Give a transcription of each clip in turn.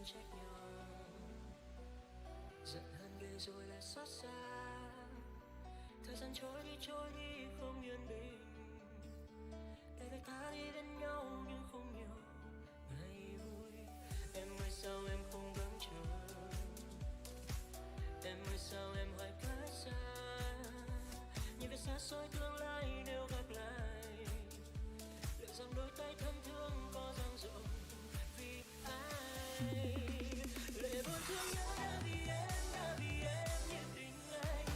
trách nhau, giận hờn về rồi lại xót xa. Thời gian trôi đi không yên bình, để người ta đi bên nhau nhưng không nhiều ngày vui. Em ơi sao em không gắng chờ, em ơi sao em hoài cách xa. Nhìn về xa xôi tương lai nếu gặp lại, liệu rằng đôi tay thân thương có dang rộng vì ai. Lệ buồn thương nhớ đã vì em như tình anh.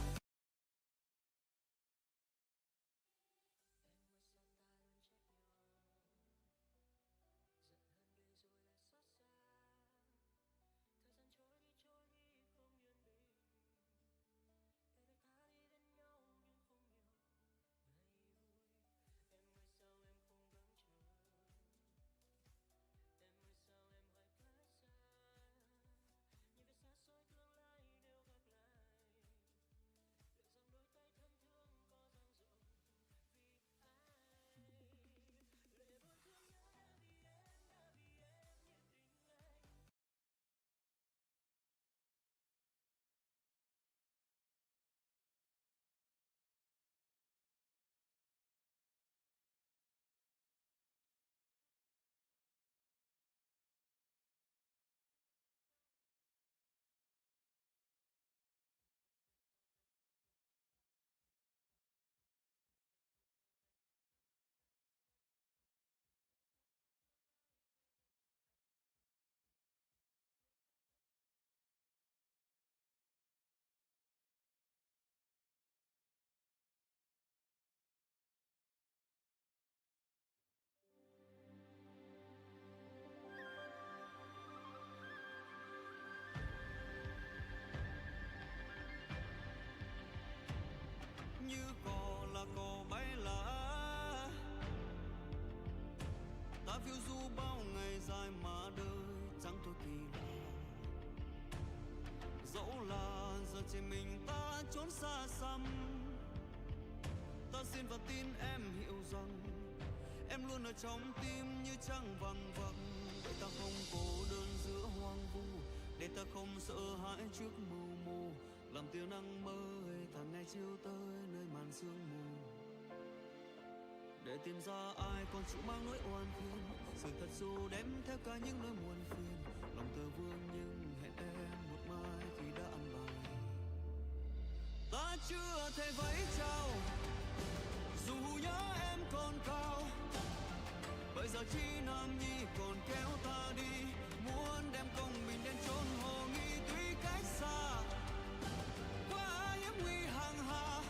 Như cò là cò bay lá, ta phiêu du bao ngày dài mà đời chẳng thôi kỳ lạ. Dẫu là giờ chỉ mình ta trốn xa xăm, ta xin và tin em hiểu rằng em luôn ở trong tim như trăng vằng vặc. Để ta không cô đơn giữa hoang vu, để ta không sợ hãi trước mưu mô, làm tia nắng mới thẳng ngày chiều tới nơi màn sương mù. Để tìm ra ai còn chịu mang nỗi oan khiên, sự thật dù đem theo cả những nỗi muộn phiền. Lòng thơ vương nhưng hẹn em một mai khi đã ăn bài. Ta chưa thể vẫy chào dù nhớ em còn cao, bởi giờ chi nam nhi còn kéo ta đi, muốn đem công mình đến chốn hồ nghi. Tuy cách xa quá hiểm nguy hàng hà,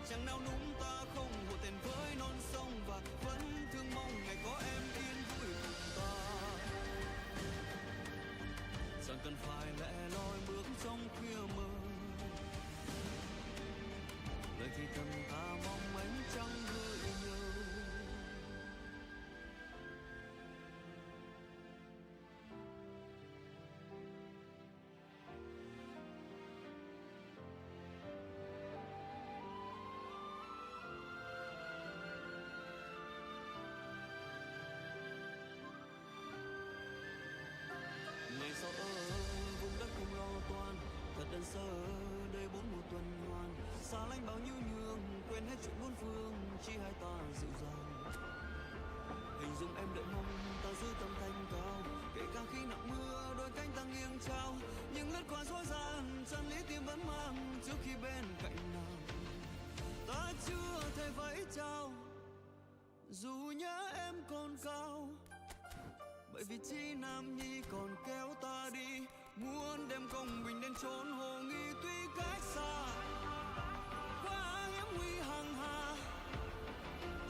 chẳng nào núng ta không hộ tiền với non sông, và vẫn thương mong ngày có em yên vui cùng ta. Chẳng cần phải lẻ loi bước trong khuya mơ, lời thì thầm ta mong ánh trăng gợi nhớ. Ngày sau ở vùng đất không lo toan, thật đơn sơ đời bốn mùa tuần hoàn. Xa lánh bao nhiêu nhường, quên hết chuyện bốn phương, chỉ hai ta dịu dàng. Hình dung em đợi mong ta giữ tâm thanh cao, kể cả khi nặng mưa đôi cánh ta nghiêng trao. Nhưng lướt qua dối gian, chân lý tim vẫn mang trước khi bên cạnh nàng. Ta chưa thể vẫy chào dù nhớ em còn cao, bởi vì chi nam nhi còn kéo ta đi, muốn đem công bình đến chốn hồ nghi. Tuy cách xa quá hiểm nguy hàng hà,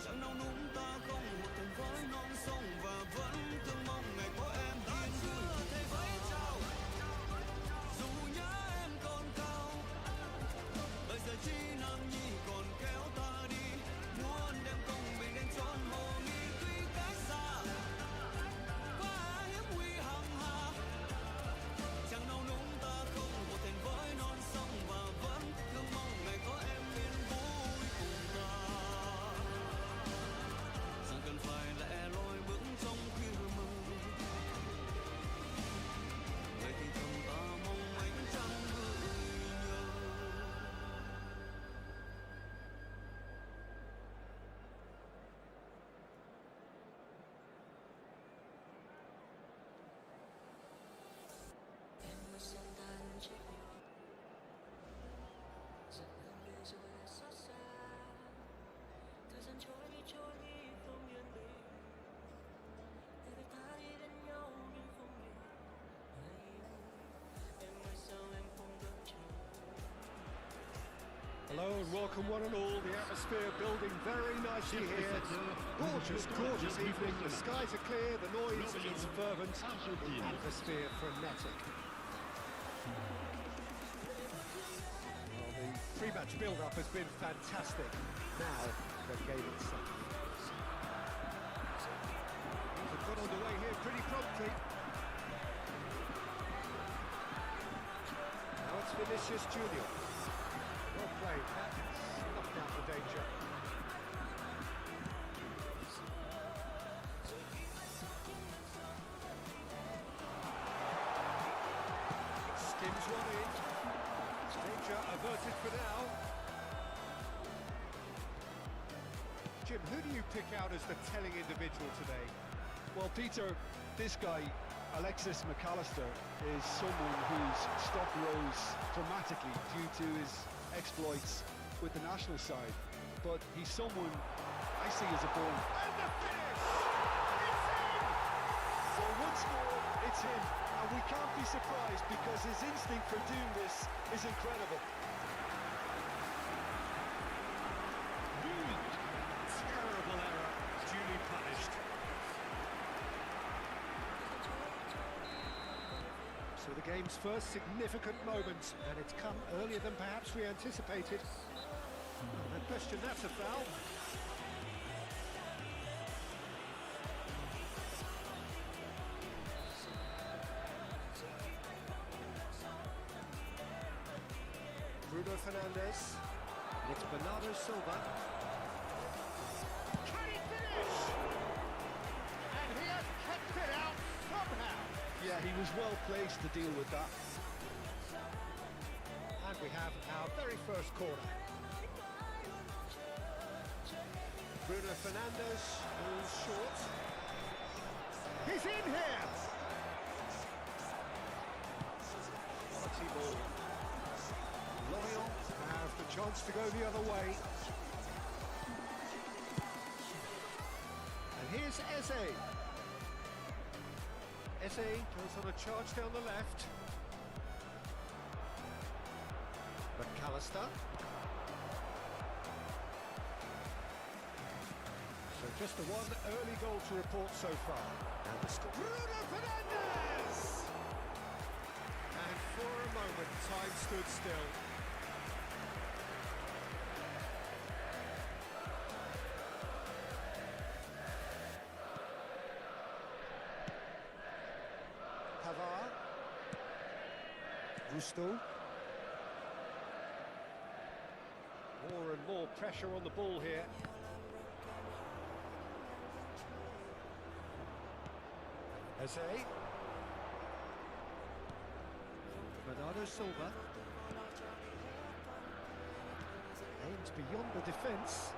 chẳng nào núng ta không một thành với non sông, và vẫn thương mong ngày có em. Ta chưa thể vẫy chào dù nhớ em còn cao, bởi giờ chi nam nhi còn kéo ta đi, muốn đem công bình đến chốn hồ nghi. Tuy cách xa quá hiểm nguy hàng hà, chẳng nào núng ta không một thành với non sông, và vẫn thương mong ngày có em yên vui cùng ta. Chẳng cần phải lẻ loi bước trong khuya welcome one and all. The atmosphere building very nicely here. Gorgeous, gorgeous evening. The skies are clear, the noise is fervent, the atmosphere frenetic. Well, the pre-match build-up has been fantastic. Now, the game itself. They've got underway here pretty promptly. Now it's Vinicius Junior. Well played, that knocked out the danger. Skims one in. Danger averted for now. Jim, who do you pick out as the telling individual today? Well, Peter, this guy, Alexis McAllister, is someone whose stock rose dramatically due to his exploits with the national side. But he's someone I see as a born. And the finish! It's in! For one score, it's him. And we can't be surprised because his instinct for doing this is incredible. Terrible error, duly punished. So the game's first significant moment, and it's come earlier than perhaps we anticipated. No question, that's a foul. Bruno Fernandes. It's Bernardo Silva. Can he finish? And he has kept it out somehow. Yeah, he was well placed to deal with that. And we have our very first corner. Bruno Fernandes goes short. He's in here! Quality ball. Lorient have the chance to go the other way. And here's Eze. Eze goes on a charge down the left. McAllister. So just the one early goal to report so far. And the score. Bruno Fernandes! And for a moment, time stood still. Pavard. Rusto. More and more pressure on the ball here. Eze. Bernardo Silva. Aims beyond the defence.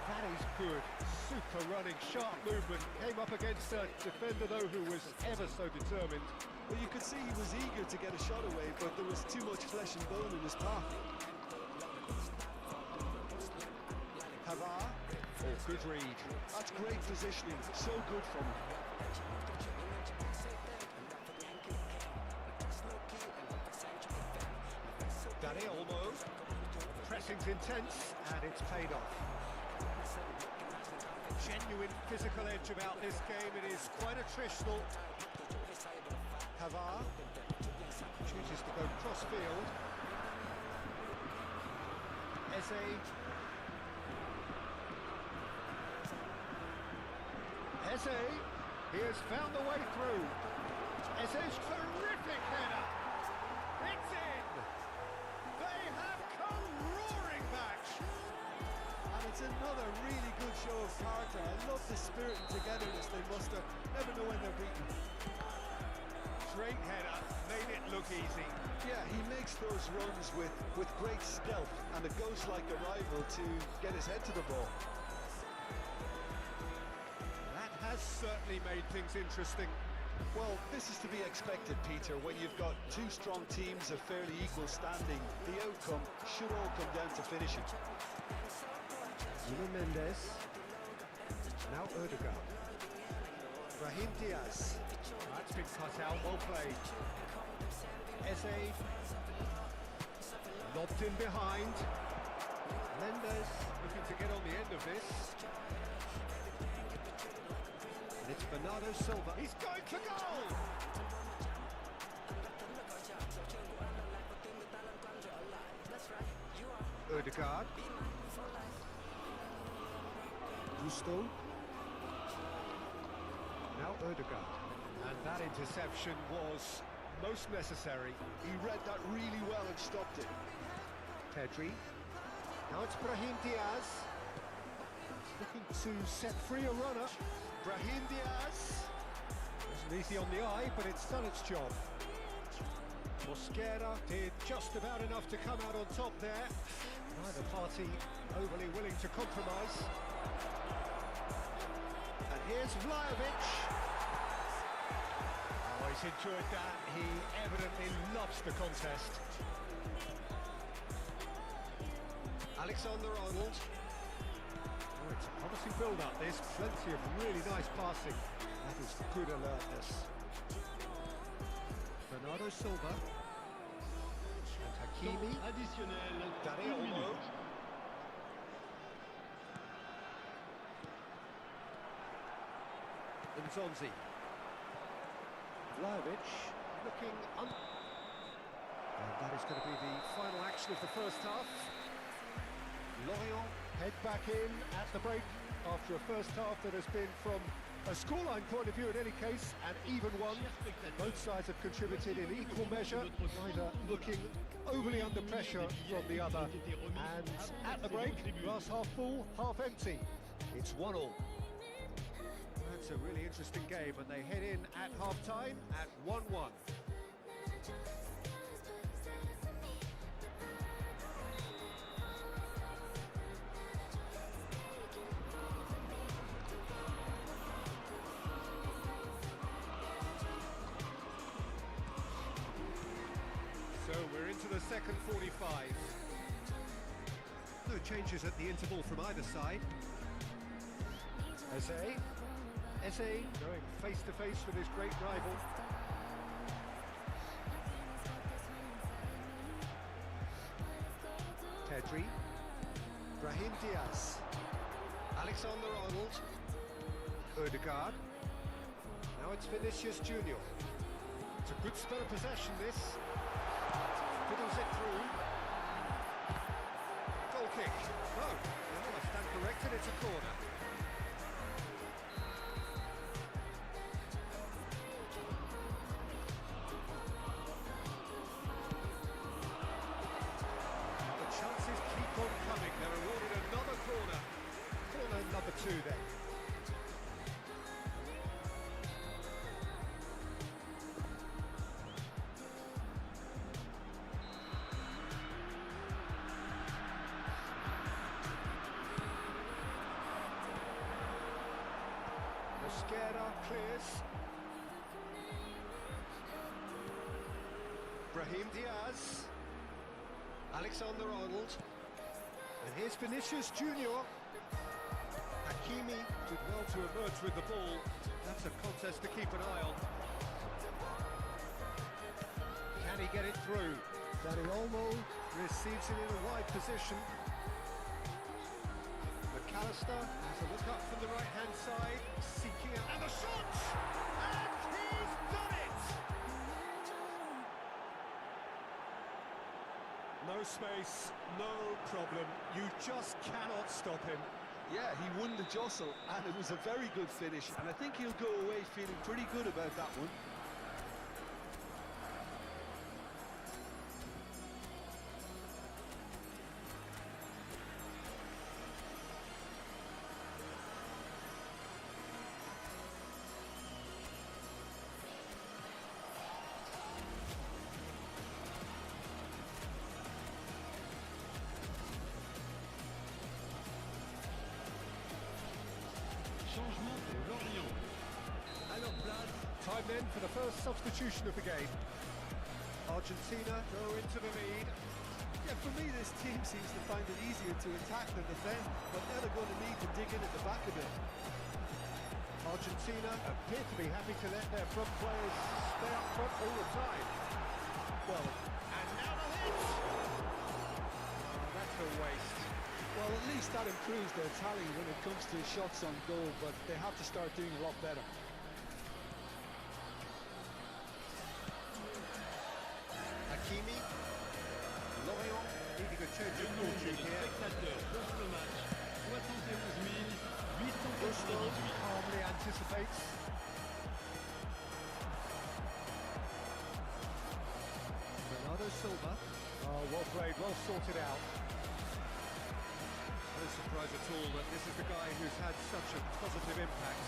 That is good. Super running, sharp movement. Came up against a defender, though, who was ever so determined. Well, you could see he was eager to get a shot away, but there was too much flesh and bone in his path. Pavard. Oh, good read. That's great positioning. So good from him. Dani Olmo. Pressing's intense, and it's paid off. Genuine physical edge about this game. It is quite attritional. Pavard chooses to go cross-field. Eze. Eze, he has found the way through. Eze's terrific header. It's in. They have come roaring back. And it's another really good show of character. I love the spirit and togetherness they muster. Never know when they're beaten. Great header, made it look easy. Yeah, he makes those runs with great stealth and a ghost-like arrival to get his head to the ball. That has certainly made things interesting. Well, this is to be expected, Peter. When you've got two strong teams of fairly equal standing, the outcome should all come down to finishing. Nuno Mendes. Now Odegaard. Brahim Diaz. That's been cut out, well played. Eze. Lobbed in behind. Mendes looking to get on the end of this. And it's Bernardo Silva. He's going for goal! Ødegaard. Gusto. Now Ødegaard. And that interception was most necessary. He read that really well and stopped it. Pedri. Now it's Brahim Diaz. Looking to set free a runner. Brahim Diaz. Wasn't easy on the eye, but it's done its job. Mosquera did just about enough to come out on top there. Neither party overly willing to compromise. And here's Vlahovic. Oh, he's enjoyed that. He evidently loves the contest. Alexander-Arnold. Oh, it's a promising build-up, this. Plenty of really nice passing. That is good alertness. Bernardo Silva. And Hakimi. Additionnel. Dani 1 Olmo. minute. Nzonzi. Vlahovic looking and that is going to be the final action of the first half. Lorient head back in at the break after a first half that has been, from a scoreline point of view in any case, an even one. Both sides have contributed in equal measure, neither looking overly under pressure from the other. And at the break, glass half full, half empty. It's 1-1. That's a really interesting game, and they head in at half-time at 1-1. So we're into the second 45. No changes at the interval from either side. Eze going face-to-face with his great rival. Pedri. Brahim Diaz. Alexander-Arnold. Ødegaard. Now it's Vinicius Junior. It's a good spell of possession, this. Fiddles it through. Goal kick. No, I stand corrected, it's a corner. They're awarded another corner. Corner number 2 then. Mosquera clears. Brahim Diaz. Alexander-Arnold. And here's Vinicius Junior. Hakimi did well to emerge with the ball. That's a contest to keep an eye on. Can he get it through? Dani Olmo receives it in a wide position. McAllister has a look up from the right-hand side, seeking out... And the shot! And he's done it! No space, no problem. You just cannot stop him. Yeah, he won the jostle, and it was a very good finish, and I think he'll go away feeling pretty good about that one. Changement pour Lorient. Alors place, time then for the first substitution of the game. Argentina go into the lead. Yeah, for me, this team seems to find it easier to attack than defend, but now they're going to need to dig in at the back a bit. Argentina appear to be happy to let their front players stay up front all the time. Well, and now the hit! Oh, that's a waste. Well, at least that improves their tally when it comes to shots on goal, but they have to start doing a lot better. Hakimi. Lorient needing a change of fortune here. Spectateurs pour ce match, 71 Gusto 898. calmly anticipates. Bernardo Silva. Oh, well played, well sorted out. No surprise at all that this is the guy who's had such a positive impact.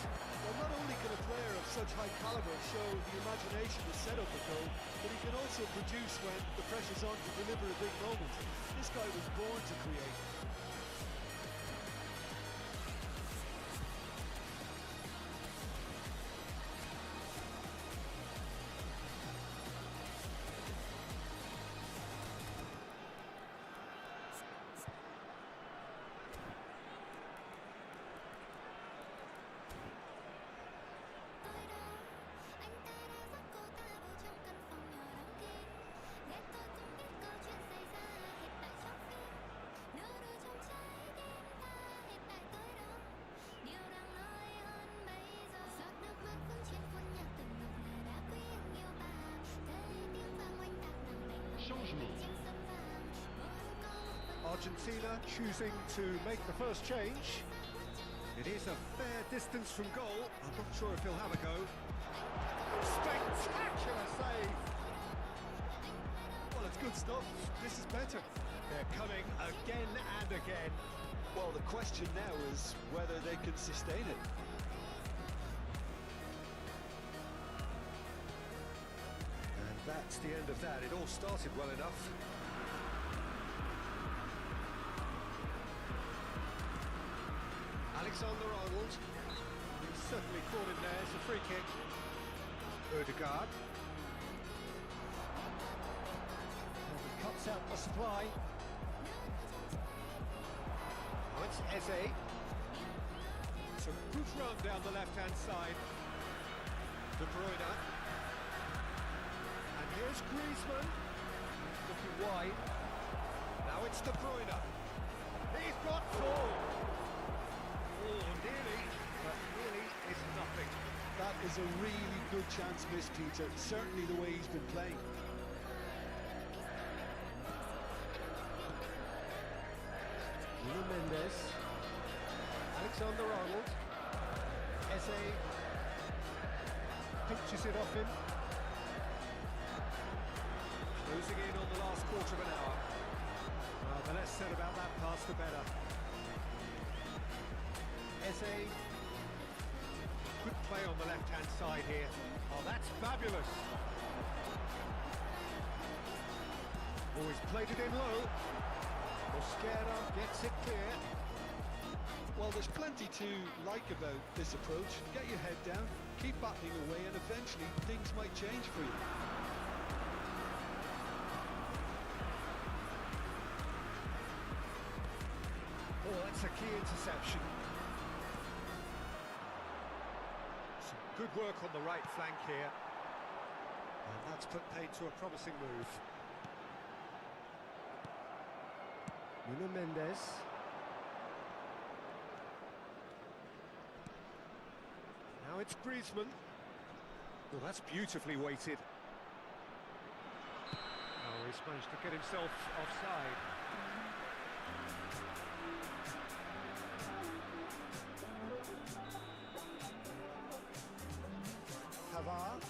Well, not only can a player of such high calibre show the imagination to set up a goal, but he can also produce when the pressure's on to deliver a big moment. This guy was born to create. Changement. Argentina choosing to make the first change. It is a fair distance from goal. I'm not sure if he'll have a go. Spectacular save! Well, it's good stuff. This is better. They're coming again and again. Well, the question now is whether they can sustain it. And that's the end of that. It all started well enough. Alexander-Arnold. He's certainly caught in there. It's a free kick. Odegaard. And he cuts out the supply. Now it's Eze. It's a good run down the left-hand side. De Bruyne. And here's Griezmann. Looking wide. Now it's De Bruyne. He's got four. Oh, nearly, but nearly is nothing. That is a really good chance missed, Peter. Certainly the way he's been playing. Nuno Mendes. Alexander-Arnold. Eze pinches it off him. Closing in on the last quarter of an hour. Well, the less said about that pass, the better. Eze. Good play on the left-hand side here. Oh, that's fabulous. Oh, he's played it in low. Mosquera gets it clear. Well, there's plenty to like about this approach. Get your head down, keep battling away, and eventually things might change for you. Oh, that's a key interception. Some good work on the right flank here. And that's put paid to a promising move. Nuno Mendes. Now it's Griezmann. Well, that's beautifully weighted. Oh, he's managed to get himself offside. Pavard.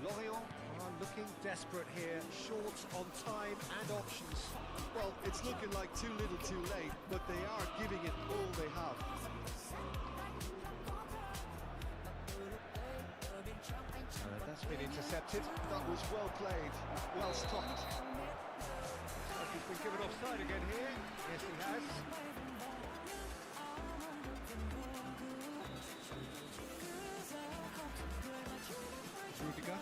Lorient are looking desperate here, short on time and options. Well, it's looking like too little too late, but they are giving it all they have. That's been intercepted. That was well played, well stopped. He's been given offside again here. Yes, he has. Rudiger.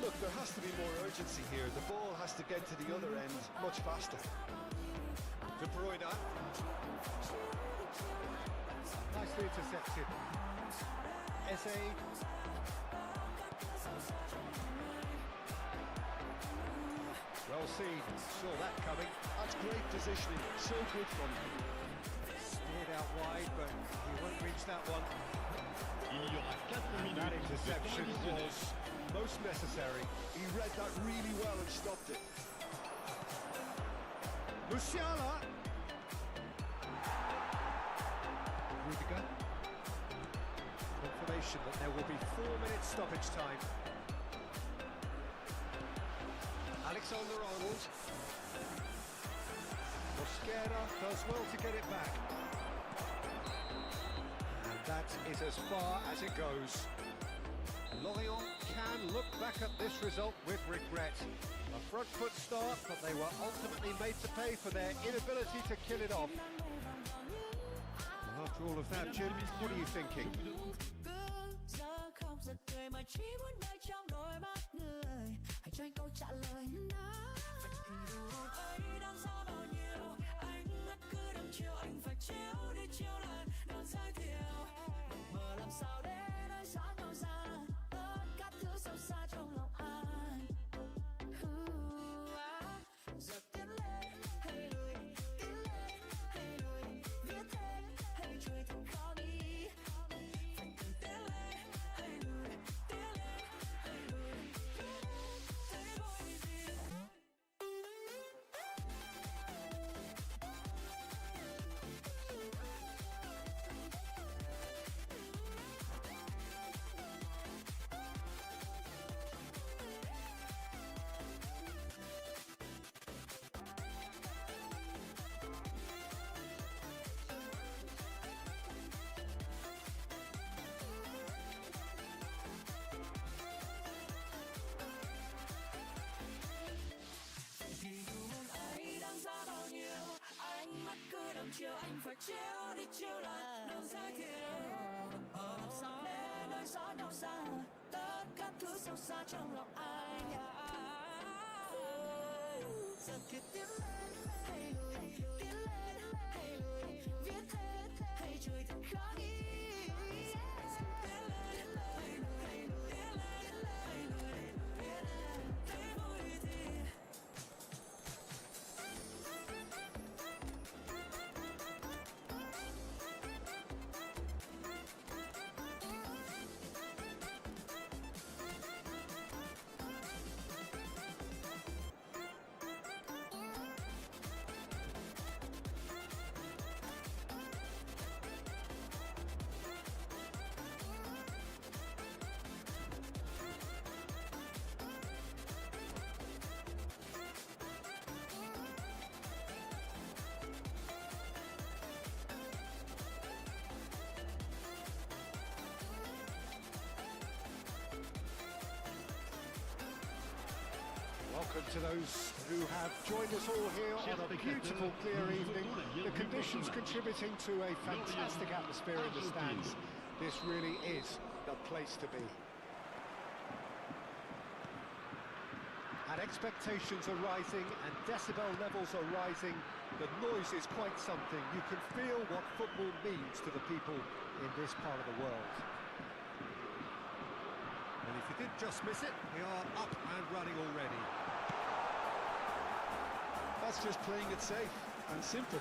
Look, there has to be more urgency here. The ball has to get to the other end much faster. De Bruyne. Nicely intercepted. Eze. well seen. Saw that coming. That's great positioning, so good from him. Steered out wide, but he won't reach that one. Il y aura 4 minutes That de interception temps additionnel. was most necessary. He read that really well and stopped it. Musiala. Rudiger. Confirmation that there will be 4 minutes stoppage time. Alexander-Arnold. Mosquera does well to get it back. And that is as far as it goes. Lorient can look back at this result with regret. A front foot start, but they were ultimately made to pay for their inability to kill it off. And after all of that, Jim, what are you thinking? Không giật cười mà chỉ muốn nơi trong đôi mắt người hãy cho anh câu trả lời nó vậy thì điều ấy đáng giá bao nhiêu ánh mắt cứ đăm chiều anh phải chiếu đi chiếu lại đang giới thiệu mờ làm sao để nói rõ nhau ra tất cả thứ sâu xa trong lòng anh giờ tiến lên hay lùi tiến lên hay lùi viết thế hay trôi thật khó nghĩ phải từng tiến lên hay lùi tiến lên hay lùi thấy vui gì thì dù hôm ấy đáng giá bao nhiêu ánh mắt cứ đăm chiều anh phải chiếu đi chiếu lại đâu giới thiệu làm sao để nói rõ nhau ra tất cả thứ sâu xa trong lòng anh giờ kia tiến lên hay lùi tiến lên hay lùi viết hết hay trôi thật khó nghĩ tiến lên hay lùi tiến lên hay lùi viết hết thấy vui thì Welcome to those who have joined us all here on a beautiful, clear evening. The conditions contributing to a fantastic atmosphere in the stands. This really is the place to be. And expectations are rising and decibel levels are rising. The noise is quite something. You can feel what football means to the people in this part of the world. And if you did just miss it, we are up and running already. That's just playing it safe and simple.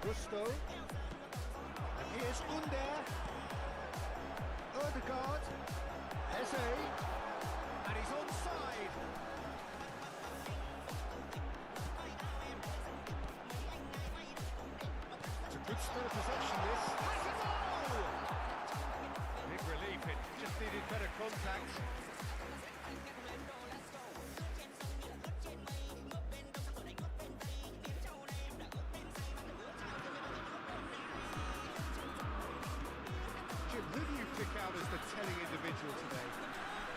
Gusto. And here's Under. Odegaard. Eze. And he's onside. It's a good spell of possession, this. Has a goal! Big relief, it just needed better contact. Jim, who do you pick out as the telling individual today?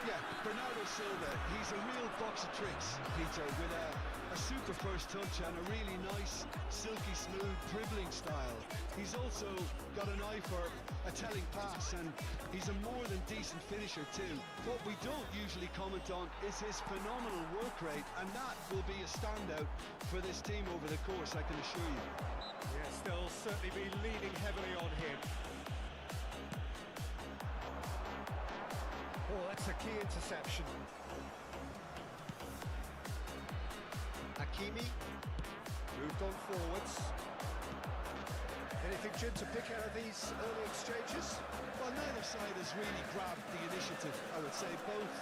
Yeah, Bernardo Silva, he's a real box of tricks, Peter, with a super first touch and a really nice, silky smooth dribbling style. He's also got an eye for a telling pass, and he's a more than decent finisher too. What we don't usually comment on is his phenomenal work rate, and that will be a standout for this team over the course, I can assure you. Yes, they'll certainly be leaning heavily on him. a key interception. Hakimi moved on forwards. Anything, Jim, to pick out of these early exchanges? Well, neither side has really grabbed the initiative, I would say. Both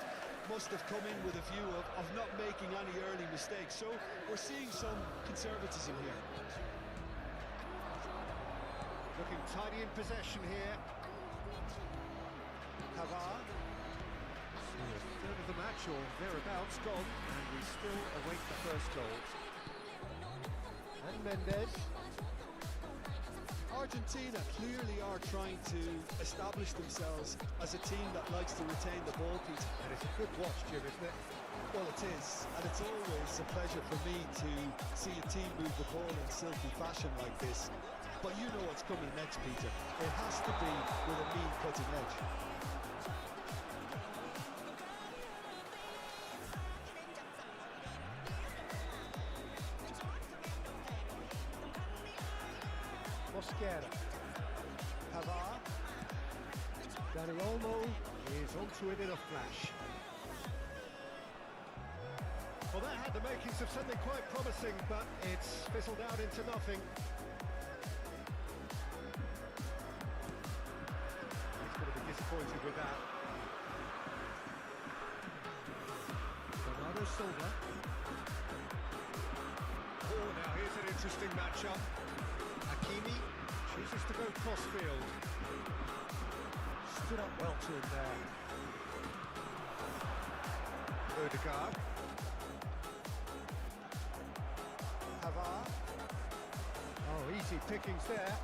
must have come in with a view of not making any early mistakes. So we're seeing some conservatism here. Looking tidy in possession here. Pavard. So a third of the match or thereabouts gone, and we still await the first goal. And Mendes. Argentina clearly are trying to establish themselves as a team that likes to retain the ball, Peter. And it's a good watch, Jim, isn't it? Well, it is, and it's always a pleasure for me to see a team move the ball in silky fashion like this. But you know what's coming next, Peter. It has to be with a mean cutting edge. Mosquera. Pavard. Dani Olmo is onto it in a flash. Well, that had the makings of something quite promising, but it's fizzled out into nothing. He's going to be disappointed with that. Bernardo Silva. Oh, now here's an interesting matchup. Hakimi chooses to go crossfield. Stood up well to him there. Odegaard. Pavard. Oh, easy pickings there.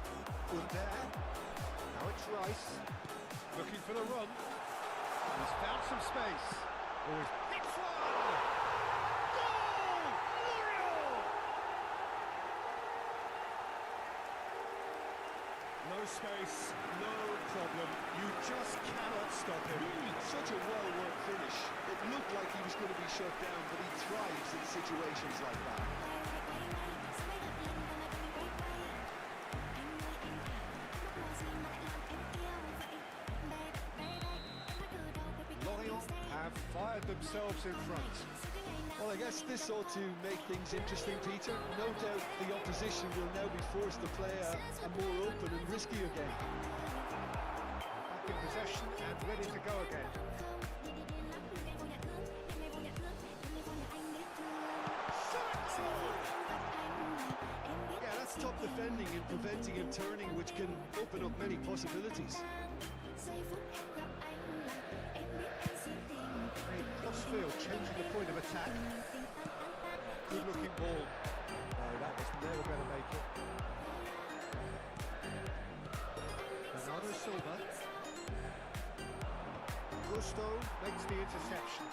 Under. Now it's Rice. Looking for the run. He's found some space. Oh, he's hits one! Goal! L'Oreal! No space, no problem. You just cannot stop him. Such a well-worked finish. It looked like he was going to be shut down, but he thrives in situations like that. Lorient have fired themselves in front. Well, I guess this ought to make things interesting, Peter. No doubt the opposition will now be forced to play a more open and riskier game. Back in possession and ready to go again. Yeah, that's top defending and preventing him turning, which can open up many possibilities. Crossfield changing the point of attack. Good looking ball. No, that was never going to make it. Bernardo Silva. Gusto makes the interception.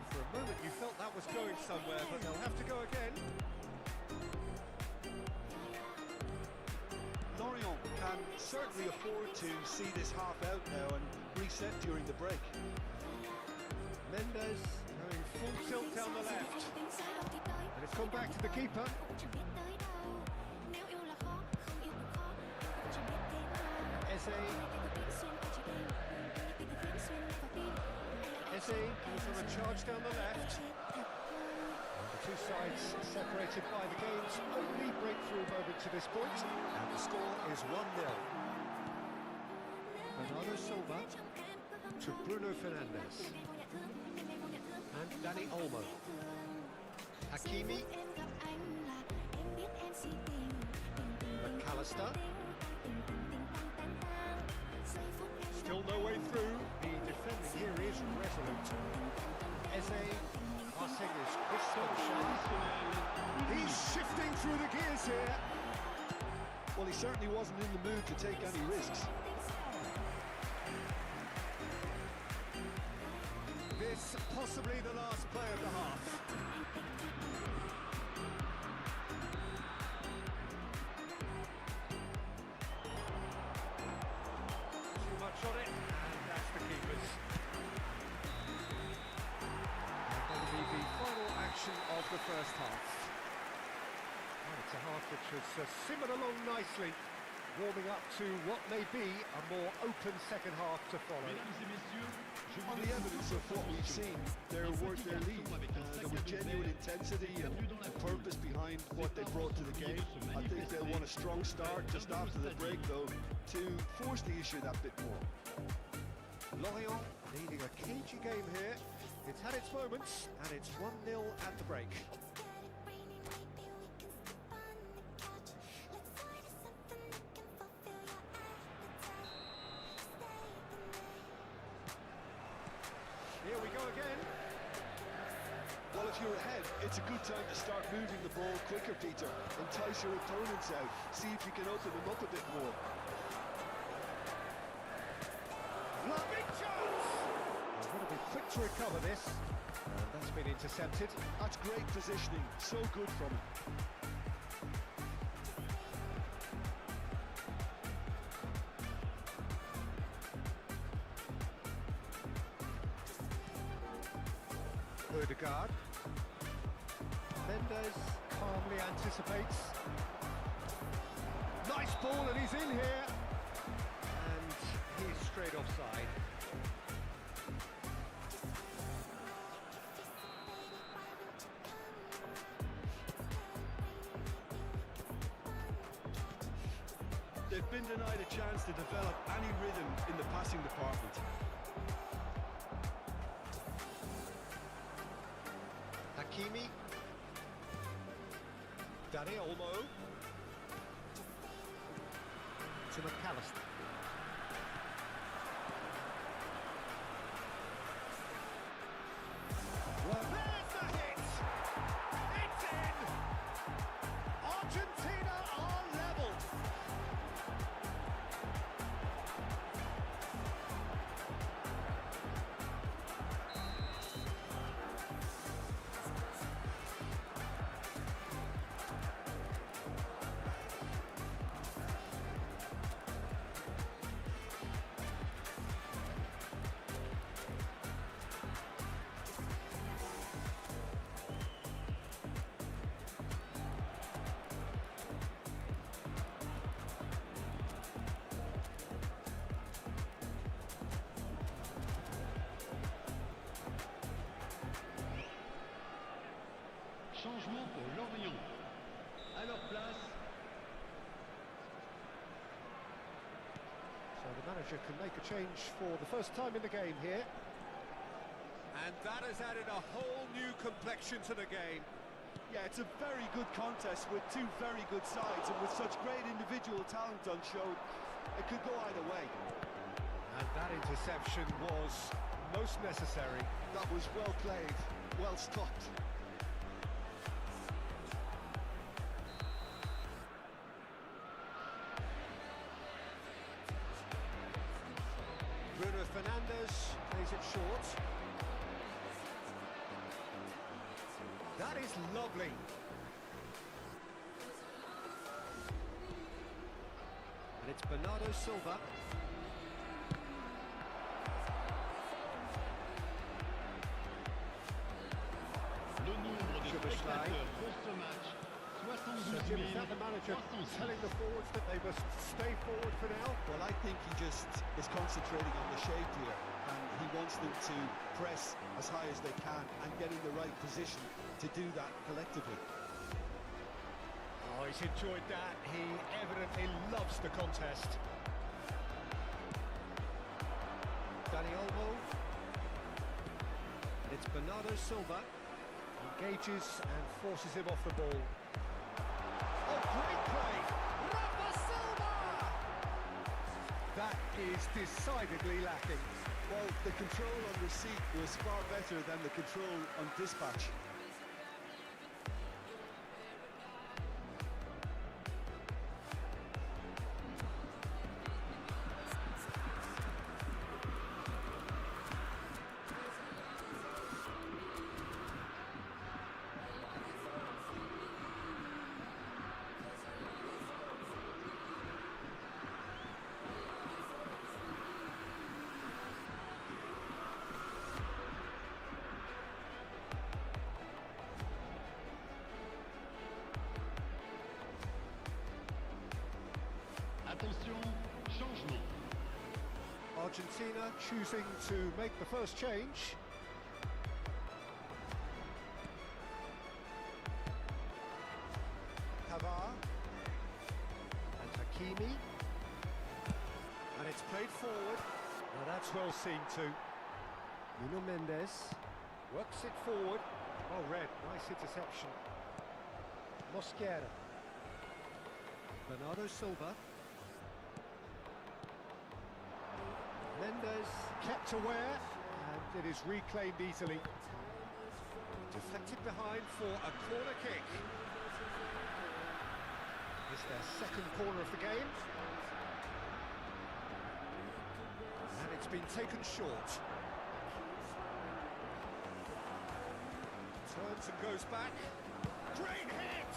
For a moment you felt that was going somewhere, but they'll have to go again. Lorient can certainly afford to see this half out now and reset during the break. Mendes going full tilt down the left. And it's gone back to the keeper. Eze goes on a charge down the left. And the two sides separated by the game's only breakthrough moment to this point. And the score is 1-0. Bernardo Silva to Bruno Fernandes. And Dani Olmo. Hakimi. McAllister. Still no way through. The defending here is resolute. Eze passing is crystal sharp. He's shifting through the gears here. Well, he certainly wasn't in the mood to take any risks. This possibly the last play of the half. Too much on it, and that's the keepers. And that'll be the final action of the first half. Well, it's a half which has simmered along nicely. warming up to what may be a more open second half to follow. Mesdames et messieurs, je vous On the demande evidence of what we've seen, they're worth their lead. There was genuine intensity and purpose behind what they brought to the game. I think they'll want a strong start just after the break, though, to force the issue that bit more. Lorient needing a cagey game here. It's had its moments, and it's 1-0 at the break. Here we go again. Well, if you're ahead, it's a good time to start moving the ball quicker, Peter. Entice your opponents out. See if you can open them up a bit more. Big chance! They're going to be quick to recover this. And that's been intercepted. That's great positioning. So good from him. Odegaard. Mendes calmly anticipates. Nice ball, and he's in here. And he's straight offside. They've been denied a chance to develop any rhythm in the passing department. Hakimi. Danny Olmo. To McAllister. Well, there's the hit! It's in! Argentina are level! changement pour Lorient. À leur place. So the manager can make a change for the first time in the game here. And that has added a whole new complexion to the game. Yeah, it's a very good contest with two very good sides, and with such great individual talent on show, it could go either way. And that interception was most necessary. That was well played, well stopped. Bruno Fernandes plays it short. That is lovely. And it's Bernardo Silva. Le nombre de spectateurs pour ce match, So 72 Jim, is that the manager 306. telling the forwards that they must stay forward for now? Well, I think he just is concentrating on the shape here, and he wants them to press as high as they can and get in the right position to do that collectively. Oh, he's enjoyed that. He evidently loves the contest. Danny Olmo. And it's Bernardo Silva. Engages and forces him off the ball. Oh, great play! Rafa Silva! That is decidedly lacking. Well, the control on receipt was far better than the control on dispatch. Argentina choosing to make the first change. Pavard and Hakimi, and it's played forward. Now that's well seen too. Nuno Mendes works it forward. Oh, Red, nice interception. Mosquera. Bernardo Silva. Mendes kept aware, and it is reclaimed easily. Deflected behind for a corner kick. It's their second corner of the game. And it's been taken short. Turns and goes back. Great hit!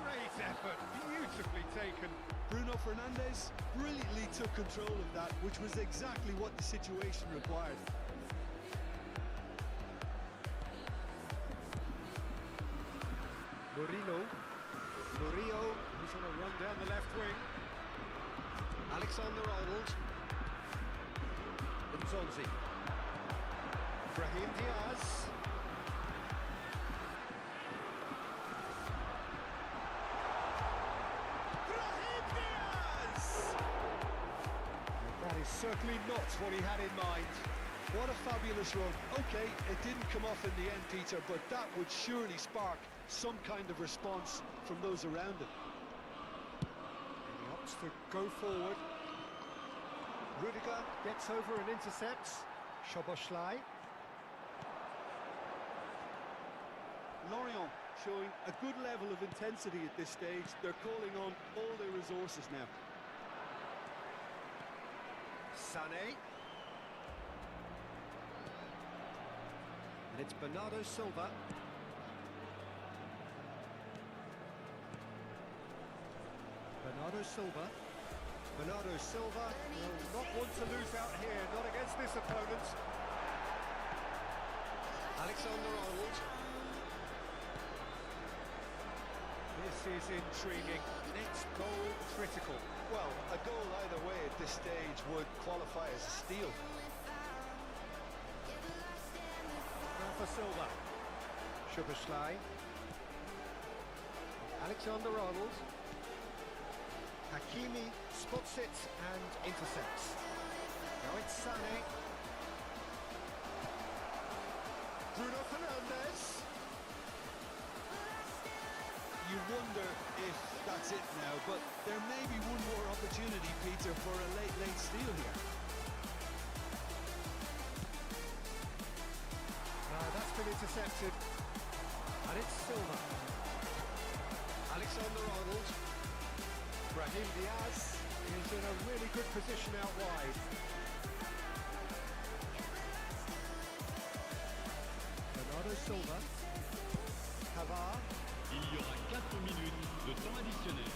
Great effort, beautifully taken. Bruno Fernandes brilliantly took control of that, which was exactly what the situation required. Murillo, he's on a run down the left wing. Alexander-Arnold. Nzonzi. Brahim Diaz. Brahim Diaz! That is certainly not what he had in mind. What a fabulous run. Okay, it didn't come off in the end, Peter, but that would surely spark some kind of response from those around him. He opts to go forward. Rudiger gets over and intercepts. Szoboszlai. Lorient showing a good level of intensity at this stage. They're calling on all their resources now. Sané. And it's Bernardo Silva. Bernardo Silva. Bernardo Silva will not want to lose out here, not against this opponent. Alexander-Arnold. This is intriguing. Next goal critical. Well, a goal either way at this stage would qualify as a steal. Rafa Silva. Szoboszlai. Alexander-Arnold. Hakimi spots it and intercepts. Now it's Sané. Bruno Fernandes. You wonder if that's it now, but there may be one more opportunity, Peter, for a late steal here. That's been intercepted. And it's Silva. Alexander-Arnold. Brahim Diaz is in a really good position out wide. Bernardo Silva. Pavard. Il y aura 4 minutes de temps additionnel.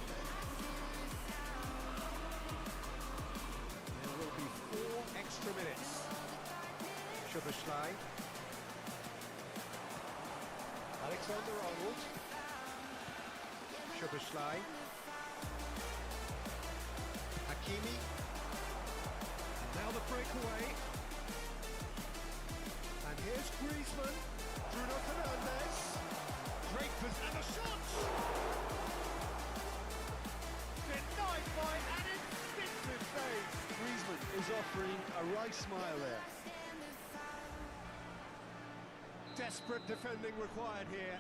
There will be 4 extra minutes. Szoboszlai. Alexander-Arnold. Szoboszlai. Hakimi. And now the breakaway. And here's Griezmann. Bruno Fernandes. Great and a shot! Denied by an instinctive save. Griezmann is offering a right smile there. Desperate defending required here.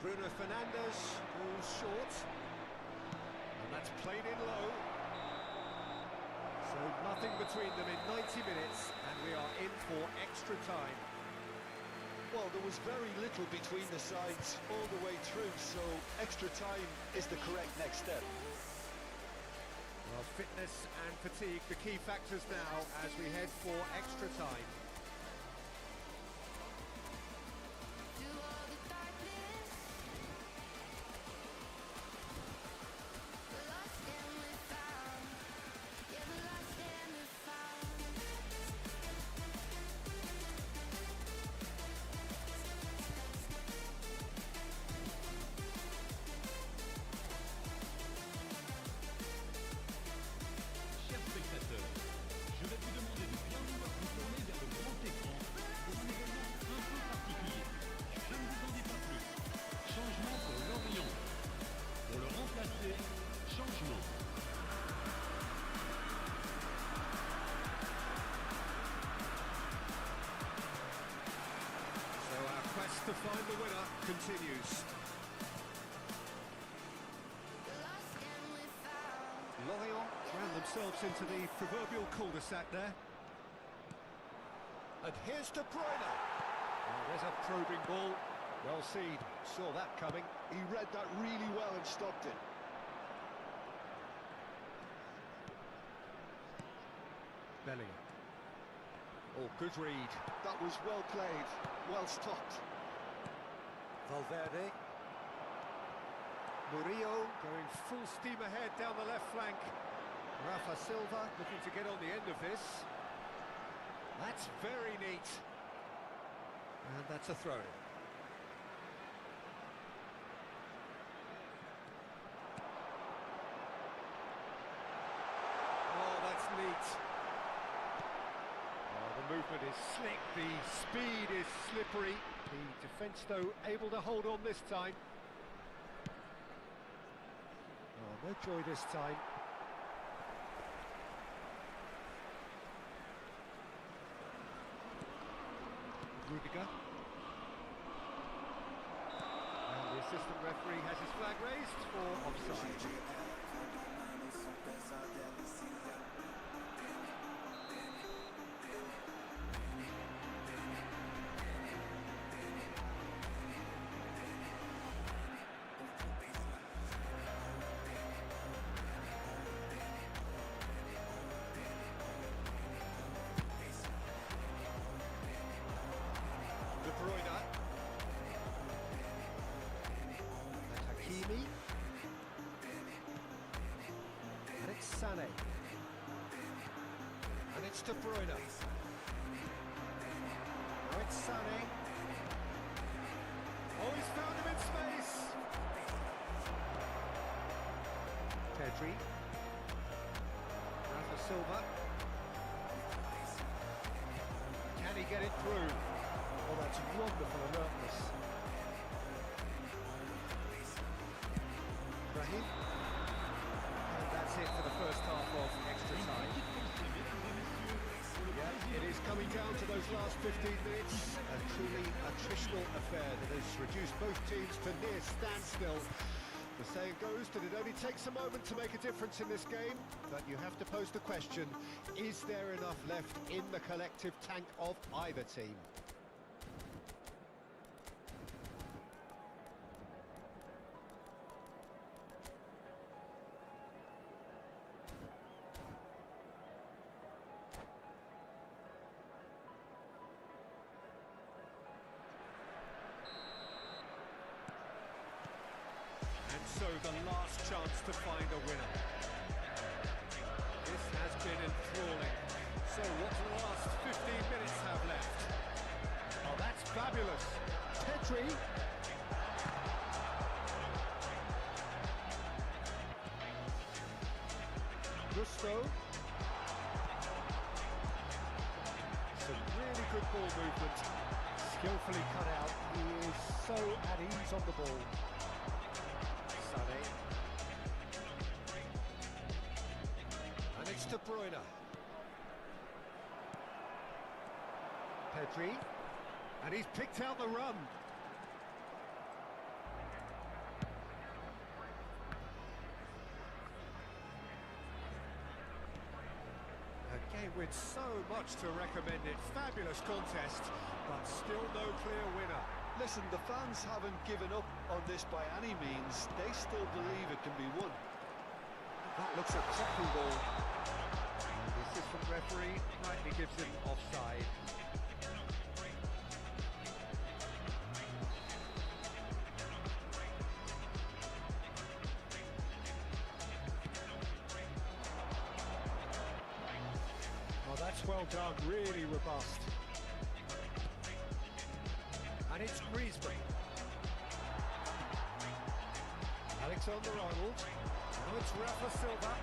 Bruno Fernandes falls short. And that's played in low. So nothing between them in 90 minutes, and we are in for extra time. Well, there was very little between the sides all the way through, so extra time is the correct next step. Well, fitness and fatigue, the key factors now as we head for extra time. to find the winner continues. Lorient ran themselves into the proverbial cul-de-sac there. And here's De Bruyne. Oh, there's a probing ball. Well seen, saw that coming. He read that really well and stopped it. Bellingham. Oh, good read. That was well played, well stopped. Valverde. Murillo going full steam ahead down the left flank. Rafa Silva looking to get on the end of this. That's very neat. And that's a throw. Oh, that's neat. Oh, the movement is slick, the speed is slippery. The defence, though, able to hold on this time. Oh, no joy this time. Rudiger. And the assistant referee has his flag raised for offside. De Bruyne. And Hakimi. And it's Sané. And it's De Bruyne. Now it's Sané. Oh, he's found him in space. Pedri. Rafa Silva. Can he get it through? Oh, that's wonderful alertness. Brahim. And that's it for the first half of extra time. Yeah, it is coming down to those last 15 minutes. A truly attritional affair that has reduced both teams to near standstill. The saying goes that it only takes a moment to make a difference in this game, but you have to pose the question, is there enough left in the collective tank of either team? So the last chance to find a winner. This has been enthralling. So what do the last 15 minutes have left? Oh, that's fabulous. Pedri. Gusto. Some really good ball movement. Skillfully cut out. He is so at ease on the ball. And it's De Bruyne. Pedri. And he's picked out the run. A game with so much to recommend it. Fabulous contest, but still no clear winner. Listen, the fans haven't given up on this by any means. They still believe it can be won. That looks a cracking ball. And the assistant referee rightly gives him offside. Oh, that's well done, really robust. And it's Griezmann. Alexander-Arnold. Now it's Rafa Silva.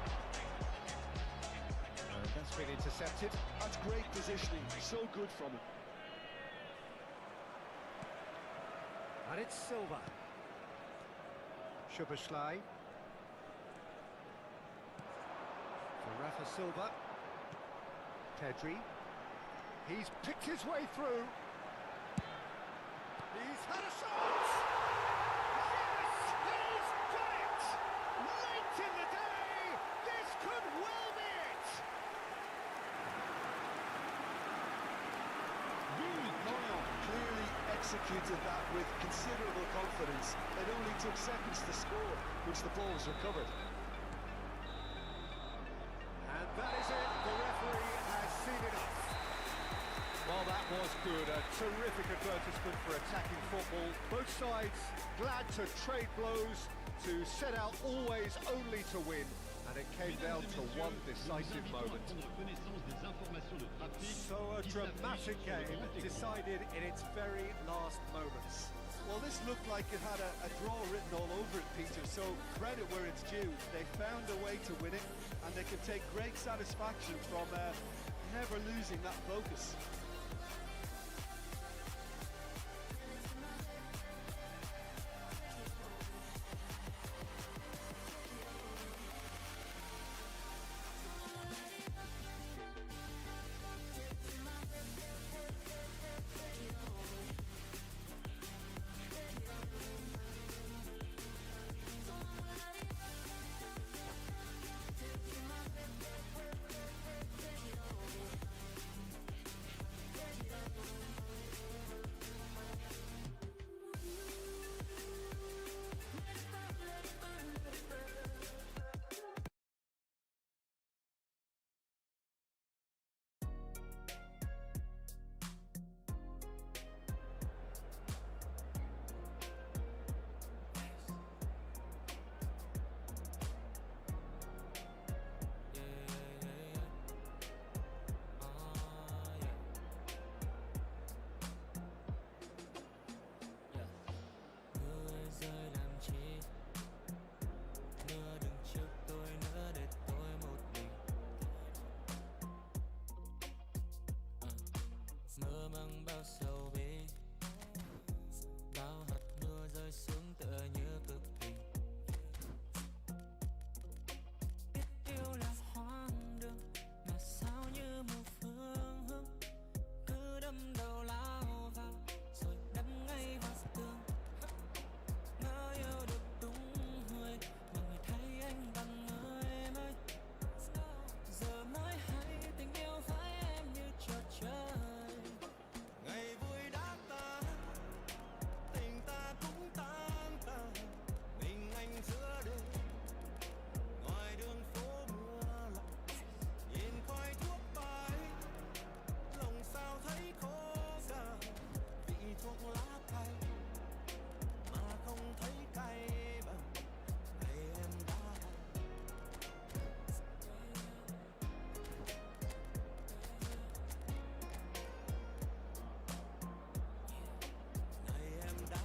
And that's been intercepted. That's great positioning, so good from him. And it's Silva. Szoboszlai. For Rafa Silva. Pedri. He's picked his way through. He's had a shot! Yes, he's got it! Late in the day, this could well be it! Lorient. Clearly executed that with considerable confidence. It only took seconds to score, which the ball was recovered. And that is it, the referee has seen enough. Well, that was good, a terrific advertisement for attacking football. Both sides glad to trade blows, to set out always only to win, and it came down to one decisive moment. So a dramatic game decided in its very last moments. Well, this looked like it had a draw written all over it, Peter, so credit where it's due. They found a way to win it, and they can take great satisfaction from never losing that focus. Mơ màng bao sầu bi, bao hạt mưa rơi xuống tựa như cực kỳ. Biết yêu là hoang đường, mà sao như một phương hướng cứ đâm đầu lao vào, rồi đâm ngay vào tường. Ngỡ yêu được đúng người, mà người thấy anh bằng người mới. Giờ mới hay tình yêu với em như trò chơi. Ngày vui đã tan, tình ta cũng tan tàn, mình anh giữa đêm, ngoài đường phố mưa lạnh, nhìn khói thuốc bay, lòng sao thấy khô cả, vị thuốc lá cay, mà không thấy cay bằng ngày em đã ngày em đã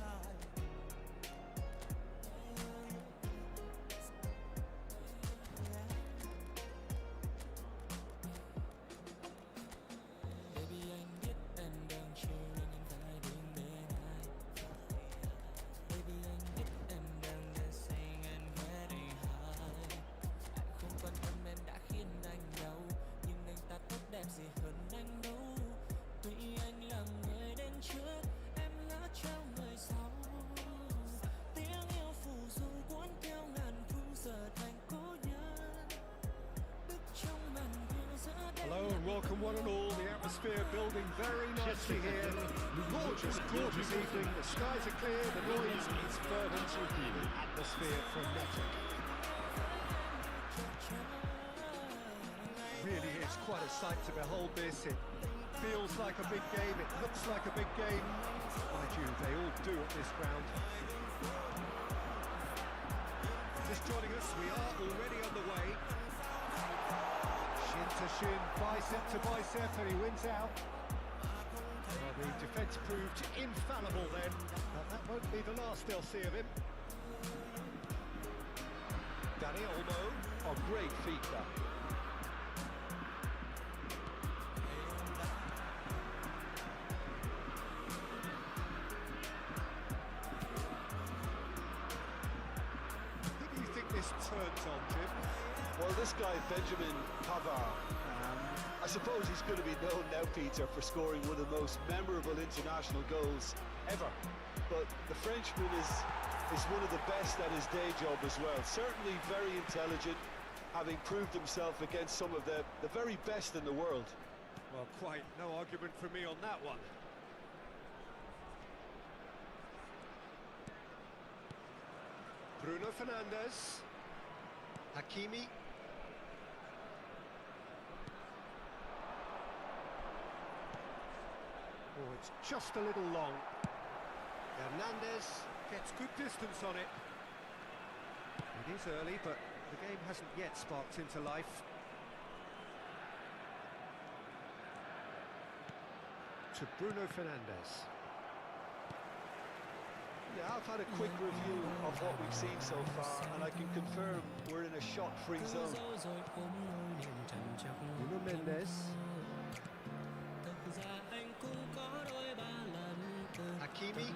Baby anh biết em đang chiều nhưng em phải đứng bên ai. Baby anh biết em đang dancing and getting high. Anh không quan tâm em đã khiến anh đau, nhưng anh ta tốt đẹp gì hơn anh đâu. Tuy anh là người đến trước, em ngỡ trao người sau. Tiếng yêu phù du cuốn theo ngàn thu giờ thành cố nhân. Bước trong màn mưa giữa đêm. Hello and welcome one and all. The atmosphere building very nicely here. Gorgeous, gorgeous evening. The skies are clear, the noise is fervent, the atmosphere frenetic. Really is quite a sight to behold this. It feels like a big game, it looks like a big game. Mind you, they all do at this ground. Just joining us, we are already on the way. Shin to shin, bicep to bicep, and he wins out. Well, the defence proved infallible then, but that won't be the last they'll see of him. Danny Olmo. Oh, great feat that. Who do you think this turns on, Jim? Well, this guy, Benjamin Pavard, I suppose he's going to be known now, Peter, for scoring one of the most memorable international goals ever. But the Frenchman is one of the best at his day job as well. Certainly very intelligent, having proved himself against some of the very best in the world. Well, quite no argument for me on that one. Bruno Fernandes. Hakimi. Oh, it's just a little long. Hernandez gets good distance on it. It is early, but the game hasn't yet sparked into life. To Bruno Fernandes. Yeah, I've had a quick review of what we've seen so far, and I can confirm we're in a shot-free zone. Bruno Mendes. Hakimi.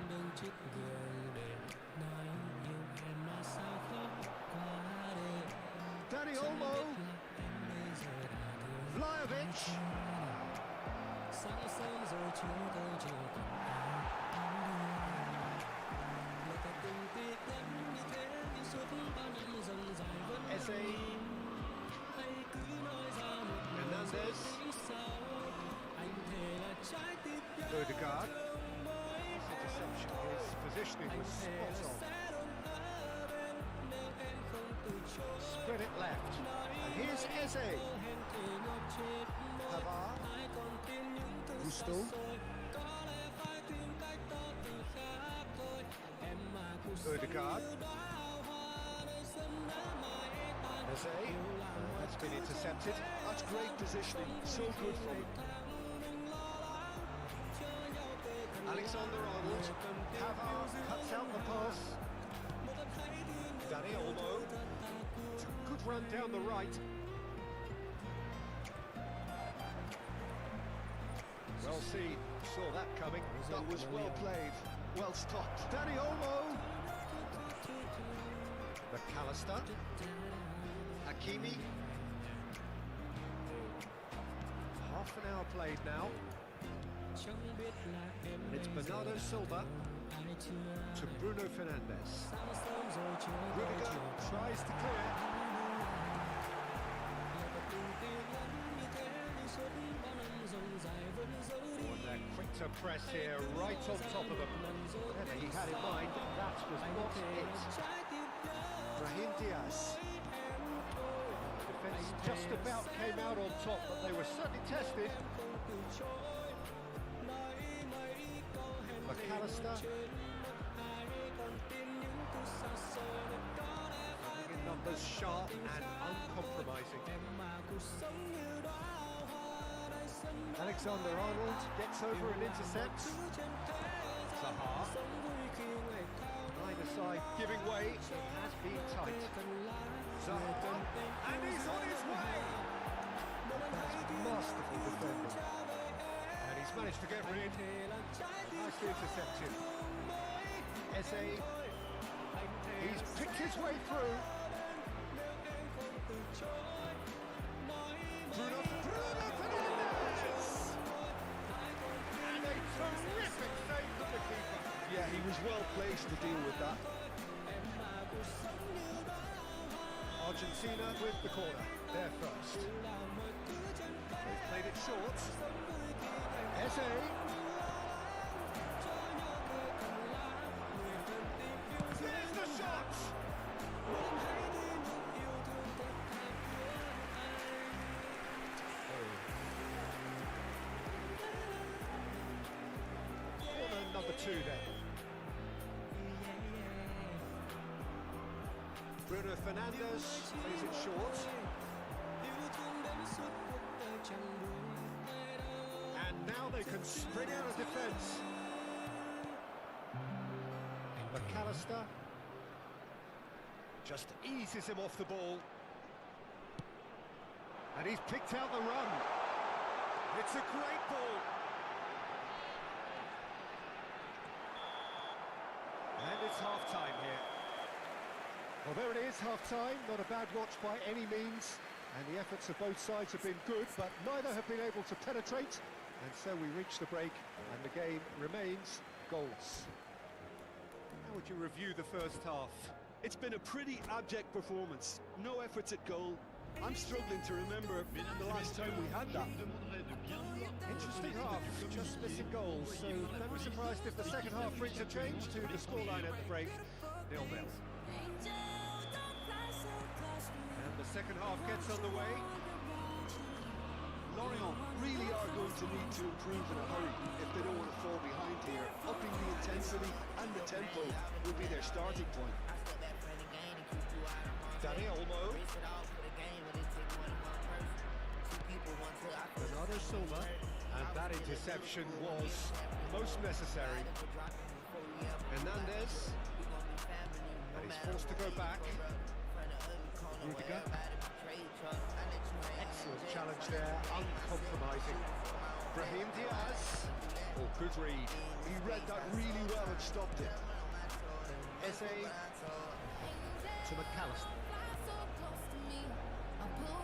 Dani Olmo. Vlahovic. Eze. Hernandez. Odegaard. Interception. His positioning was spot on. Spread it left. And here's Eze. Pavard. Gusto. Odegaard. Eze. That's been intercepted. That's great positioning, so good from him. Alexander-Arnold. Pavard cuts out the pass. Dani Olmo. Good run down the right. Well seen. Saw that coming. That was well played, well stopped. Dani Olmo. McAllister. Hakimi. Half an hour played now. And it's Bernardo Silva to Bruno Fernandes. Rudiger tries to clear. Oh, and they're quick to press here, right on top of them. Whatever he had in mind, that was not it. Brahim Diaz. Defence just about came out on top, but they were certainly tested. McAllister. In numbers sharp and uncompromising. Alexander-Arnold gets over and intercepts. Zaha. Neither side giving way. It has been tight. Zaha. And he's on his way! That's masterful defending. And he's managed to get rid. Nicely intercepted. Eze. He's picked his way through. Bruno Fernandes! And a terrific save from the keeper. Yeah, he was well placed to deal with that. Argentina with the corner. They're first. They've played it short. Eze. There's the shot! Corner number 2 then. Bruno Fernandes plays it short. And now they can spring out of defence. McAllister just eases him off the ball. And he's picked out the run. It's a great ball. And it's half-time here. Well, there it is, half-time. Not a bad watch by any means. And the efforts of both sides have been good, but neither have been able to penetrate. And so we reach the break, and the game remains goals. How would you review the first half? It's been a pretty abject performance. No efforts at goal. I'm struggling to remember the last time we had that. Interesting half, just missing goals, so don't be surprised if the second half brings a change to the scoreline at the break. 0-0. And the second half gets underway. Lorient really are going to need to improve in a hurry if they don't want to fall behind here. Upping the intensity and the tempo will be their starting point. Danny Olmo. Bernardo Silva. And that interception was most necessary. Hernandez. And he's forced to go back. Rudiger. Excellent challenge there, uncompromising. Brahim Diaz. Oh, good read. He read that really well and stopped it. Eze to McAllister.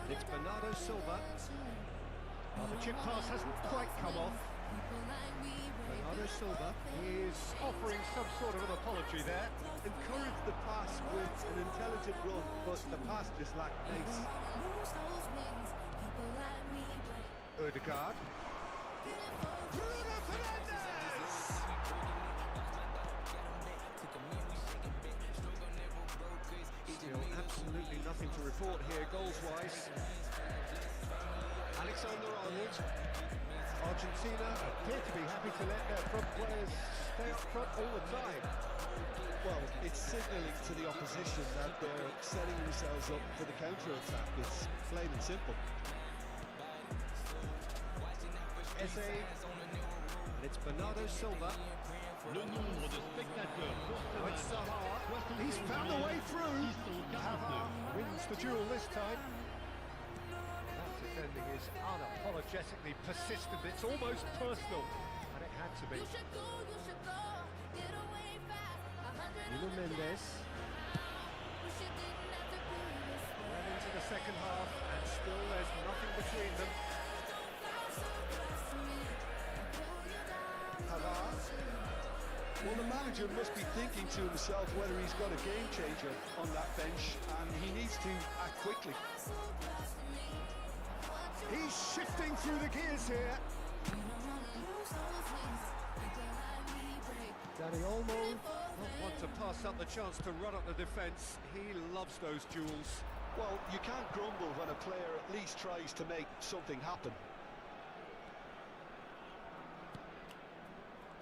It's Bernardo Silva. Oh, the chip pass hasn't quite come off. Bernardo Silva is offering some sort of an apology there. Encouraged the pass with an intelligent run, but the pass just lacked pace. Odegaard. Bruno Fernandes! Still absolutely nothing to report here goals-wise. Alexander-Arnold. Argentina appear to be happy to let their front players stay up front all the time. Well, it's signalling to the opposition that they're setting themselves up for the counter-attack. It's plain and simple. Eze. And it's Bernardo Silva. Le nombre de spectateurs pour ce Oh, it's match, Zaha. He's found a way through. Zaha wins the duel this time. That defending is unapologetically persistent. It's almost personal, and it had to be. Nuno Mendes. Well into the second half, and still there's nothing between them. Well, the manager must be thinking to himself whether he's got a game changer on that bench, and he needs to act quickly. He's shifting through the gears here. Danny Olmo not want to pass up the chance to run up the defence. He loves those duels. Well, you can't grumble when a player at least tries to make something happen.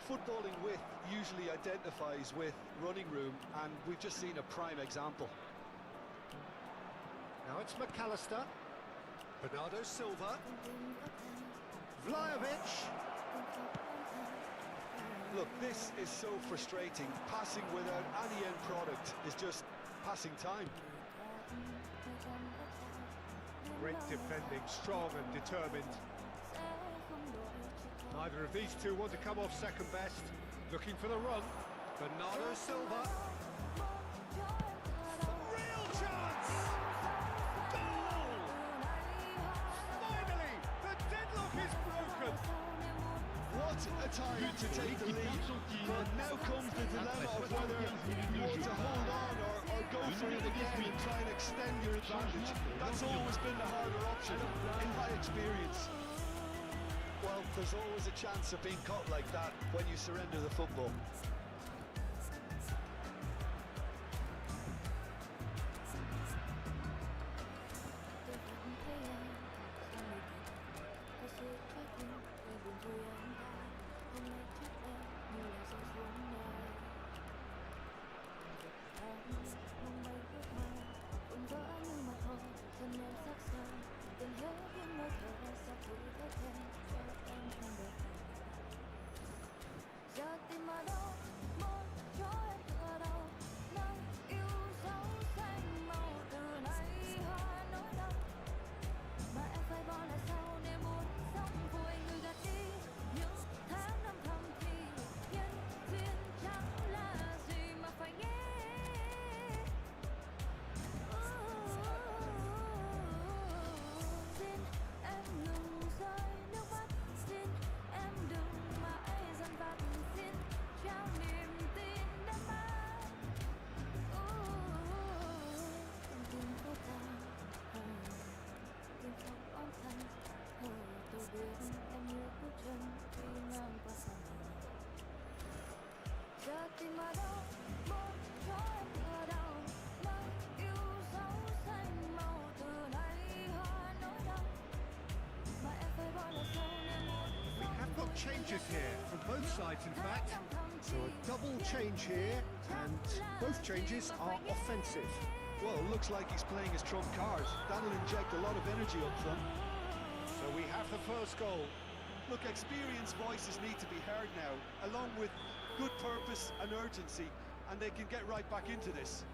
Footballing width usually identifies with running room, and we've just seen a prime example. Now it's McAllister. Bernardo Silva. Vlahovic. Look, this is so frustrating. Passing without any end product is just passing time. Great defending, strong and determined. Neither of these two want to come off second best. Looking for the run. Bernardo Silva. Real chance! Goal! Finally, the deadlock is broken. What a time to take the lead. But now comes the dilemma of whether you want to hold on or go for it again and try and extend your advantage. That's always been the harder option, in my experience. Well, there's always a chance of being caught like that when you surrender the football. Giờ tìm mà đâu mà đâu một chỗ em tựa đầu nơi yêu dấu xanh màu từ nay hoa nỗi đau mà em phải bỏ lại sau nên muốn We have got changes here from both sides, in fact. So a double change here, and both changes are offensive. Well, looks like he's playing his trump card. That'll inject a lot of energy up front. So we have the first goal. Look, experienced voices need to be heard now, along with good purpose and urgency, and they can get right back into this.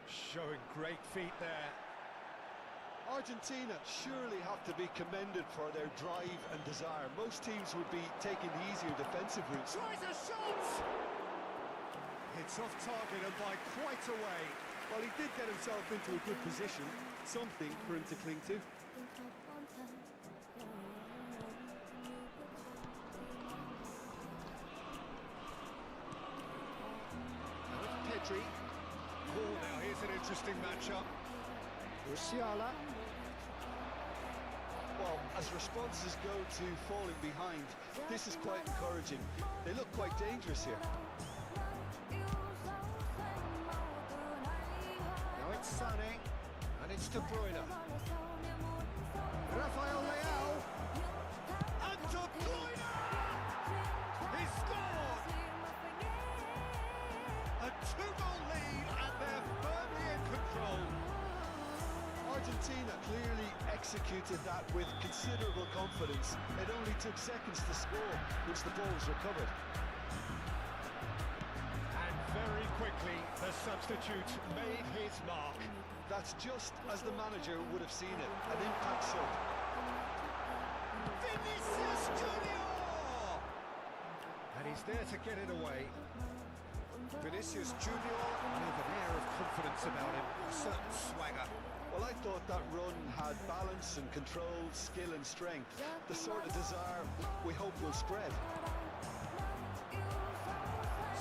Showing great feet there. Argentina surely have to be commended for their drive and desire. Most teams would be taking the easier defensive route. Tries a shot! It's off target and by quite a way. Well, he did get himself into a good position, something for him to cling to. Pedri. Oh, now here's an interesting matchup. Musiala. Well, as responses go to falling behind, this is quite encouraging. They look quite dangerous here. Now it's Sané, and it's De Bruyne. Rafael Leao. And De Bruyne! He scored! A two-goal lead, and they're firmly in control. Argentina clearly executed that with considerable confidence. It only took seconds to score once the ball was recovered. And very quickly, the substitute made his mark. That's just as the manager would have seen it, an impact sub. Vinicius Junior! And he's there to get it away. Vinicius Junior with an air of confidence about him, a certain swagger. Well, I thought that run had balance and control, skill and strength. The sort of desire we hope will spread.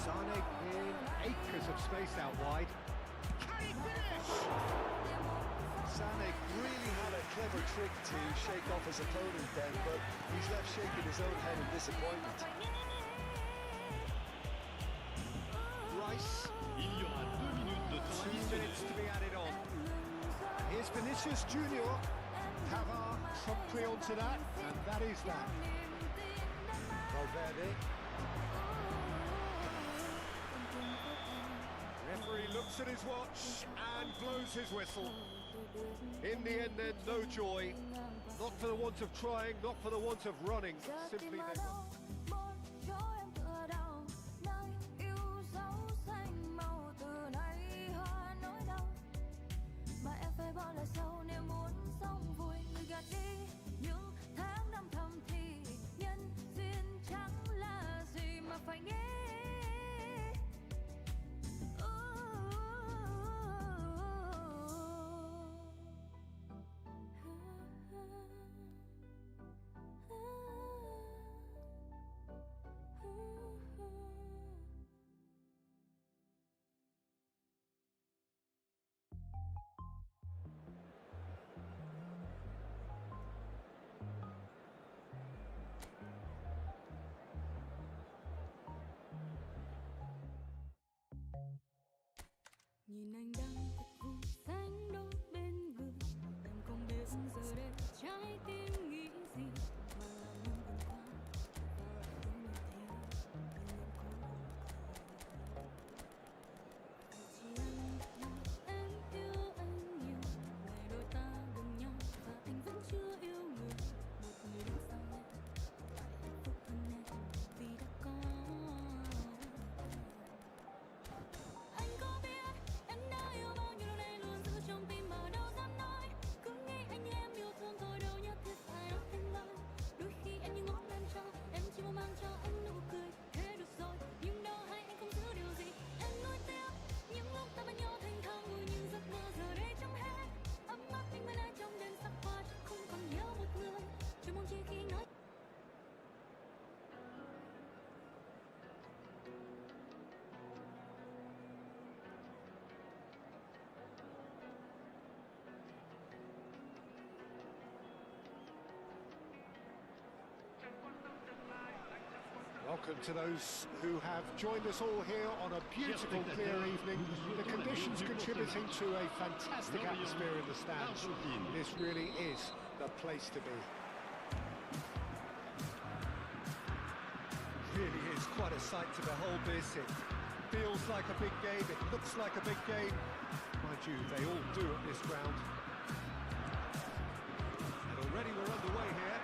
Sané in acres of space out wide. Can he finish? Sané really had a clever trick to shake off his opponent then, but he's left shaking his own head in disappointment. Rice. Il y aura 2 minutes de temps 2 additionnel. minutes to be added on. Here's Vinicius Junior. Pavard promptly onto that, and that is that. Valverde. Referee looks at his watch and blows his whistle. In the end then, no joy. Not for the want of trying, not for the want of running. Simply they nhìn anh đang thật vui sánh đôi bên người em không biết giờ đây trái tim nghĩ gì mà làm em buồn quá và lại cũng như thế nhưng em cố chỉ anh biết em yêu anh nhiều ngày đôi ta gần nhau và anh vẫn chưa yêu người một người đứng sau em phải hạnh phúc hơn em vì đã có anh có biết em đã yêu welcome to those who have joined us all here on a beautiful, clear evening. The conditions contributing to a fantastic atmosphere in the stands. This really is the place to be. Really is quite a sight to behold this. It feels like a big game, it looks like a big game. Mind you, they all do at this ground. And already we're underway here.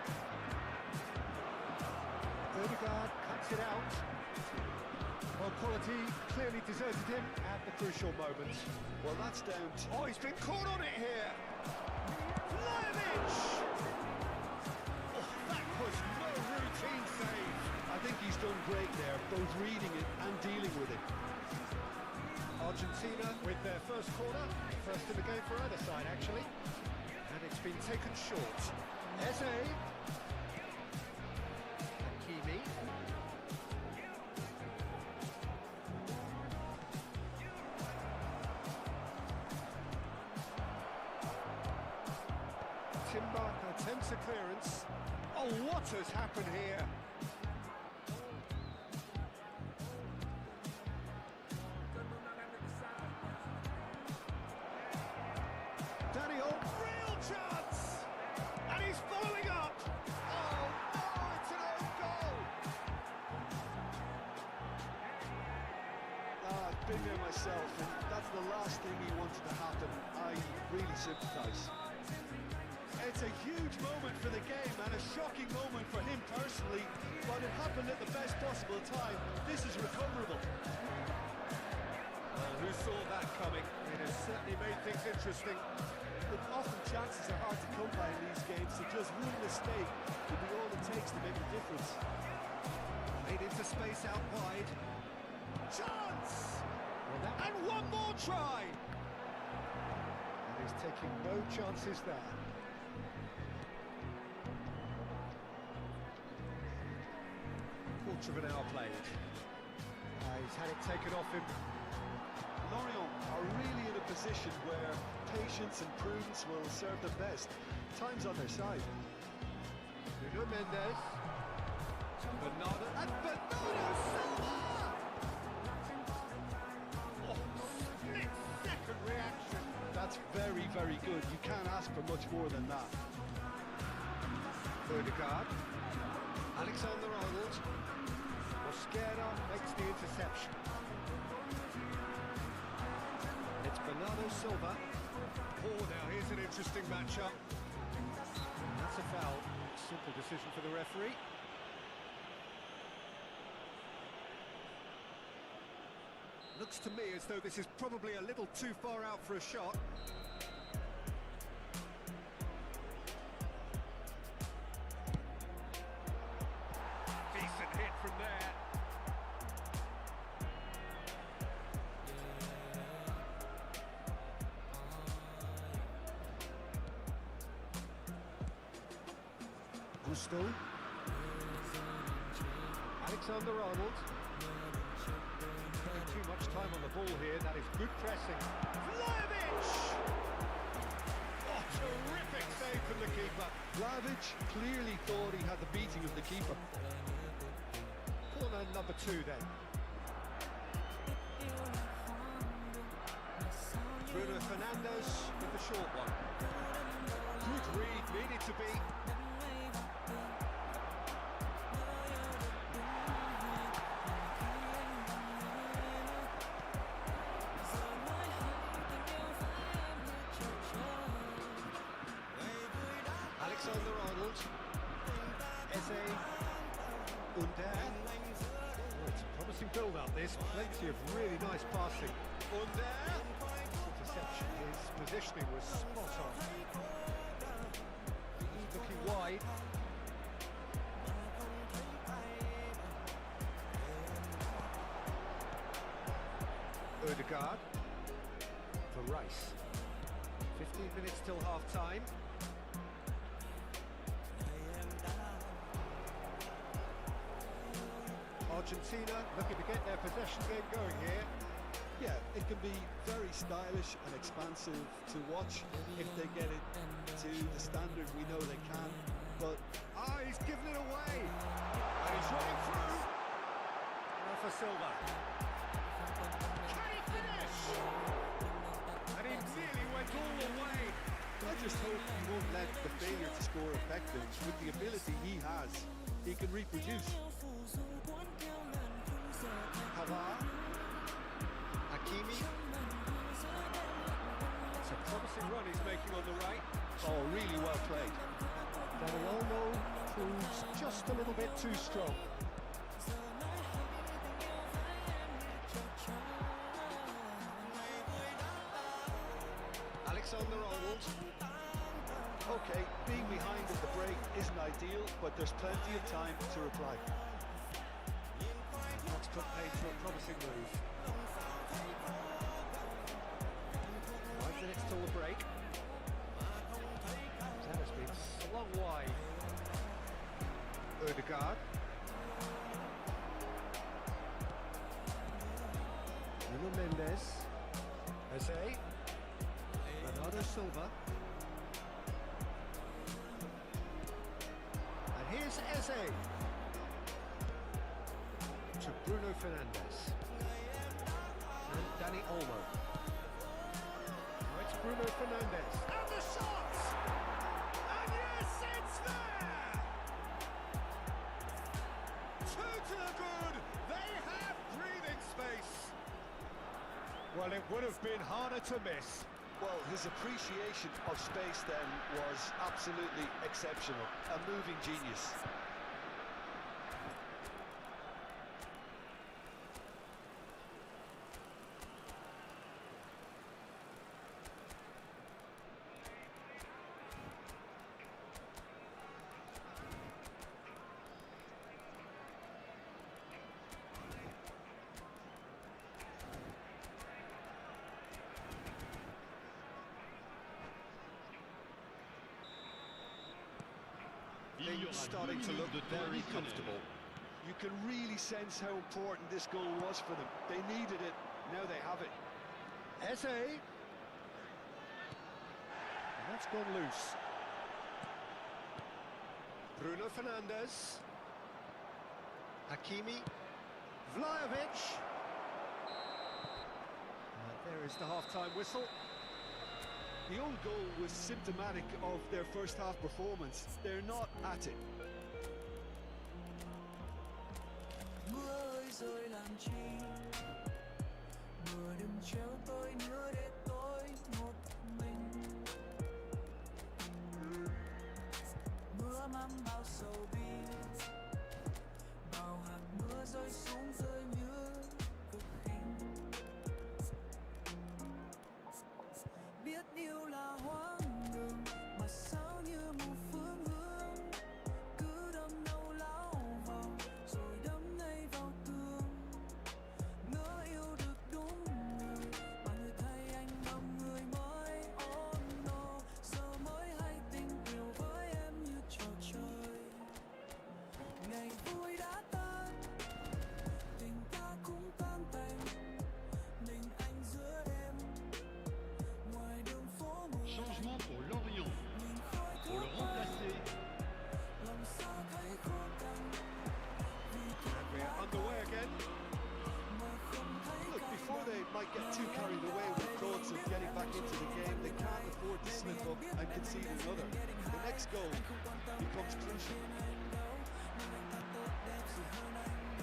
Odegaard cuts it out. Well, quality clearly deserted him at the crucial moment. Well, that's down to... Oh, he's been caught on it here! Vlahovic! Oh, that was no routine save. I think he's done great there, both reading it and dealing with it. Argentina with their first corner. First in the game for either side, actually. And it's been taken short. Eze. Hakimi. Timber attempts a clearance. Oh, what has happened here? Daniel, real chance! And he's following up! Oh, no, it's an own goal! I've been there myself, and that's the last thing we wanted to happen. I really sympathise. It's a huge moment for the game and a shocking moment for him personally, but it happened at the best possible time. This is recoverable. Well, who saw that coming? It has certainly made things interesting. But often chances are hard to come by in these games, so just one mistake will be all it takes to make a difference. Made into space out wide. Chance! And one more try! And he's taking no chances there. Quarter of an hour played. He's had it taken off him. Lorient are really in a position where patience and prudence will serve them best. Time's on their side. Nuno Mendes. Bernardo. And Bernardo Silva! Oh, split-second reaction. That's very, very good. You can't ask for much more than that. Odegaard. Alexander-Arnold. Mosquera makes the interception. It's Bernardo Silva. Oh, now here's an interesting matchup. That's a foul. Simple decision for the referee. Looks to me as though this is probably a little too far out for a shot. Decent hit from there. Gusto. Alexander-Arnold. Too much time on the ball here. That is good pressing. Vlahovic! Oh, terrific save from the keeper. Vlahovic clearly thought he had the beating of the keeper. Corner number 2 then. Bruno Fernandes with the short one. Good read, needed to be. Alexander-Arnold. Eze. Under. Oh, it's a promising build-up this. Plenty of really nice passing. Under. Interception. His positioning was spot on. Looking wide. Odegaard. For Rice. 15 minutes till half-time. Argentina looking to get their possession game going here. Yeah, it can be very stylish and expansive to watch if they get it to the standard we know they can, but... Ah, he's given it away! And he's running through! for Silva. Can he finish? And he nearly went all the way. I just hope he won't let the failure to score affect him. With the ability he has, he can reproduce. Pavard. Hakimi. It's a promising run he's making on the right. Oh, really well played. Daniel proves just a little bit too strong. Alexander-Arnold. Okay, being behind at the break isn't ideal, but there's plenty of time to reply. That's put paid to a promising move. 5 minutes till the break. That has been slung wide. Odegaard. Nuno Mendes. Eze. Bernardo Silva. And here's Eze. To Bruno Fernandes. And Dani Olmo. Now it's Bruno Fernandes. And the shot! And yes, it's there! 2 to the good. They have breathing space. Well, it would have been harder to miss. Well, his appreciation of space then was absolutely exceptional. A moving genius. Il y aura 2 Starting to minutes look de temps very additionnel. comfortable. You can really sense how important this goal was for them. They needed it, now they have it. Eze. And that's gone loose. Bruno Fernandes. Hakimi. Vlahovic. And there is the half-time whistle. The own goal was symptomatic of their first half performance. They're not at it. Mưa ơi rơi làm chi, mưa đừng treo tôi nữa để tôi một mình. Mưa mang bao sầu bi, bao hạt mưa rơi xuống rơi như cực hình. Biết yêu là hoang đường mà sao như một phương hướng, cứ đâm đầu lao vào rồi đâm ngay vào tường. Ngỡ yêu được đúng người mà người thay anh bằng người mới. Oh no, giờ mới hay tình yêu với em như trò chơi. Ngày vui đã tan, tình ta cũng tan tành, mình anh giữa đêm. Ngoài đường phố mù Changement pour Lorient. Pour le remplacer, lòng xa thấy khô cằn. And we're underway again. Look, before they might get too carried away with thoughts of getting back into the game, they can't afford to slip up and concede another. The next goal becomes crucial.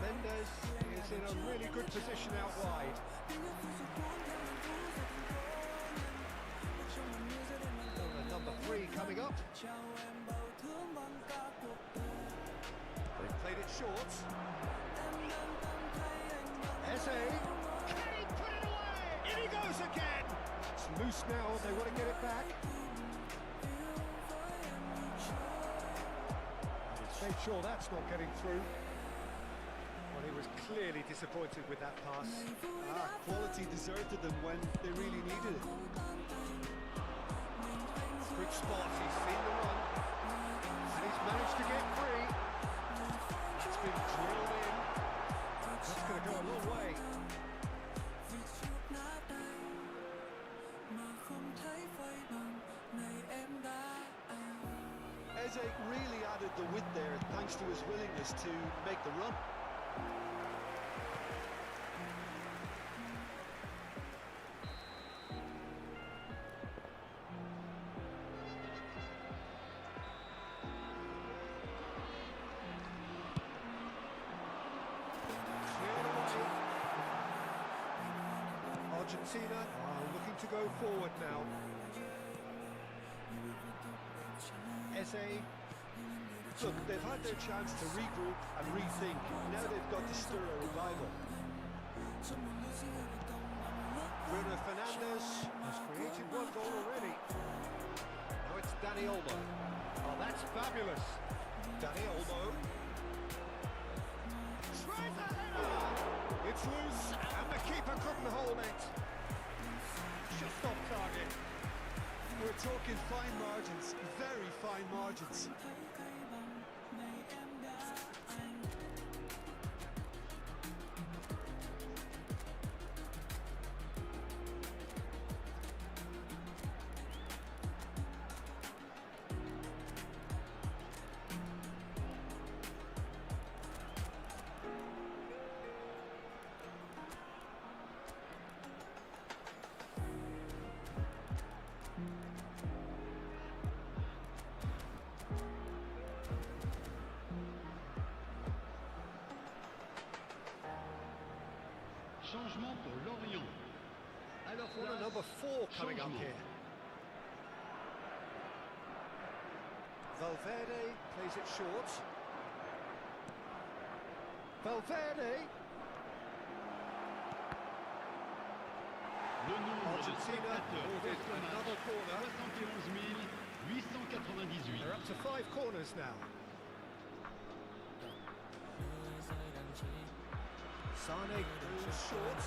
Mendes is in a really good position out wide. And number 3 coming up. They played it short. Eze. Can he put it away? In he goes again. It's loose now. They want to get it back. He's made sure that's not getting through. Well, he was clearly disappointed with that pass. Quality deserted them when they really needed it. Good spot, he's seen the run. And he's managed to get free. That's been drilled in. That's going to go a long way. Eze really added the width there thanks to his willingness to make the run. Argentina are looking to go forward now. Eze. Look, they've had their chance to regroup and rethink. Now they've got to stir a revival. Bruno Fernandes has created one goal already. Now it's Dani Olmo. Oh, that's fabulous. Dani Olmo. Tries a header! It's loose, and the keeper couldn't hold it. Just off target. We're talking fine margins, very fine margins. Changement pour Lorient. Alors Corner number 4 coming up changement. here. Valverde plays it short. Valverde. Le nombre de Argentina spectateurs awarded pour ce another match, corner. 71 898. They're up to 5 corners now. Sane goes short.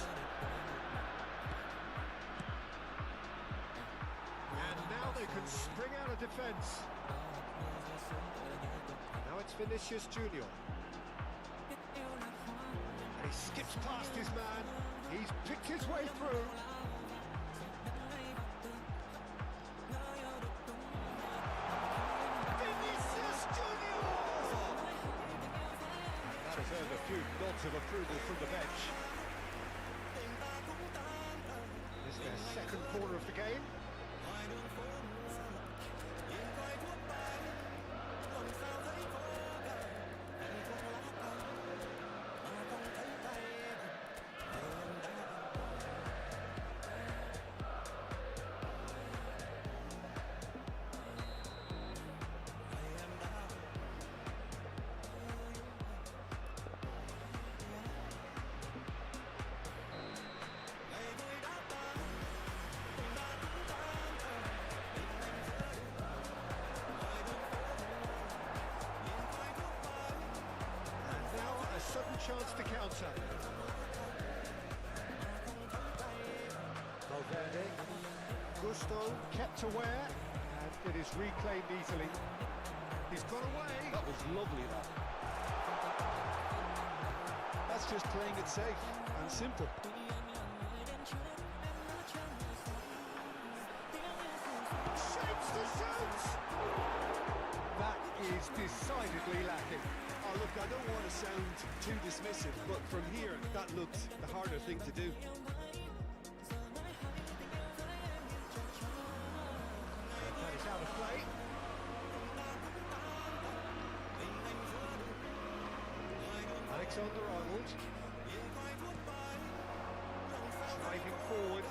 And now they can spring out of defence. Now it's Vinicius Junior. And he skips past his man. He's picked his way through. Vinicius Junior! That has earned a few nods of approval from the bench. This is their second corner of the game. Sudden chance to counter. Valverde. Gusto kept aware, and it is reclaimed easily. He's got away. That was lovely, that. That's just playing it safe and simple. Shapes the shoot! That is decidedly lacking. Oh, look, I don't want to sound too dismissive, but from here, that looked the harder thing to do. That is out of play. Alexander-Arnold. Driving forward.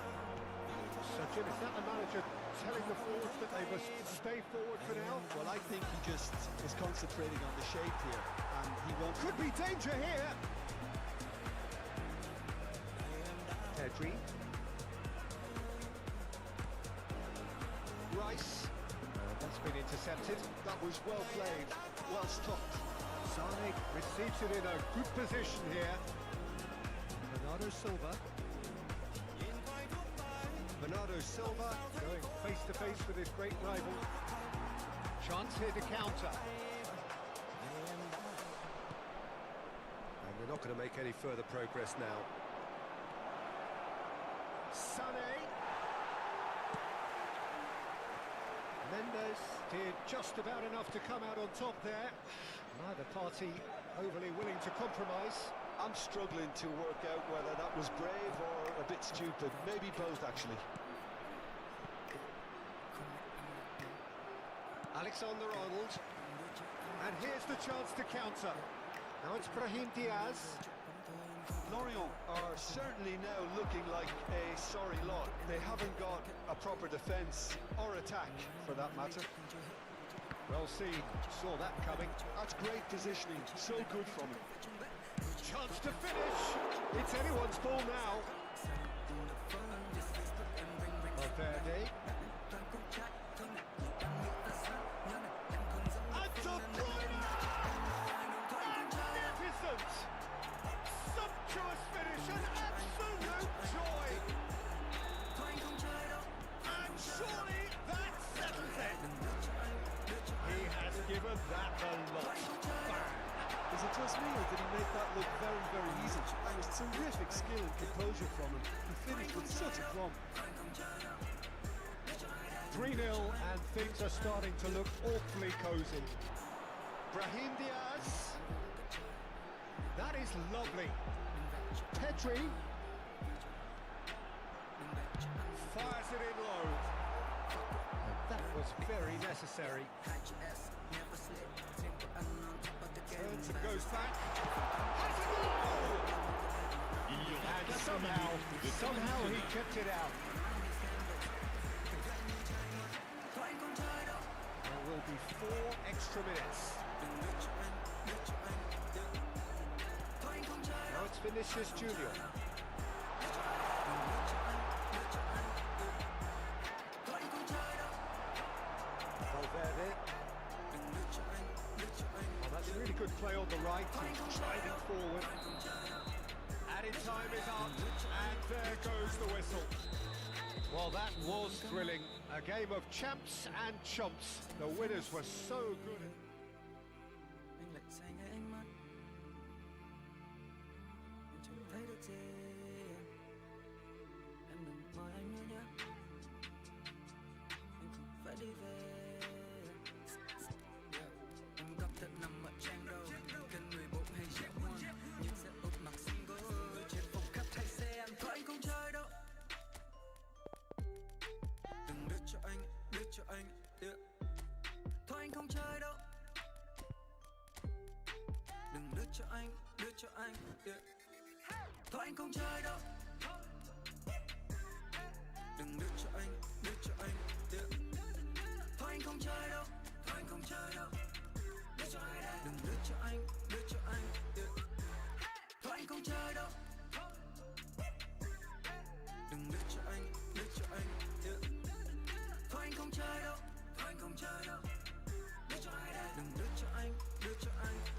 So, Jim, is that the manager telling the forwards that they must stay forward for now? Well, I think he just is concentrating on the shape here, and he won't... Could be danger here. Pedri. Rice, That's been intercepted. that was well played, well stopped. Sane receives it in a good position here. Bernardo Silva. Bernardo Silva going face to face with his great rival. Chance here to counter. And they're not going to make any further progress now. Sané. Mendes did just about enough to come out on top there. Neither party overly willing to compromise. I'm struggling to work out whether that was brave or a bit stupid. Maybe both, actually. Alexander-Arnold. And here's the chance to counter. Now it's Brahim Diaz. Lorient are certainly now looking like a sorry lot. They haven't got a proper defence or attack, for that matter. Well seen, saw that coming. That's great positioning, so good from him. Chance to finish. It's anyone's ball now. Valverde. And De Bruyne! Magnificent! Sumptuous finish, an absolute joy! And surely that settles it. He has given that a lot. Bang! Is it just me, or did he make that look very, very easy? There was terrific skill and composure from him. He finished with such a plumb. 3-0 and things are starting to look awfully cosy. Brahim Diaz. That is lovely. Petri. Fires it in low. And that was very necessary. Turns and goes back. Has a goal! And somehow he kept it out. There will be 4 extra minutes. Now it's Vinicius Junior. Valverde. Oh, that's really good play on the right. He's driving forward. Added time is up, and there goes the whistle. Well, that was thrilling. A game of champs and chumps. The winners were so good. Thôi anh không chơi đâu. Đừng đưa cho anh, yeah. Thôi anh không chơi đâu, thôi anh không chơi đâu. Đừng đưa cho anh, yeah. Thôi anh không chơi đâu. Đừng đưa cho anh, yeah. Thôi anh không chơi đâu, thôi anh không chơi đâu. Đừng đưa cho anh,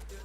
yeah.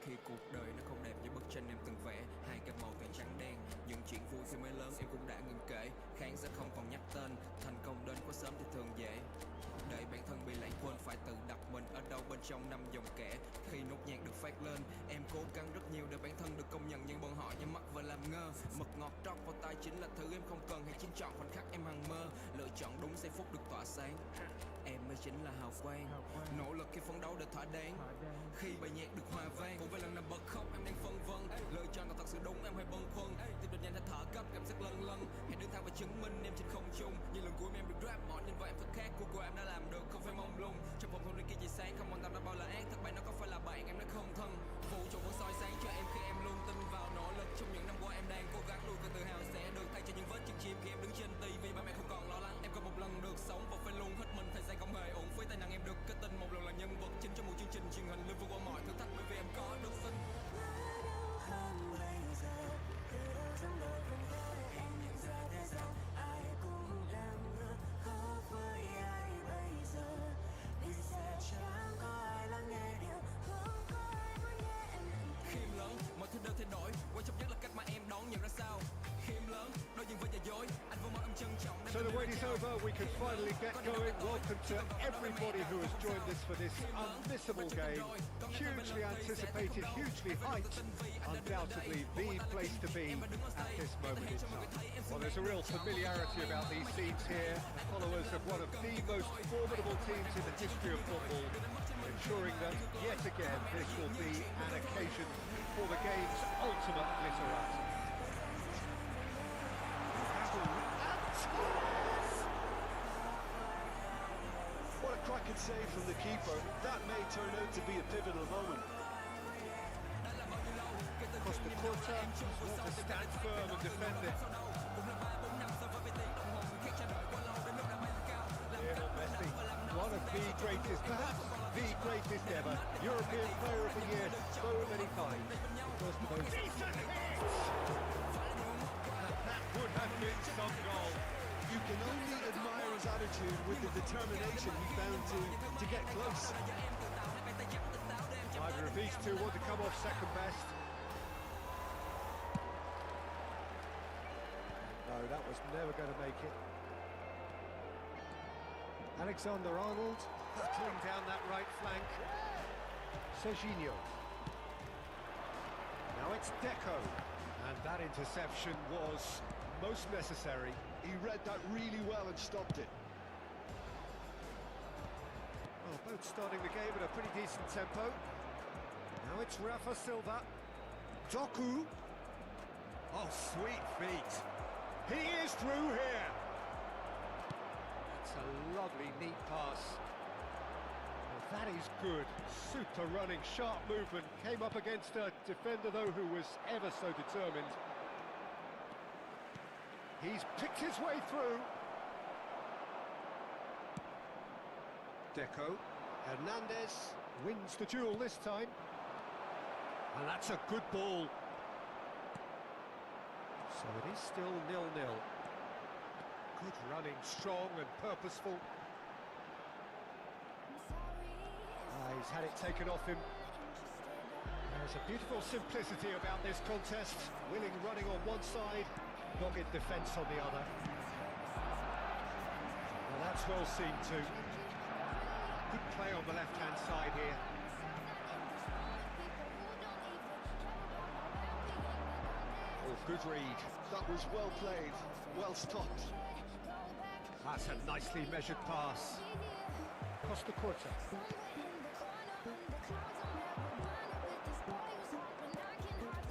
khi cuộc đời nó không đẹp như bức tranh em từng vẽ, hai gam màu vàng trắng đen. Những chuyện vui khi mới lớn em cũng đã ngừng kể, khán giả không còn nhắc tên, thành công đến quá sớm thì thường dễ để bản thân bị lãng quên, phải tự đặt mình ở đâu bên trong năm dòng kẻ. Khi nốt nhạc được phát lên, em cố gắng rất nhiều để bản thân được công nhận, nhưng bọn họ nhắm mắt và làm ngơ. Mật ngọt trót vào tay chính là thứ em không cần, hãy chính chọn khoảnh khắc em hằng mơ, lựa chọn đúng giây phút được tỏa sáng. Em mới chính là hào quang, nỗ lực khi phấn đấu để thỏa đáng. Khi bài nhạc được hòa vang, cũng phải lần nào bật khóc em đang phân vân, lựa chọn nào thật sự đúng em hay bâng khuâng. Tim đập nhanh hay thở gấp, cảm giác lâng lâng, hãy đứng thẳng và chứng minh em trên không trung. Như lần cuối em được rap, mọi nhân vật em thật khác, của em đã làm được, không phải mông lung. Trong phòng không riêng kia chỉ sáng, không quan tâm đã bao là ác, thất bại nó có phải là bạn em đã không thân. Vũ trụ vẫn soi sáng cho em khi em luôn tin vào nỗ lực. Trong những năm qua em đang cố gắng nuôi cơn tự hào sẽ được thay cho những vết chân chim khi em đứng trên TV. Ba mẹ không còn lo lắng, em có một lần được sống và phải luôn hết mình. Thời gian không hề uổng phí, tài năng em được kết tinh, một lần là nhân vật chính trong một chương trình truyền hình, luôn vượt qua mọi thử thách bởi vì em có đức tin. Khiêm lớn, mọi thứ đều thay đổi, quan trọng nhất là cách mà em đón nhận ra sao. Khiêm lớn, đối diện với giả dối, anh vô mong em trân trọng. So the wait is over, we can finally get going. Welcome to everybody who has joined us for this unmissable game. Hugely anticipated, hugely hyped, undoubtedly the place to be at this moment in time. Well, there's a real familiarity about these scenes here. Followers of one of the most formidable teams in the history of football, ensuring that yet again this will be an occasion for the game's ultimate glitterati. What a cracking save from the keeper. That may turn out to be a pivotal moment. Costa Corta wants to stand firm and defend it. Lionel Messi, one of the greatest, perhaps the greatest ever, European Player of the Year so many times. Because the most decent hits! And that would have been some goal. You can only admire his attitude with the determination he found to get close. Either of these two want to come off second best. No, that was never going to make it. Alexander-Arnold battling down that right flank. Serginho. Now it's Deco. And that interception was most necessary. He read that really well and stopped it. Well, both starting the game at a pretty decent tempo. Now it's Rafa Silva. Doku. Oh, sweet feet. He is through here. That's a lovely, neat pass. Well, that is good. Super running, sharp movement. Came up against a defender, though, who was ever so determined. He's picked his way through. Deco. Hernandez wins the duel this time. And that's a good ball. So it is still 0-0. Good running, strong and purposeful. He's had it taken off him. There's a beautiful simplicity about this contest. Willing running on one side, dogged defence on the other. Well, that's well seen too. Good play on the left-hand side here. Oh, good read. That was well played, well stopped. That's a nicely measured pass. Costa Corta.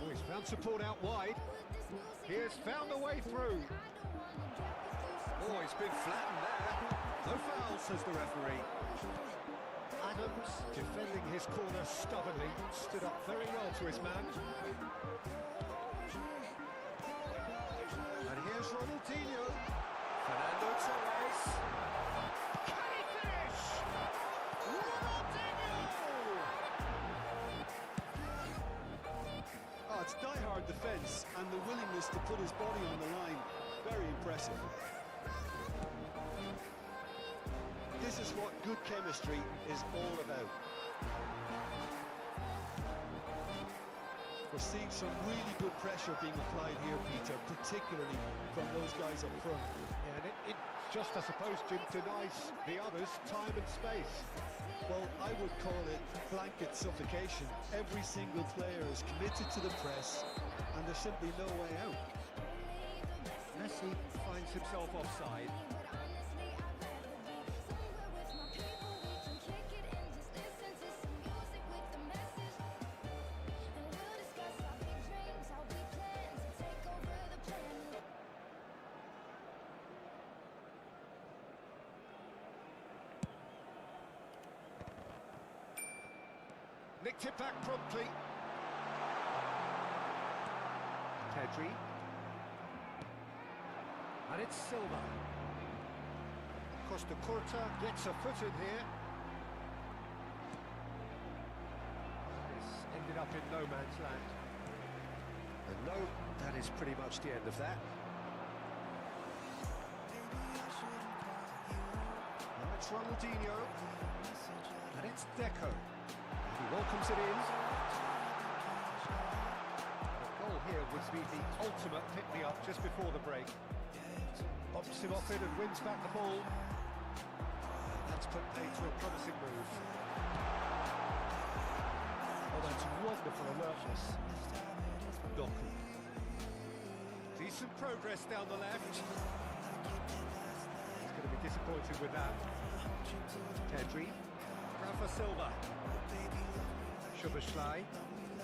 Oh, he's found support out wide. He has found a way through. Oh, he's been flattened there. No foul, says the referee. Adams, defending his corner stubbornly, stood up very well to his man. And here's Ronaldinho. Fernando Torres. Can he finish? Ronaldinho! Oh, it's die-hard defence and the willingness to put his body on the line. Very impressive. This is what good chemistry is all about. We're seeing some really good pressure being applied here, Peter, particularly from those guys up front. Yeah, and it just, I suppose, Jim, denies the others time and space. Well, I would call it blanket suffocation. Every single player is committed to the press, and there's simply no way out. Messi finds himself offside. Nicked it back promptly. Pedri. And it's Silva. Costa Curta gets a foot in here. This ended up in no man's land. And no, that is pretty much the end of that. Now it's Ronaldinho. And it's Deco. He welcomes it in. The goal here would be the ultimate pick-me-up just before the break. Bumps him off it and wins back the ball. That's put paid to a promising move. Oh, that's wonderful alertness. Doku. Decent progress down the left. He's going to be disappointed with that. Pedri. Rafa Silva. Szoboszlai.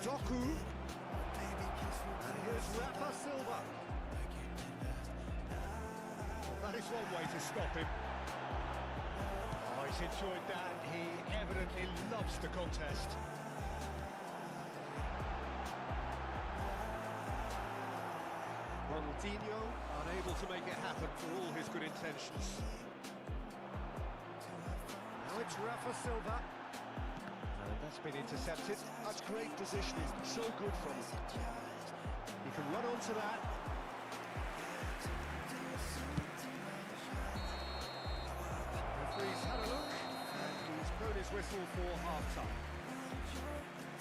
Doku. And here's Rafa Silva. Well, that is one way to stop him. Oh, he's enjoyed that. He evidently loves the contest. Ronaldinho unable to make it happen for all his good intentions. Now it's Rafa Silva. And that's been intercepted. That's great positioning, so good from him. He can run onto that. Referee's had a look, and he's blown his whistle for half-time.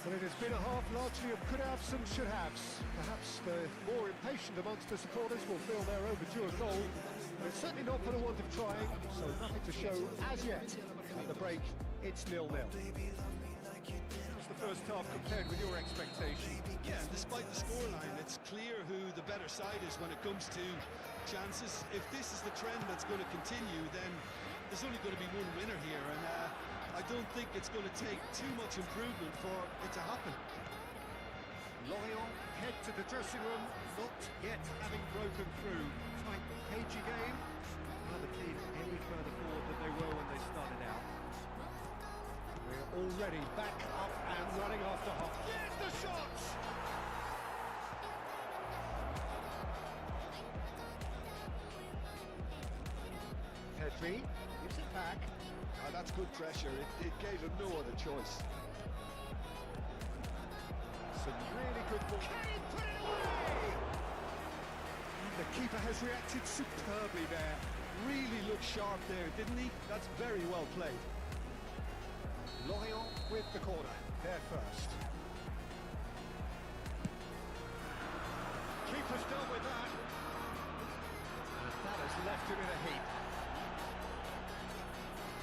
Well, it has been a half largely of could-haves and should-haves. Perhaps the more impatient amongst the supporters will feel they're overdue a goal, but it's certainly not for the want of trying, so nothing to show as yet. At the break, it's 0-0. How's the first half compared with your expectation? Yeah, and despite the scoreline, it's clear who the better side is when it comes to chances. If this is the trend that's going to continue, then there's only going to be one winner here, and I don't think it's going to take too much improvement for it to happen. Lorient head to the dressing room, not yet having broken through. Tight, cagey game. Now the team any further forward than they were when they started out. We're already back up and running after half. Here's the shots! Pedri gives it back. Oh, that's good pressure. It gave him no other choice. Some really good ball. Can he put it away? The keeper has reacted superbly there. Really looked sharp there, didn't he? That's very well played. Lorient with the corner. They're first. Keeper's done with that. And that has left him in a heap.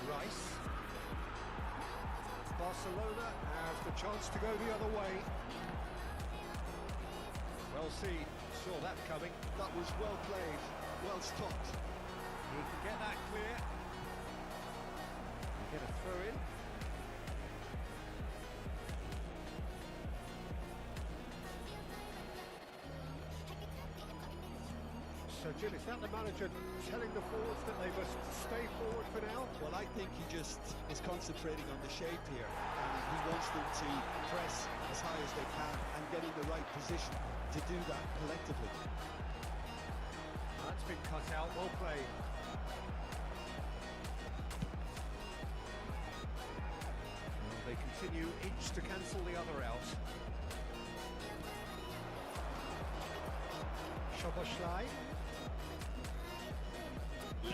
Rice. Barcelona has the chance to go the other way. Well seen, saw that coming. That was well played, well stopped. He can get that clear. Get a throw in. So, Jim, is that the manager telling the forwards that they must stay forward for now? Well, I think he just is concentrating on the shape here, and he wants them to press as high as they can and get in the right position to do that collectively. That's been cut out, well played. Well, they continue each to cancel the other out. Szoboszlai. And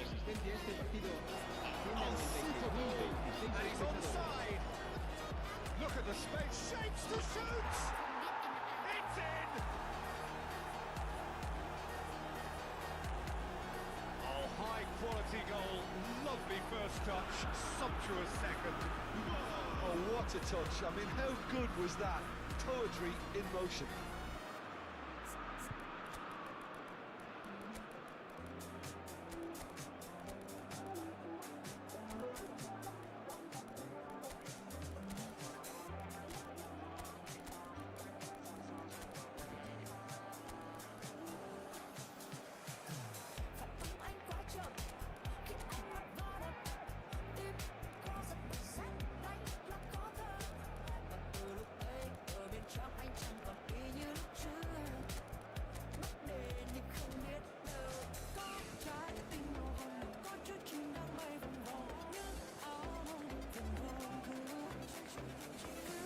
he's onside. Look at the space, shapes touch, sumptuous second. Oh, what a touch. I mean, how good was that? Poetry in motion.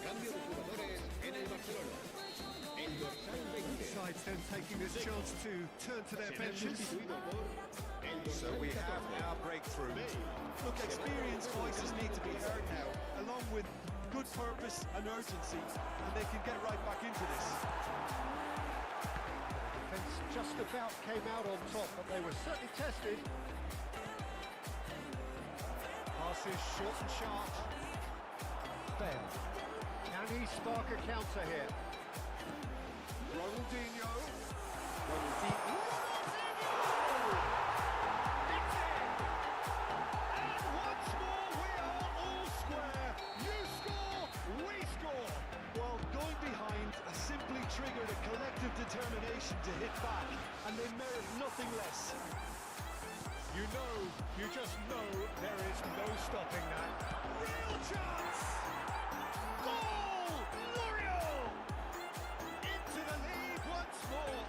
Cambio de jugadores en el Barcelona. El dorsal 20. Sides then taking this chance to turn to their Será benches. sustituido por el So dorsal we 14. have our breakthrough. Look, experienced voices need to be heard now, along with good purpose and urgency, and they can get right back into this. Defence just about came out on top, but they were certainly tested. Passes short and sharp. Bale. Can he spark a counter here? Ronaldinho. Ronaldinho. It's in! And once more we are all square. You score, we score. Well, going behind has simply triggered a collective determination to hit back, and they merit nothing less. You know, you just know there is no stopping that. Real chance! Goal! L'Oreal! Into the lead once more.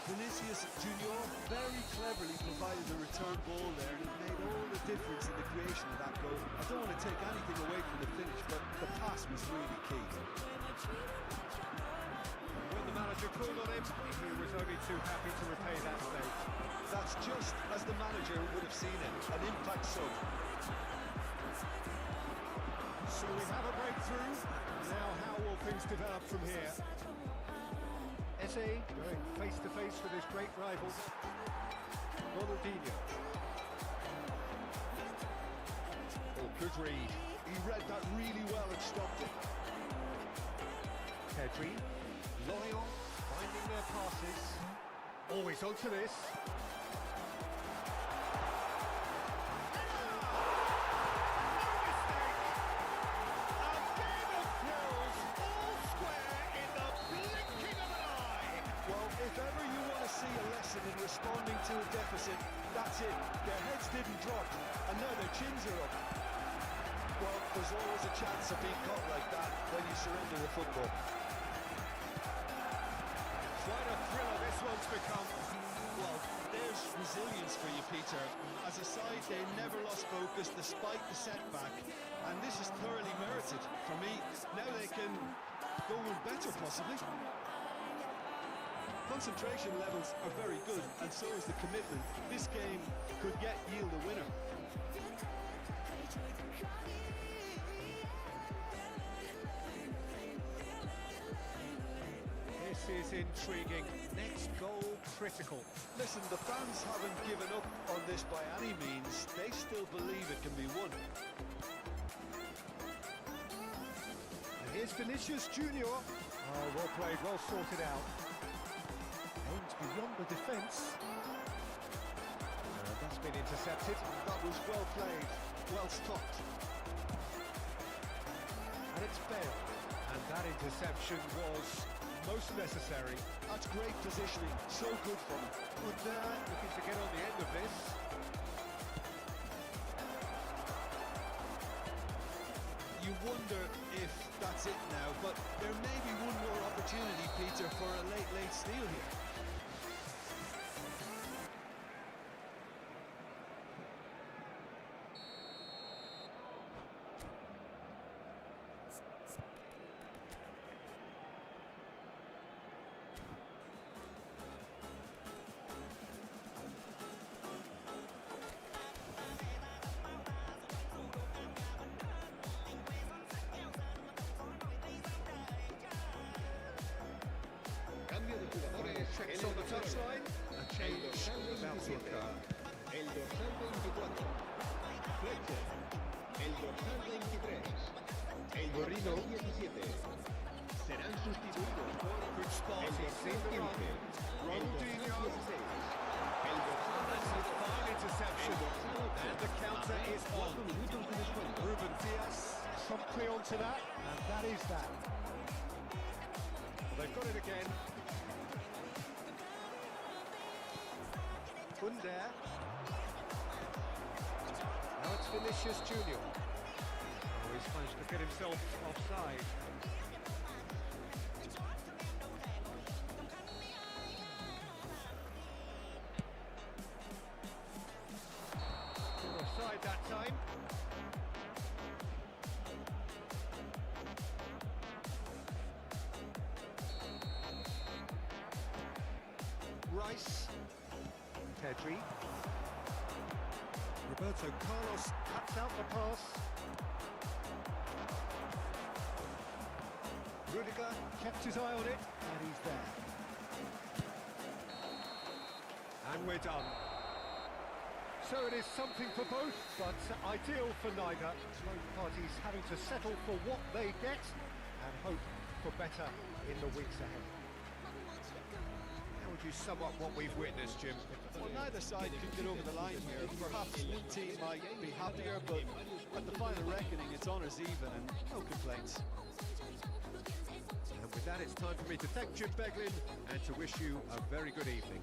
Vinicius Junior very cleverly provided a return ball there, and it made all the difference in the creation of that goal. I don't want to take anything away from the finish, but the pass was really key. When the manager called on him, he was only too happy to repay that mistake. That's just as the manager would have seen it, an impact sub. So we have a breakthrough. Now how will things develop from here? Eze going face to face with his great rival, Ronaldinho. Oh, good read. He read that really well and stopped it. Pedri, L'Oreal finding their passes. Always onto this. In responding to a deficit, that's it. Their heads didn't drop, and now their chins are up. Well, there's always a chance of being caught like that when you surrender the football. Quite a thriller this one's become. Well, there's resilience for you, Peter. As a side, they never lost focus despite the setback, and this is thoroughly merited. For me, now they can go one better, possibly. Concentration levels are very good, and so is the commitment. This game could yet yield a winner. This is intriguing. Next goal critical. Listen, the fans haven't given up on this by any means. They still believe it can be won. And here's Vinicius Junior. Oh, well played, well sorted out. Aimed beyond the defence. That's been intercepted. That was well played, well stopped. And it's Bale. And that interception was most necessary. That's great positioning, so good from him. Good there, looking to get on the end of this. You wonder if that's it now, but there may be one more opportunity, Peter, for a late steal here. Cambio de jugadores Checks en on el the Barcelona. touchline. A El change dorsal about to 27. occur. El dorsal 24. flecha. El dorsal 23. El Moreno. dorsal 17. Serán sustituidos por Good spot, el he's seen dorsal the 15. run. El Ronaldinho. dorsal 16. El dorsal That's a 22. fine interception. El dorsal 8. And the counter is on. 4 minutos de descuento. Ruben Diaz promptly onto that, and that is that. They've got it again. Under. Now it's Vinicius Junior. Oh, he's managed to get himself offside. Offside that time. Rice. Pedri. Roberto Carlos cuts out the pass. Rudiger kept his eye on it, and he's there. And we're done. So it is something for both, but ideal for neither. Both parties having to settle for what they get and hope for better in the weeks ahead. How would you sum up what we've witnessed, Jim? Well, neither side could get over the line here. Perhaps one team might be happier, but at the final reckoning, it's honours even and no complaints. And with that, it's time for me to thank Jim Beglin and to wish you a very good evening.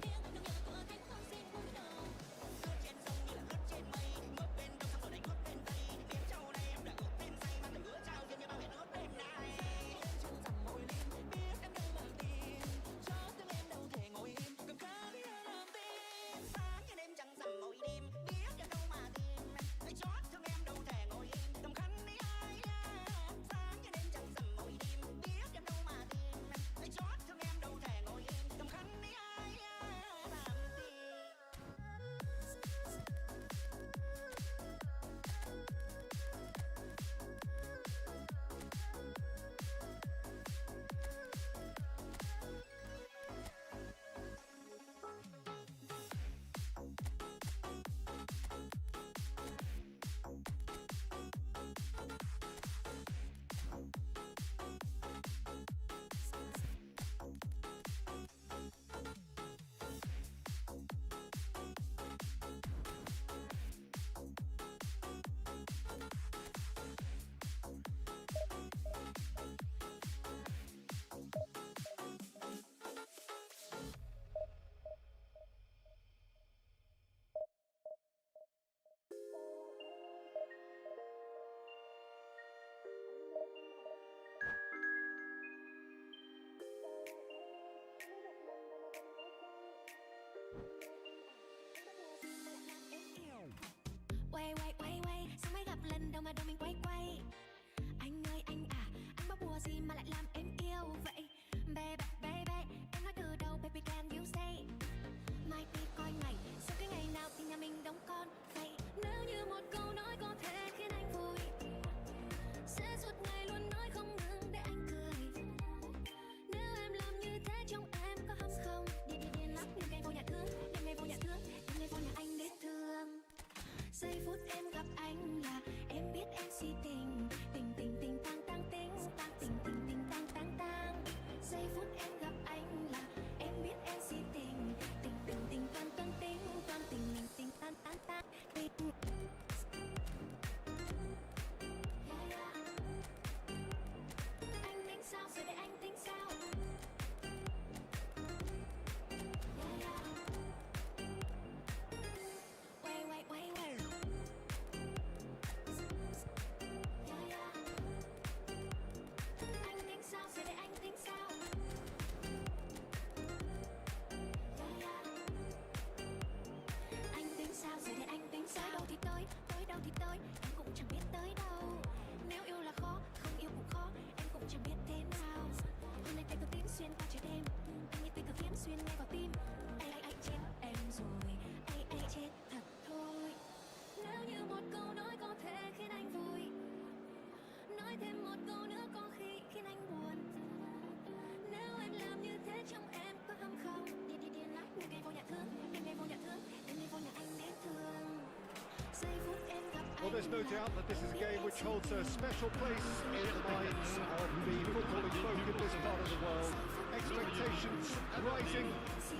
there's no doubt that this is a game which holds a special place in the minds of the footballing folk in this part of the world. Expectations rising,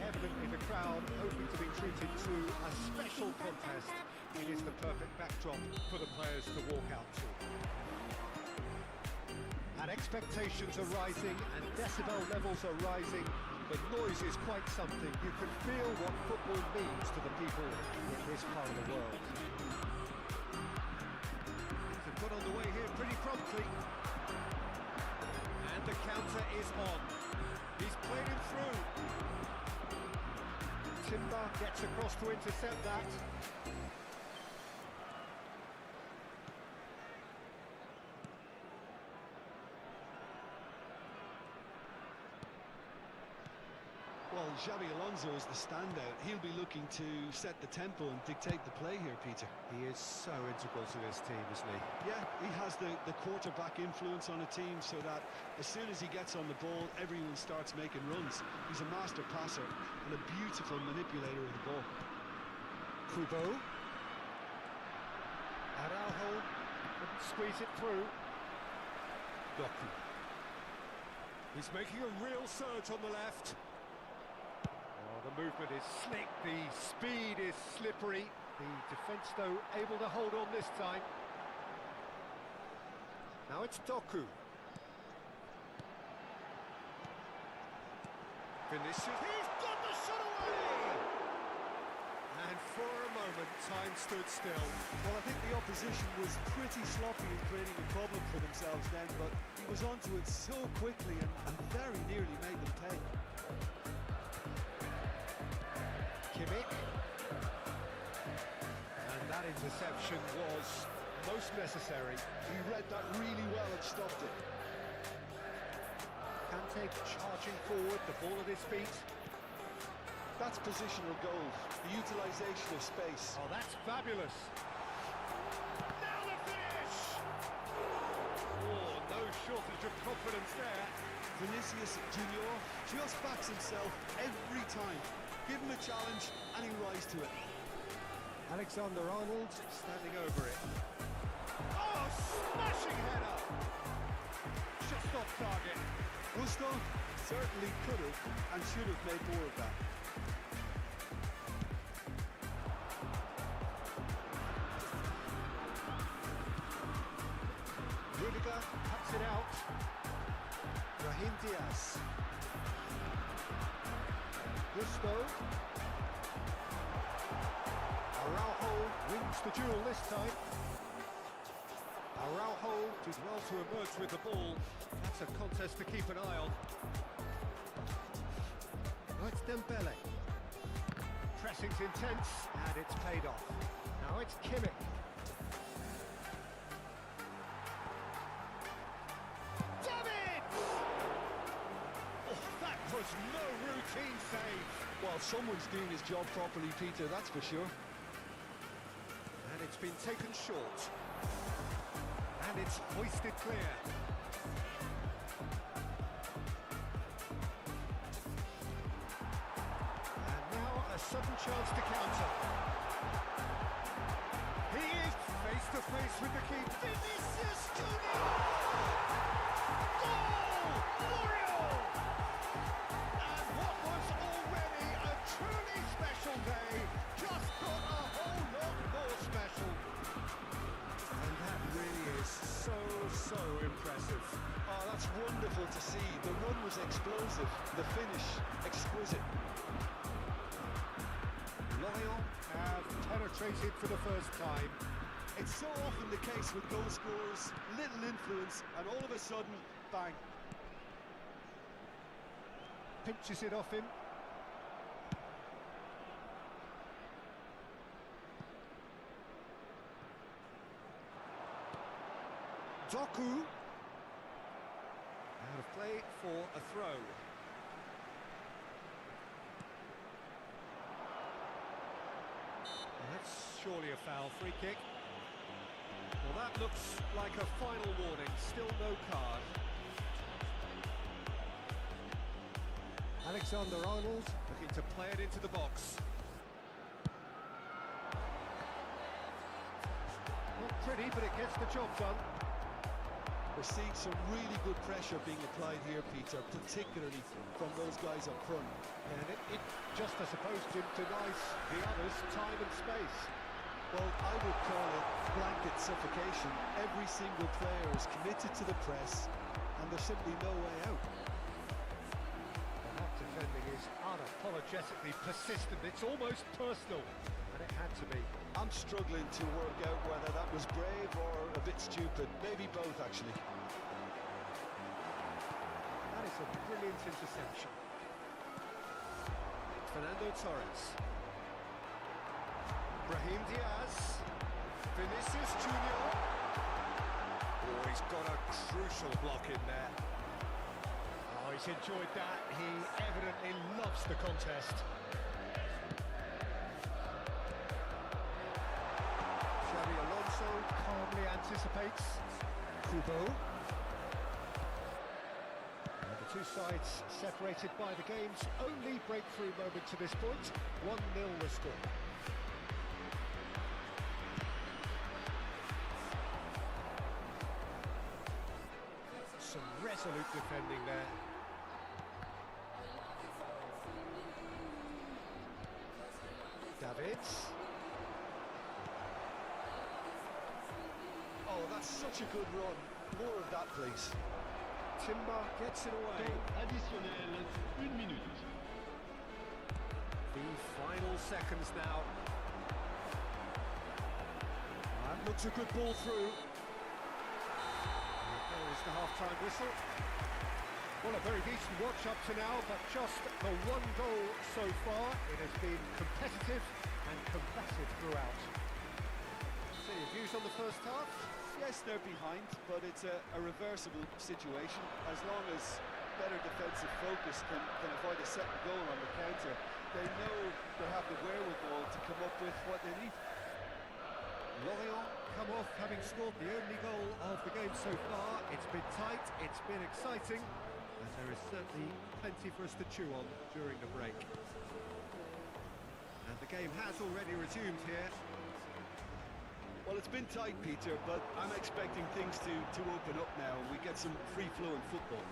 evidently the crowd hoping to be treated to a special contest. It is the perfect backdrop for the players to walk out to. And expectations are rising and decibel levels are rising. The noise is quite something. You can feel what football means to the people in this part of the world. Things have got on the way here pretty promptly. And the counter is on. He's played him through. Timber gets across to intercept that. Well, Xabi Alonso is the standout. He'll be looking to set the tempo and dictate the play here, Peter. He is so integral to this team, isn't he? Yeah, he has the quarterback influence on a team so that as soon as he gets on the ball, everyone starts making runs. He's a master passer and a beautiful manipulator of the ball. Kubo. Araujo couldn't squeeze it through. Doku. He's making a real surge on the left. Oh, the movement is slick, the speed is slippery. The defence, though, able to hold on this time. Now it's Doku. Vinicius, he's got the shot away! And for a moment, time stood still. Well, I think the opposition was pretty sloppy in creating a problem for themselves then, but he was onto it so quickly and very nearly made them pay. Kimmich. And that interception was most necessary. He read that really well and stopped it. Kante charging forward, the ball at his feet. That's positional goal, the utilisation of space. Oh, that's fabulous. Now the finish! Oh, no shortage of confidence there. Vinicius Junior just backs himself every time. Give him a challenge and he rises to it. Alexander-Arnold standing over it. Oh, smashing header! Just off target. Gusto certainly could have and should have made more of that. Rudiger cuts it out. Brahim Diaz. Gusto. Araujo wins the duel this time. Araujo did well to emerge with the ball. That's a contest to keep an eye on. Now it's Dembele. Pressing's intense and it's paid off. Now it's Kimmich. Was no routine save. Well, someone's doing his job properly, Peter, that's for sure. And it's been taken short. And it's hoisted clear. And now a sudden chance to counter. He is face to face with the keeper. Vinicius Junior! Goal! L'Oreal! Truly special day, just got a whole lot more special. And that really is so impressive. Oh, that's wonderful to see. The run was explosive, the finish exquisite. Lorient have penetrated for the first time. It's so often the case with goal scorers, little influence, and all of a sudden, bang. Pinches it off him. Doku. Out of play for a throw. Well, that's surely a foul. Free kick. Well, that looks like a final warning. Still no card. Alexander-Arnold looking to play it into the box. Not pretty, but it gets the job done. We're seeing some really good pressure being applied here, Peter, particularly from those guys up front. And it just, I suppose, denies the others time and space. Well, I would call it blanket suffocation. Every single player is committed to the press, and there's simply no way out. That defending is unapologetically persistent. It's almost personal, and it had to be. I'm struggling to work out whether that was brave or a bit stupid. Maybe both, actually. That is a brilliant interception. Fernando Torres. Brahim Diaz. Vinicius Junior. Oh, he's got a crucial block in there. Oh, he's enjoyed that. He evidently loves the contest. Xabi Alonso calmly anticipates. Kubo. And the two sides separated by the game's only breakthrough moment to this point. 1-0 the score. Some resolute defending there. Davids. Oh, that's such a good run. More of that, please. Timber gets it away. Additionnel, 1 minute. The final seconds now. That looks a good ball through. There is the half-time whistle. Well, a very decent watch up to now, but just the one goal so far. It has been competitive and combative throughout. So your views on the first half? Yes, they're behind, but it's a reversible situation. As long as better defensive focus can avoid a second goal on the counter, they know they have the wherewithal to come up with what they need. Lorient come off having scored the only goal of the game so far. It's been tight, it's been exciting, and there is certainly plenty for us to chew on during the break. And the game has already resumed here. Well, it's been tight, Peter, but I'm expecting things to open up now and we get some free-flowing football.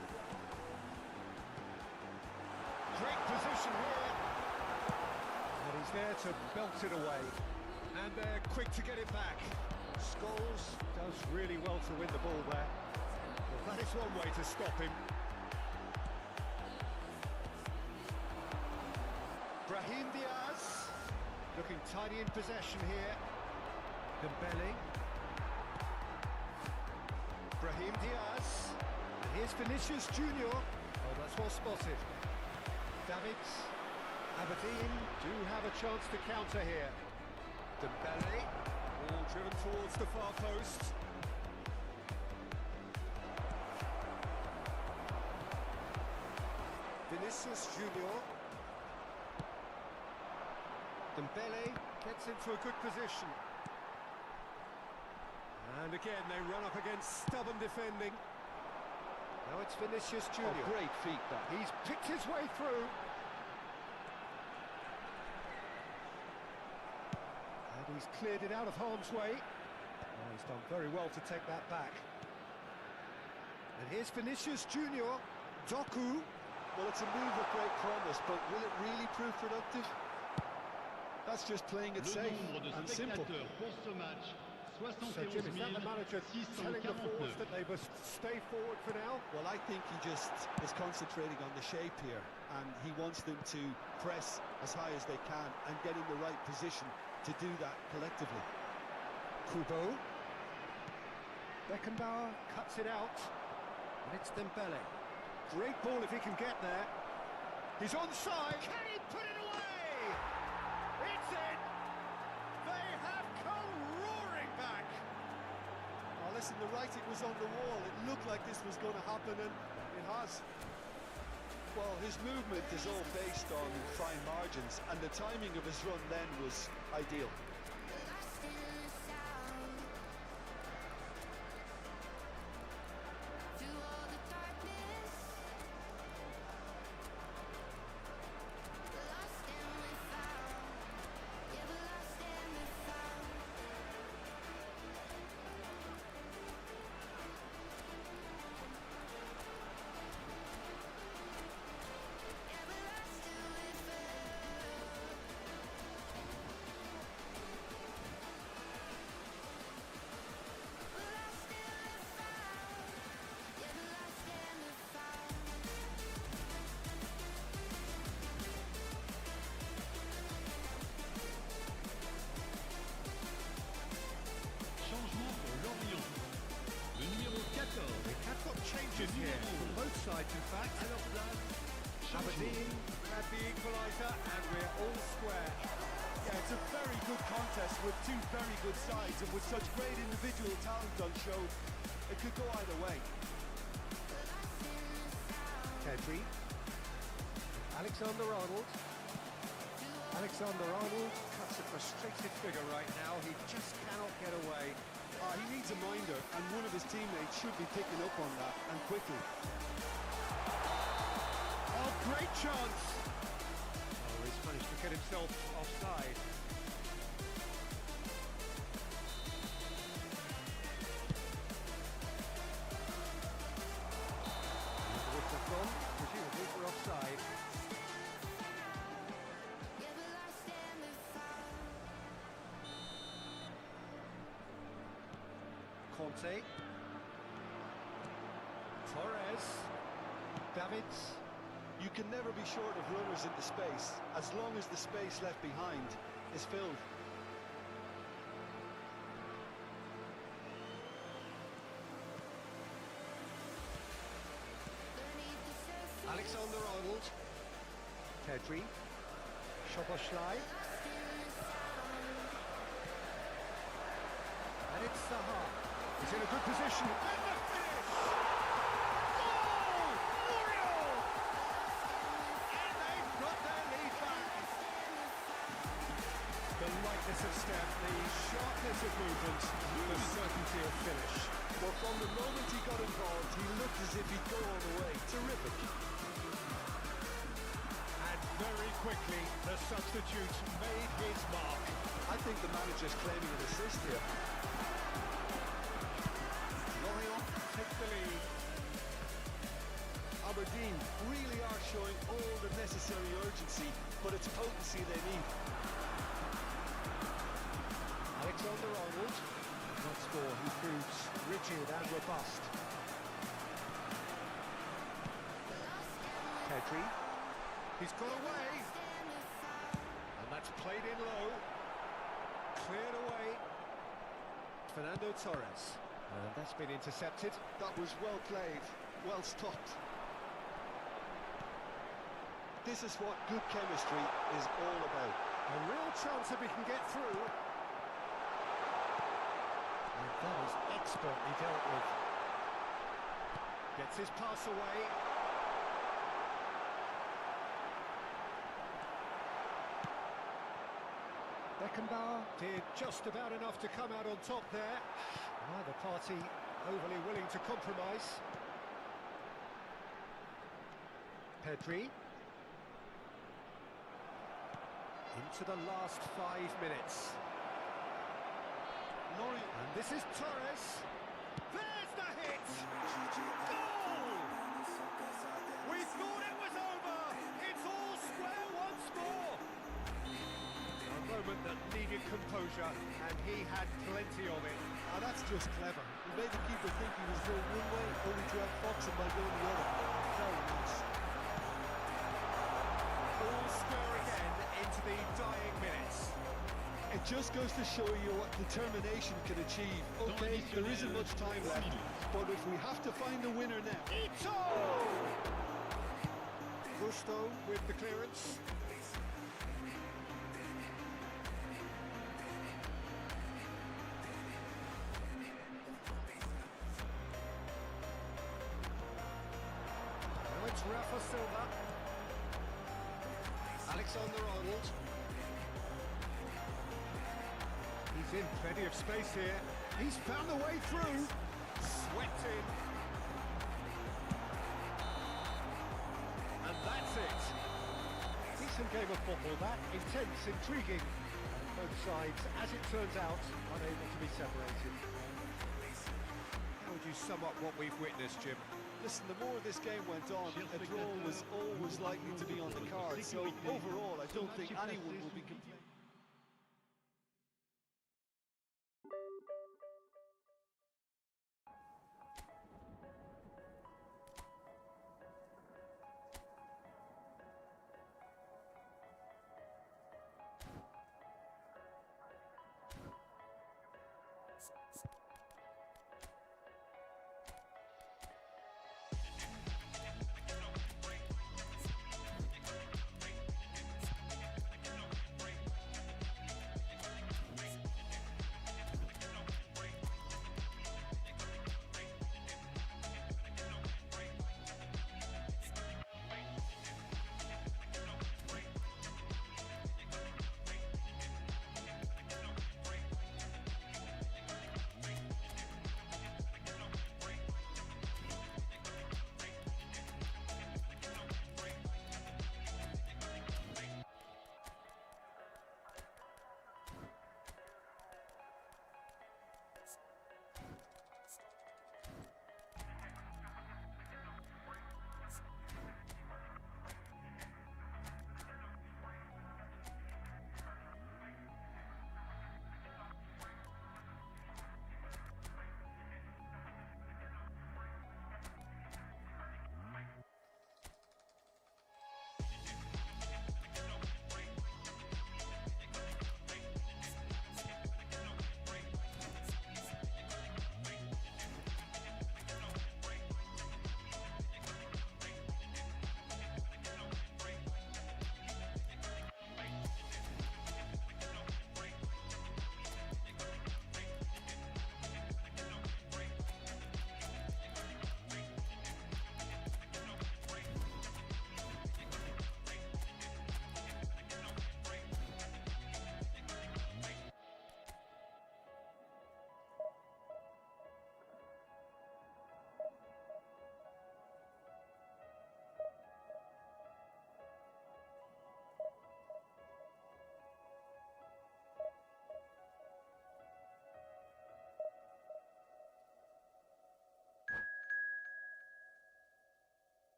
Great position here. And he's there to belt it away. And they're quick to get it back. Scholes does really well to win the ball there. Well, that is one way to stop him. Brahim Diaz, looking tidy in possession here. Dembele. Brahim Diaz. And here's Vinicius Junior. Oh, that's well spotted. Davids. Aberdeen do have a chance to counter here. Dembele. Ball driven towards the far post. Vinicius Junior. Dembele gets into a good position. And again, they run up against stubborn defending. Now it's Vinicius Junior. Oh, great feet, that. He's picked his way through. And he's cleared it out of harm's way. Oh, he's done very well to take that back. And here's Vinicius Junior. Doku. Well, it's a move of great promise, but will it really prove productive? That's just playing it Le safe nombre de and simple. spectateurs pour ce match, So Jim, is that the manager telling the forwards 649. that they must stay forward for now? Well, I think he just is concentrating on the shape here, and he wants them to press as high as they can and get in the right position to do that collectively. Kubo. Beckenbauer cuts it out. And it's Dembele. Great ball if he can get there. He's onside. Can he put it away? It's in. They have come roaring back. Oh, listen, the writing was on the wall. It looked like this was going to happen, and it has. Well, his movement is all based on fine margins, and the timing of his run then was ideal. back to the plan. Aberdeen had the equaliser and we're all square. Yeah, it's a very good contest with two very good sides, and with such great individual talent on show, it could go either way. Pedri. Alexander-Arnold. Alexander-Arnold cuts a frustrated figure right now. He just cannot get away. He needs a minder, and one of his teammates should be picking up on that, and quickly. Oh, great chance! Oh, he's managed to get himself offside. And the whistle gone, presumably for offside. Conte. Torres. Davids. You can never be short of runners into space, as long as the space left behind is filled. Alexander-Arnold. Pedri. Szoboszlai. And it's Zaha. He's in a good position. And the finish! Goal! Muriel! And they've got their lead back. The lightness of step, the sharpness of movement, the certainty of finish. But from the moment he got involved, he looked as if he'd go all the way. Terrific. And very quickly, the substitute made his mark. I think the manager's claiming an assist here. Lorient take the lead. Aberdeen really are showing all the necessary urgency, but it's potency they need. Alexander-Arnold. Once more, he proves rigid and robust. Pedri. He's got away. And that's played in low. Cleared away. Fernando Torres. And that's been intercepted. That was well played, well stopped. This is what good chemistry is all about. A real chance if he can get through. And that is expertly dealt with. Gets his pass away. Beckenbauer did just about enough to come out on top there. Neither party overly willing to compromise. Pedri. Into the last 5 minutes. Lorient. And this is Torres. There's the hit! Goal! We thought it was over! It's all square once more! A moment that needed composure, and he had plenty of it. Now that's just clever. He made the keeper think he was going one way, only to outfox him by going the other. Very nice. All square again into the dying minutes. It just goes to show you what determination can achieve. Okay, there isn't much time left, but if we have to find a winner now. Ito! Gusto with the clearance. Now it's Rafa Silva. Alexander-Arnold. He's in plenty of space here. He's found a way through. Swept in. And that's it. Decent game of football, that. Intense, intriguing. And both sides, as it turns out, unable to be separated. How would you sum up what we've witnessed, Jim? Listen, the more this game went on, a draw was always likely to be on the card. So overall, I don't think anyone will be complaining.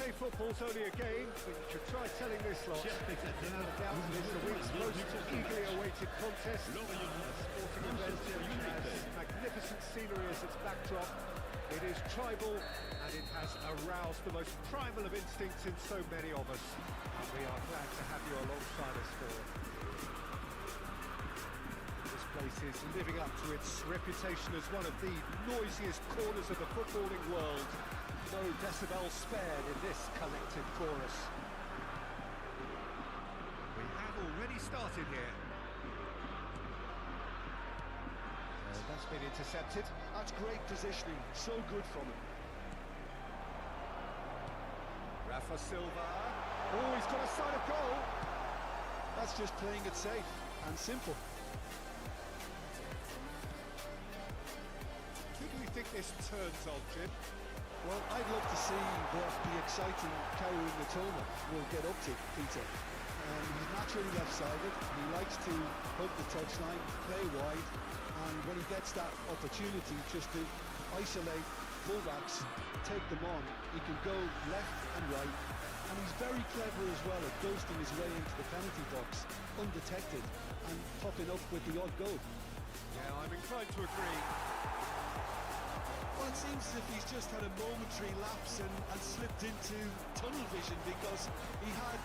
say football's only a game, but you should try telling this lot. Without doubt, it's the week's most eagerly awaited contest. A sporting event which has magnificent scenery as its backdrop. It is tribal, and it has aroused the most primal of instincts in so many of us. And we are glad to have you alongside us for it. This place is living up to its reputation as one of the noisiest corners of the footballing world. No decibel spared in this collective chorus. We have already started here. That's been intercepted. That's great positioning, so good from him. Rafa Silva. Oh, he's got a sight of goal. That's just playing it safe and simple. Who do you think this turns on, Jim? Well, I'd love to see what the exciting Kaoru Matoma will get up to, Peter. He's naturally left-sided. He likes to hug the touchline, play wide, and when he gets that opportunity just to isolate fullbacks, take them on, he can go left and right, and he's very clever as well at ghosting his way into the penalty box, undetected, and popping up with the odd goal. Yeah, I'm inclined to agree. Well, it seems as if he's just had a momentary lapse and slipped into tunnel vision because he had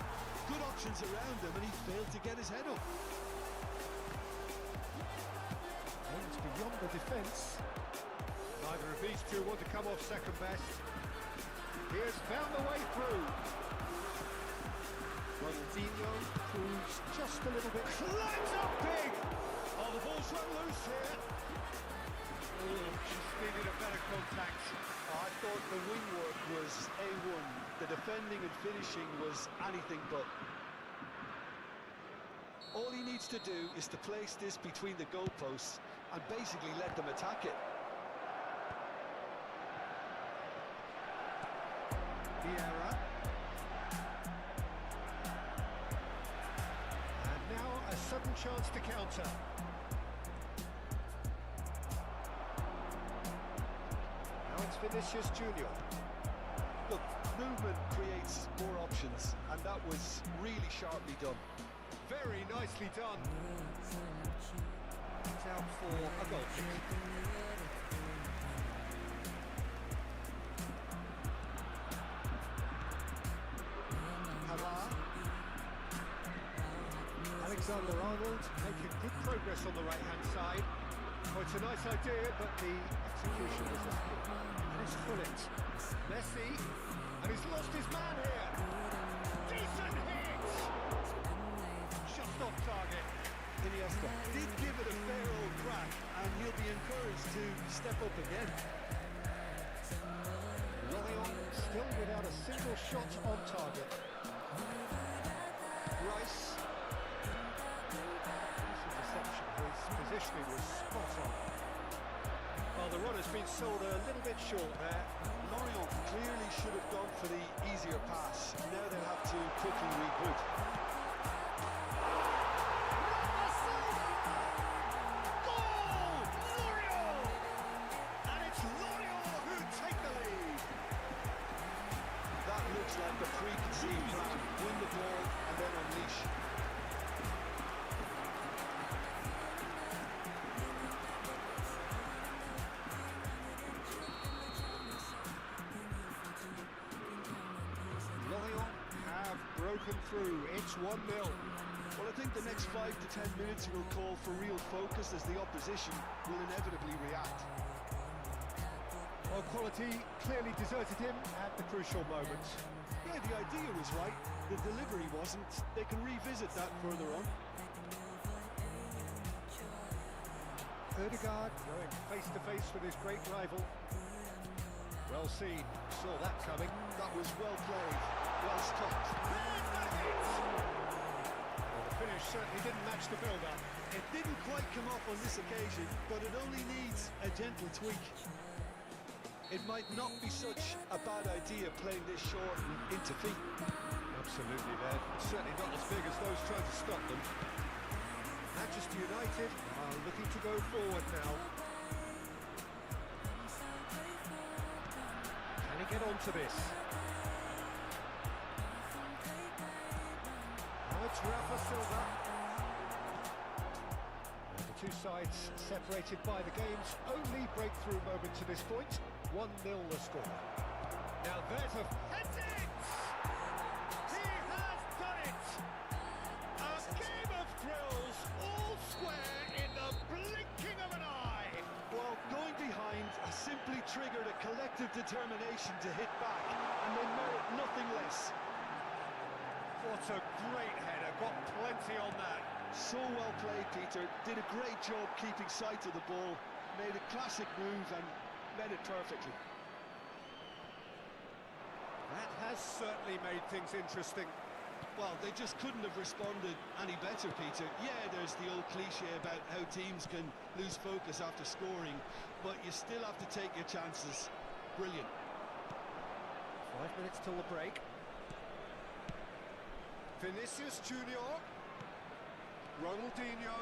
good options around him and he failed to get his head up. Aims beyond the defence. Neither of these two want to come off second best. He has found the way through. Ronaldinho proves just a little bit. Climbs up big! Oh, the ball's run loose here. Oh, just needed a better contact. I thought the wing work was A1. The defending and finishing was anything but. All he needs to do is to place this between the goalposts and basically let them attack it. Vieira. And now a sudden chance to counter. Now it's Vinicius Junior. Look, movement creates more options, and that was really sharply done. Very nicely done. It's out for a goal kick. Alexander-Arnold making good progress on the right-hand side. Oh, it's a nice idea, but the execution was lacking. And it's Fullet. Messi, and he's lost his man here. Decent hit! Just off target. Iniesta Did give it a fair old crack and he'll be encouraged to step up again. Lorient still without a single shot on target. Rice. Deception. His positioning was spot on. Well, the run has been sold a little bit short there. Lorient clearly should have gone for the easier pass. Now they'll have to quickly regroup. Goal! Lorient! And it's Lorient who take the lead. That looks like the preconceived plan. Win the ball and then unleash. Lorient have broken through. It's 1-0. Well, I think the next 5 to 10 minutes will call for real focus as the opposition will inevitably react. Well, quality clearly deserted him at the crucial moment. Yeah, the idea was right. The delivery wasn't. They can revisit that further on. Ødegaard going face-to-face with his great rival. Well seen. Saw that coming. That was well played, well stopped. Well, the finish certainly didn't match the build-up. It didn't quite come off on this occasion, but it only needs a gentle tweak. It might not be such a bad idea playing this short and into feet. Absolutely, Ned. Certainly not as big as those trying to stop them. Manchester United are looking to go forward now. Can he get onto this? It's Rafa Silva. And the two sides separated by the game's only breakthrough moment to this point. 1-0 the score. Now there's a... Hits it! He has done it! A game of thrills, all square in the blinking of an eye. Well, going behind has simply triggered a collective determination to hit back, and they merit nothing less. What a great header, got plenty on that. So well played, Peter. Did a great job keeping sight of the ball, made a classic move and met it perfectly. That has certainly made things interesting. Well, they just couldn't have responded any better, Peter. Yeah, there's the old cliche about how teams can lose focus after scoring, but you still have to take your chances. Brilliant. 5 minutes till the break. Vinicius Junior. Ronaldinho.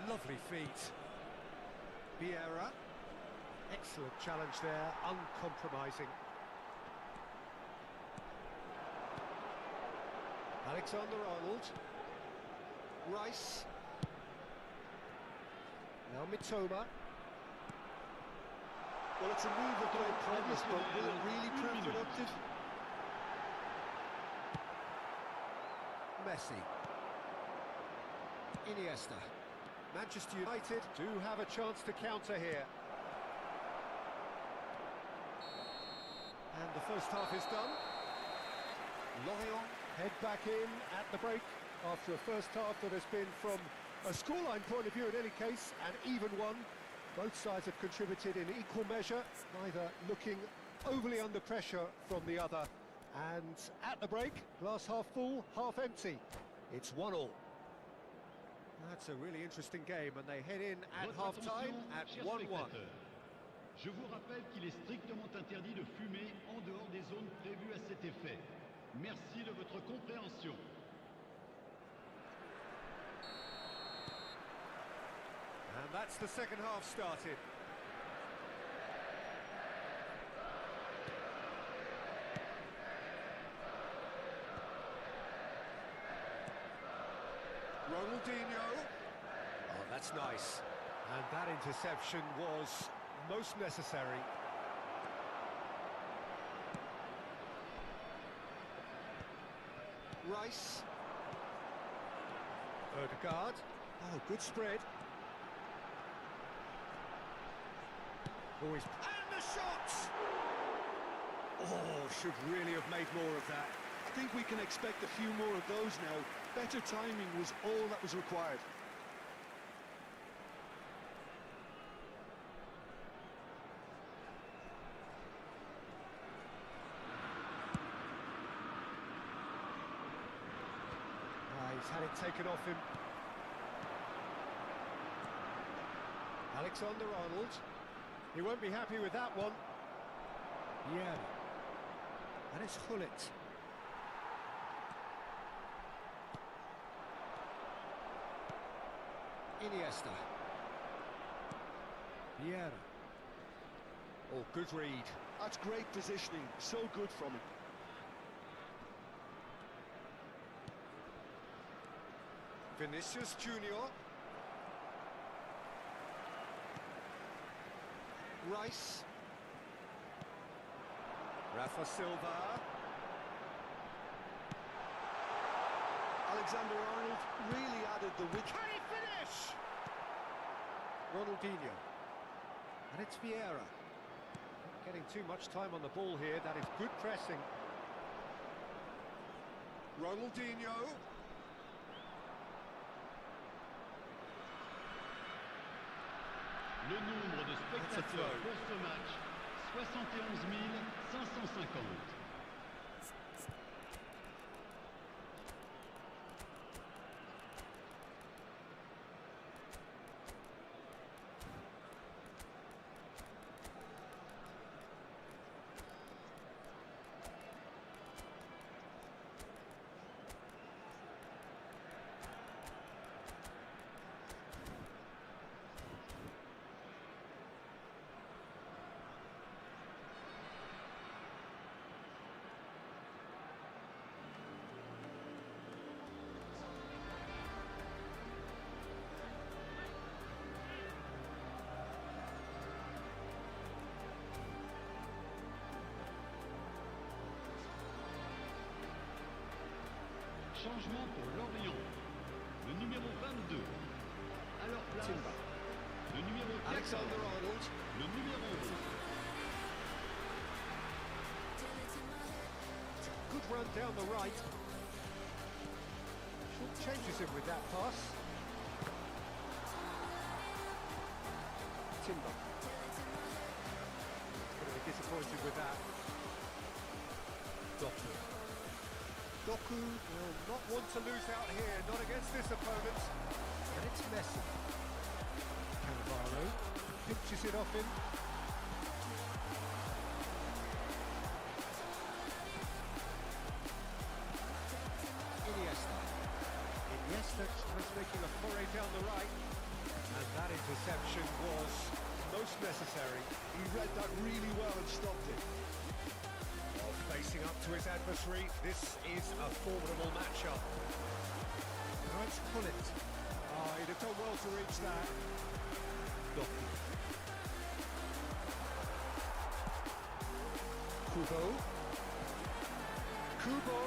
Lovely feet. Vieira. Excellent challenge there, uncompromising. Alexander-Arnold. Rice. Now Mitoma. Well, it's a move with great promise, but will it really prove productive? Messi. Iniesta. Manchester United do have a chance to counter here. And the first half is done. Lorient head back in at the break after a first half that has been, from a scoreline point of view in any case, an even one. Both sides have contributed in equal measure, neither looking overly under pressure from the other. And at the break, glass half full, half empty. It's 1-1. That's a really interesting game, and they head in at half-time at 1-1. Je vous rappelle qu'il est strictement interdit de fumer en dehors des zones prévues à cet effet. Merci de votre compréhension. And that's the second half started. Ronaldinho. Oh, that's nice. And that interception was most necessary. Rice. Odegaard. Oh, good spread. Always. And the shot! Oh, should really have made more of that. I think we can expect a few more of those now. Better timing was all that was required. He's had it taken off him. Alexander-Arnold. He won't be happy with that one. Yeah. And it's Hullet. Iniesta. Vieira. Oh, good read. That's great positioning. So good from him. Vinicius Junior. Rice. Rafa Silva. Alexander-Arnold really added the width. Can he finish? Ronaldinho. And it's Vieira. Getting too much time on the ball here. That is good pressing. Ronaldinho. Le nombre de spectateurs pour ce match, 71 550. Changement pour Lorient. Le numéro 22. À leur place, Timber. le numéro 14. Alexander-Arnold. Le numéro 11. Good run down the right. Short changes him with that pass. Timber. Going to be disappointed with that. Doku. Doku will not want to lose out here, not against this opponent. And it's Messi. Cannavaro pinches it off him. Iniesta was making a foray down the right, and that interception was most necessary. He read that really well and stopped it. While facing up to his adversary, this is a formidable matchup. Now it's Pullet. Oh, he'd have done well to reach that. Doku. Kubo. Kubo.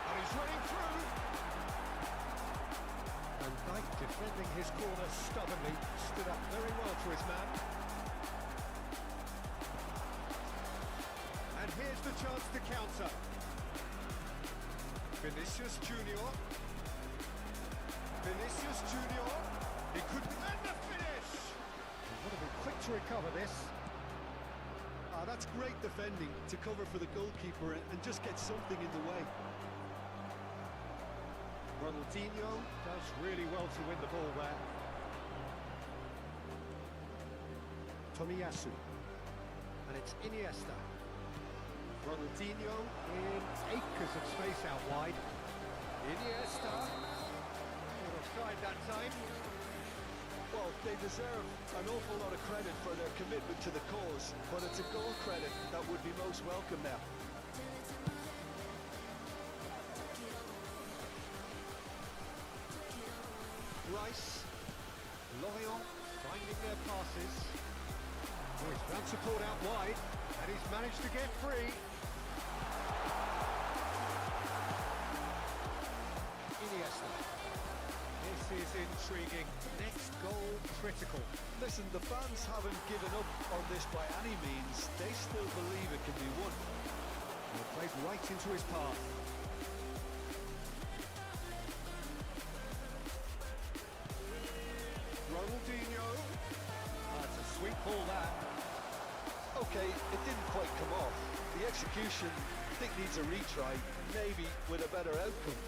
And he's running through. And Knight defending his corner stubbornly, stood up very well for his man. And here's the chance to counter. Vinicius Junior. Vinicius Junior. He could and the finish. He would have been quick to recover this. That's great defending to cover for the goalkeeper and just get something in the way. Ronaldinho does really well to win the ball there. Tomiyasu. And it's Iniesta. Ronaldinho in acres of space out wide. Iniesta. Not offside that time. Well, they deserve an awful lot of credit for their commitment to the cause, but it's a goal credit that would be most welcome now. Rice, Lorient finding their passes. Oh, he's found support out wide, and he's managed to get free. Iniesta. This is intriguing. Next goal critical. Listen, the fans haven't given up on this by any means. They still believe it can be won. Well, played right into his path. Ronaldinho. That's a sweet ball, that. Okay, it didn't quite come off. The execution, I think, needs a retry, maybe with a better outcome.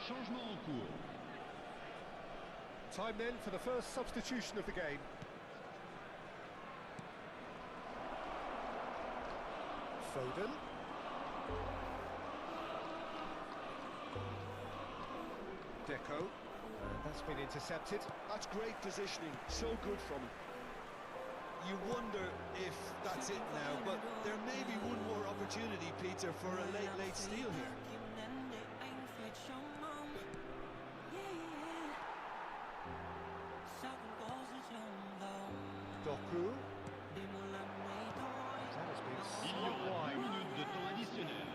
Changement en cours. Time then for the first substitution of the game. Foden. Deco. And that's been intercepted. That's great positioning, so good from him. You wonder if that's it now, but there may be one more opportunity, Peter, for a late steal here. Doku. That has been Il y so aura 2 wide. minutes de temps additionnel.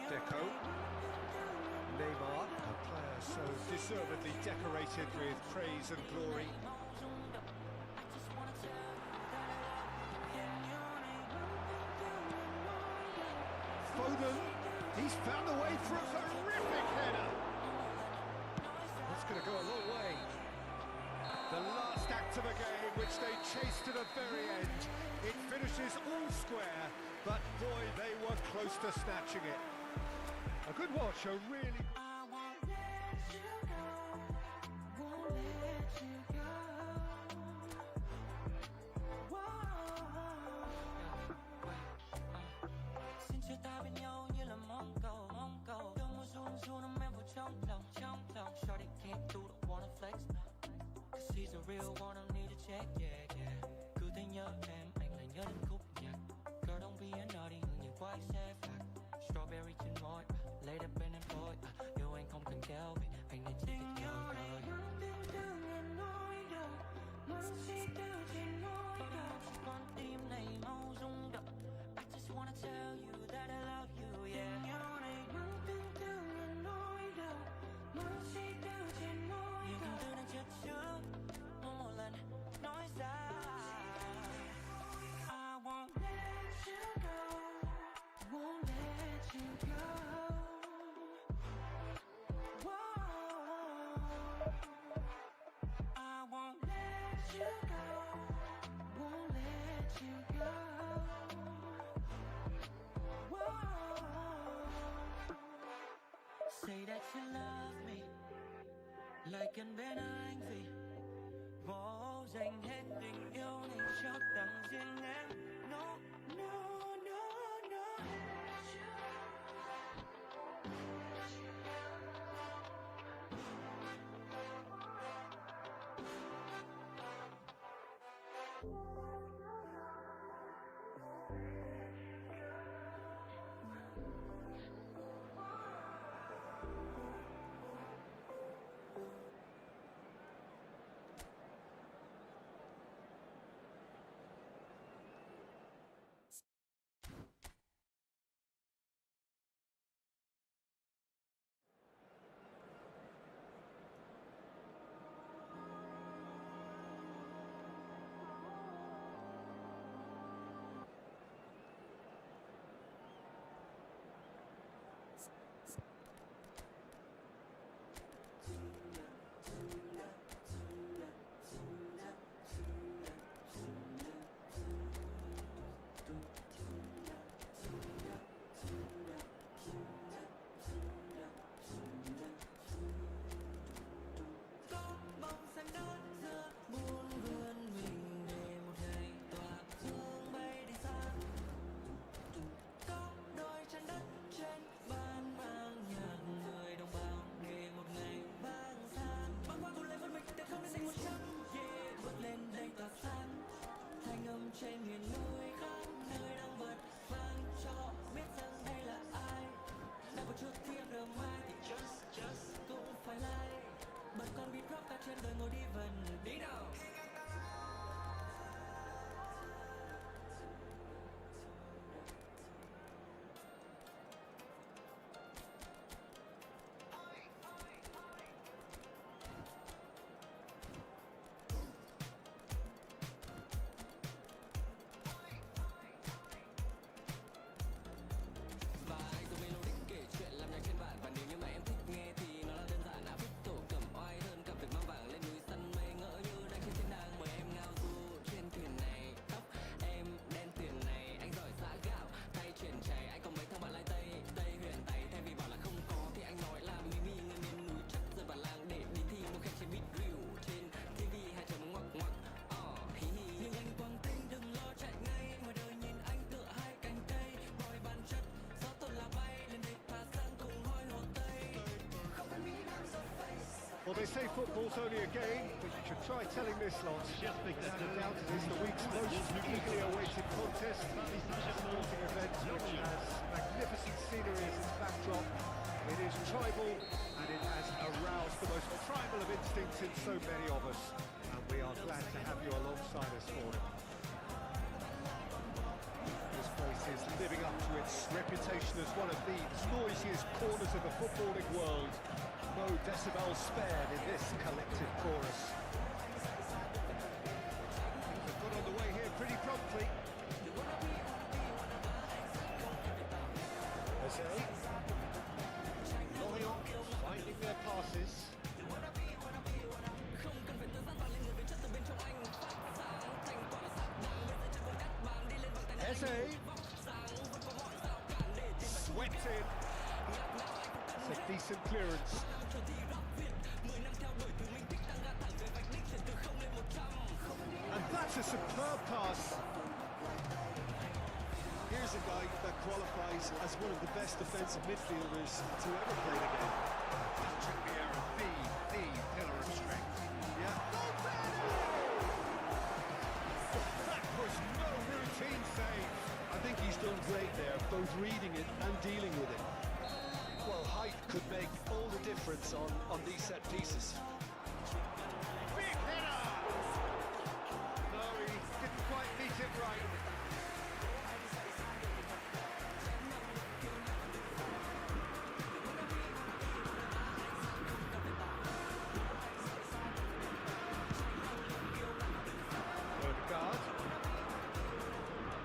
Deco. Neymar, a player so deservedly decorated with praise and glory. Foden, he's found a way for a terrific header. That's going to go a long way. The last act product of a game which they chased to the very end. It finishes all square, but boy, they were close to snatching it. A good watch, a really... I won't let you go, won't let you go. Xin chia tay bên nhau như là mong cầu. Đừng muốn run ôm em vào trong lòng. Shawty came through, don't wanna flex, 'cause he's a real one, I need to check, yeah. Cứ thấy nhớ em, anh lại nhớ đến khúc nhạc. Girl, don't be a naughty, hương nhìn quá xe phạt. Strawberry trên môi, laid up bên em thôi. Yêu anh không cần kéo vì anh nên chỉ thích nhau thôi. Chỉ con tim này mau rung động. I just wanna tell you that I love you, yeah. Nhưng từ đang chết trước, một lần nói ra. I won't let you go, won't let you go. I won't let you go, won't let you go. Say that you love me, lại gần bên anh vì vô dành hết tình yêu này cho tặng riêng em. No, no, no, no. Trên miền núi khác nơi đang vật vang cho biết rằng đây là ai. Đã có chút thiên đường mai thì just cũng phải like. Bật con beat rock cả trên đời ngồi đi vần đi nào. Well, they say football's only a game, but you should try telling this lot. Without a doubt, it is the week's most eagerly awaited contest. A sporting event which has magnificent scenery as its backdrop. It is tribal, and it has aroused the most primal of instincts in so many of us. And we are glad to have you alongside us for it. This place is living up to its reputation as one of the noisiest corners of the footballing world. No decibels spared in this collective chorus. They've got on the way here pretty promptly. Lorient finding their passes. Eze. Swept in. It's a decent clearance. And that's a superb pass. Here's a guy that qualifies as one of the best defensive midfielders to ever play the game. Patrick Vieira, the pillar of strength. Yeah. That was no routine save. I think he's done great there, both reading it and dealing with it. Well, height could make all the difference on these set pieces. Big header! No, he didn't quite beat it right.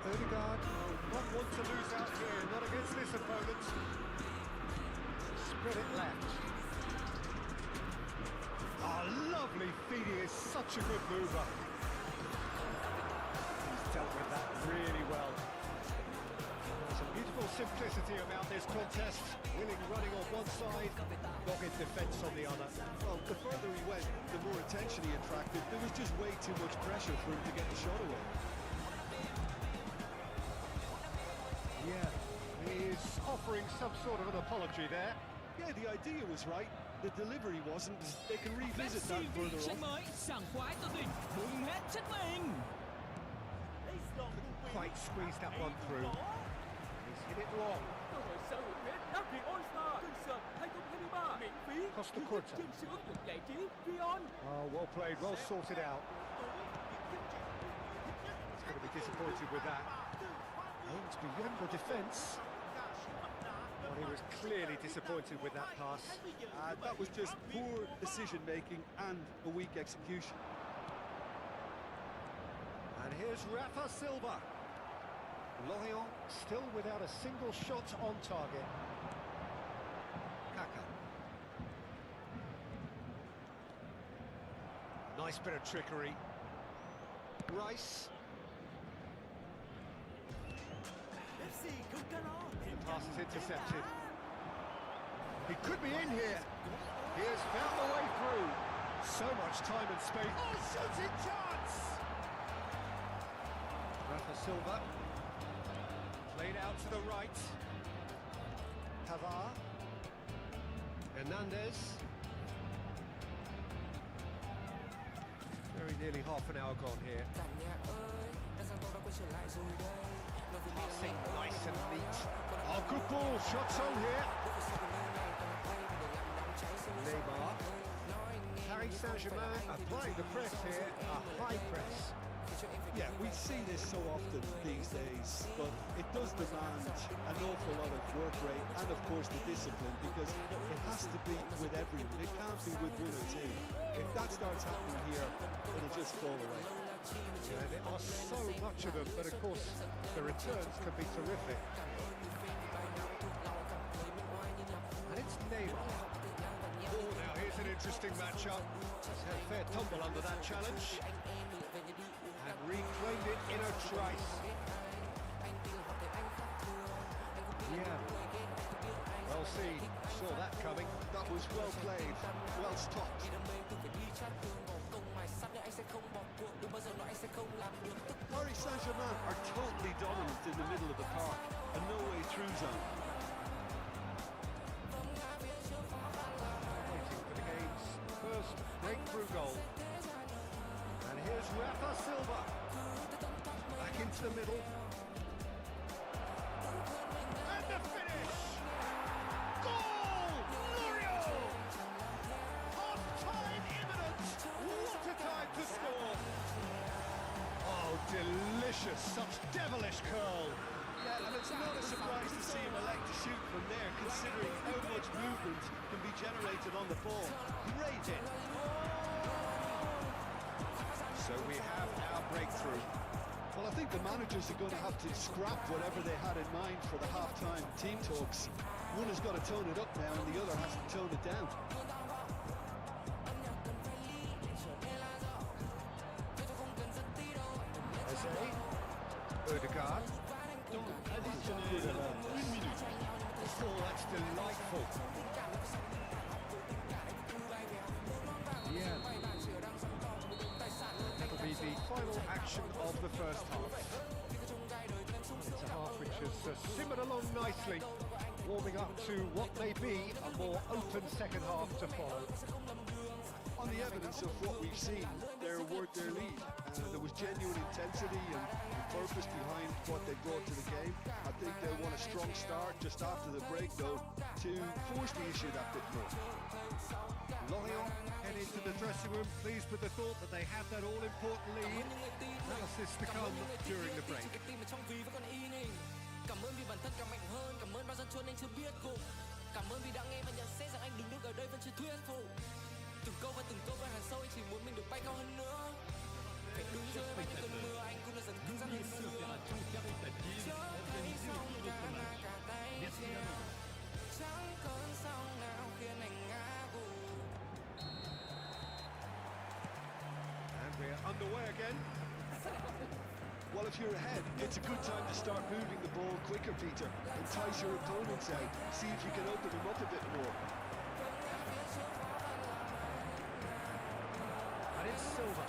Odegaard, not one to lose out here, not against this opponent. Spread it left. Oh, lovely feed, he is such a good mover. He's dealt with that really well. There's a beautiful simplicity about this contest. Willing running on one side, dogged defence on the other. Well, the further he went, the more attention he attracted. There was just way too much pressure for him to get the shot away. Yeah, he is offering some sort of an apology there. Yeah, the idea was right. The delivery wasn't. They can revisit that further on. Couldn't quite squeeze that one through. He's hit it long. Costa Curta. Oh, well played, well sorted out. He's going to be disappointed with that. Aims beyond the defence. Well, he was clearly disappointed with that pass. That was just poor decision-making and a weak execution. And here's Rafa Silva. Lorient still without a single shot on target. Kaka. Nice bit of trickery. Rice. The pass is intercepted. He could be in here. He has found the way through. So much time and space. Oh, shooting chance! Rafa Silva. Played out to the right. Pavard. Hernandez. Very nearly half an hour gone here. Passing nice and neat. Oh, good ball. Shots on here. Neymar. Paris Saint-Germain applying the press here. A high press. Yeah, we see this so often these days, but it does demand an awful lot of work rate and, of course, the discipline, because it has to be with everyone. It can't be with one or two. If that starts happening here, it'll just fall away. Yeah, there are so much of them, but of course, the returns can be terrific. And it's Neymar. Oh, now here's an interesting matchup. He's had a fair tumble under that challenge. And reclaimed it in a trice. Yeah. Well seen. Saw that coming. That was well played, well stopped. Paris Saint-Germain are totally dominant in the middle of the park, a no-way through zone. Waiting for the game's first breakthrough goal. And here's Rafa Silva. Back into the middle. And the finish! Goal! Lorient! Half-time imminent! What a time to score! Oh, delicious! Such devilish curl! Yeah, and it's not a surprise to see him elect to shoot from there, considering how much movement can be generated on the ball. Great hit. So we have our breakthrough. Well, I think the managers are going to have to scrap whatever they had in mind for the half-time team talks. One has got to tone it up now, and the other has to tone it down. Eze. Odegaard. temps additionnel, 1 minute. Oh, that's delightful. Yeah. That'll be the final action of the first half. It's a half which has simmered along nicely, warming up to what may be a more open second half to follow. On the evidence of what we've seen, they're worth their lead. There was genuine intensity and purpose behind what they brought to the game. I think they want a strong start just after the break, though, to force the issue that bit more. Lorient head into the dressing room, pleased with the thought that they have that all-important lead. Analysis to come during the break. Cảm ơn vì bản thân càng mạnh hơn, cảm ơn bao dân chuông anh chưa biết cùng. Cảm ơn vì đã nghe và nhận xét rằng anh đứng ở đây vẫn chưa thuyết phục. Từng câu vẫn hằn sâu, anh chỉ muốn mình được bay cao hơn nữa. Phải đứng dưới bay những cơn mưa, anh cũng đã dần cứng rắn hơn xưa. Chớ thấy sóng cả là cả tay che, chẳng cơn sóng nào khiến anh ngã gục. And we're underway again. Well, if you're ahead, it's a good time to start moving the ball quicker, Peter. Entice your opponents out. See if you can open them up a bit more. And it's Silva.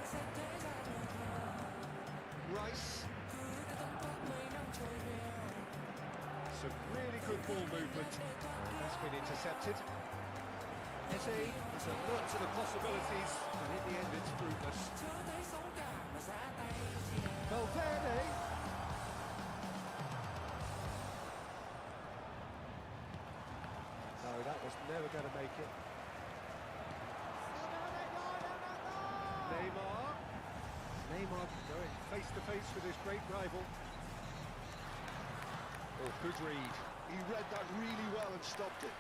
Rice. Some really good ball movement. That's been intercepted. Eze has alert to the possibilities, and in the end it's fruitless. Valverde. No, that was never going to make it. Neymar going face to face with his great rival. Oh, good read. He read that really well and stopped it.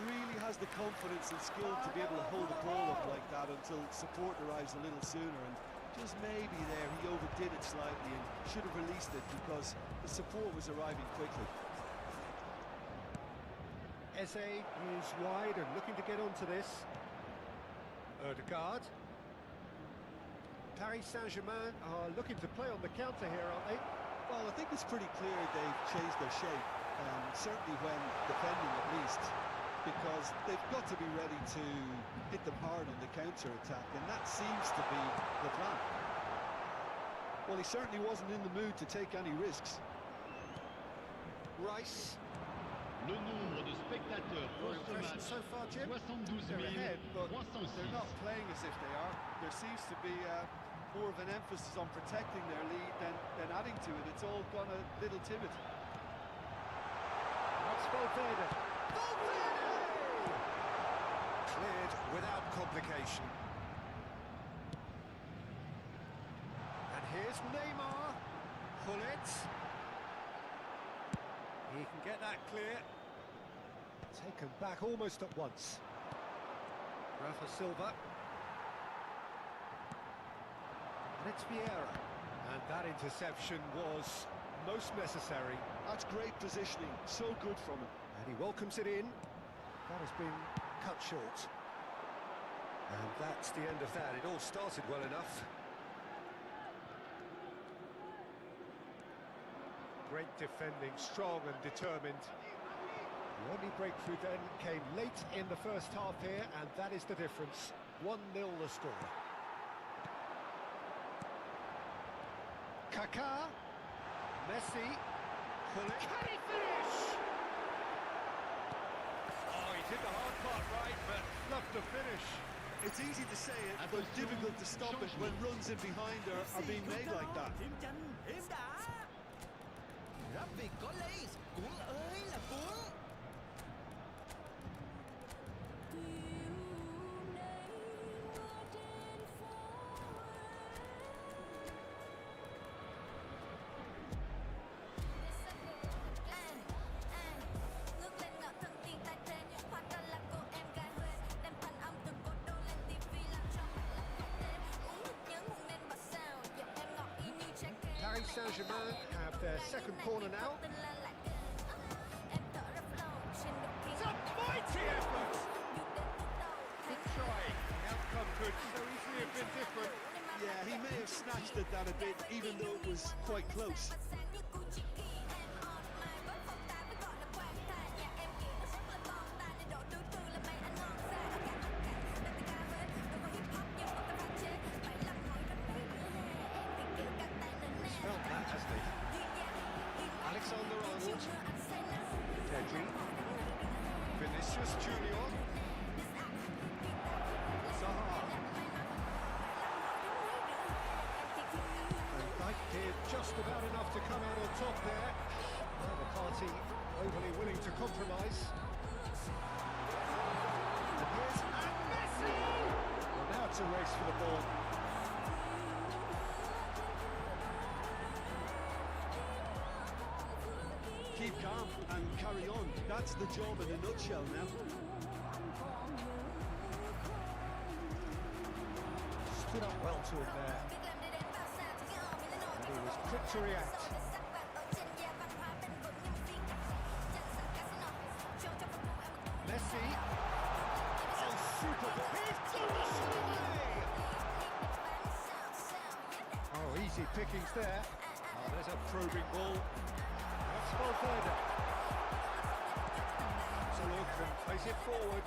Really has the confidence and skill to be able to hold the ball up like that until support arrives a little sooner, and just maybe there he overdid it slightly and should have released it because the support was arriving quickly. Eze is wide and looking to get onto this. Odegaard. Paris Saint-Germain are looking to play on the counter here, aren't they? Well, I think it's pretty clear they've changed their shape, certainly when defending at least, because they've got to be ready to hit them hard on the counter-attack, and that seems to be the plan. Well, he certainly wasn't in the mood to take any risks. Rice. Le nombre de spectateurs pour ce match, So far, Jim, 72 they're ahead, but 306. They're not playing as if they are. There seems to be more of an emphasis on protecting their lead than adding to it. It's all gone a little timid. That's Valverde. Cleared without complication. And here's Neymar. Pull it. He can get that clear. Taken back almost at once. Rafa Silva. And it's Vieira. And that interception was most necessary. That's great positioning, so good from him. And he welcomes it in. That has been cut short. And that's the end of that. It all started well enough. Great defending, strong and determined. The only breakthrough then came late in the first half here, and that is the difference. 1-0 the score. Kaká. Messi. Pull it. Can he finish? Oh, he did the hard part right, but fluffed the finish. It's easy to say it, but difficult to stop it when runs in behind are being made like that. Thêm chân, thêm đá. Rap Việt có lấy, cuốn ơi là cuốn. Paris Saint-Germain have their second corner now. It's a mighty effort! Good try. The outcome could so easily have been different. Yeah, he may have snatched at that a bit, even though it was quite close. Pedri. Vinicius Junior. Zaha. And Dyke did just about enough to come out on top there. Neither party overly willing to compromise. And here's Messi! Well, now it's a race for the ball. Keep calm and carry on. That's the job in a nutshell now. Stood up well to him there. And he was quick to react. Messi. Oh, super ball. He's got the shot away! Oh, easy pickings there. Oh, there's a probing ball. That's Valverde. So look and plays it forward.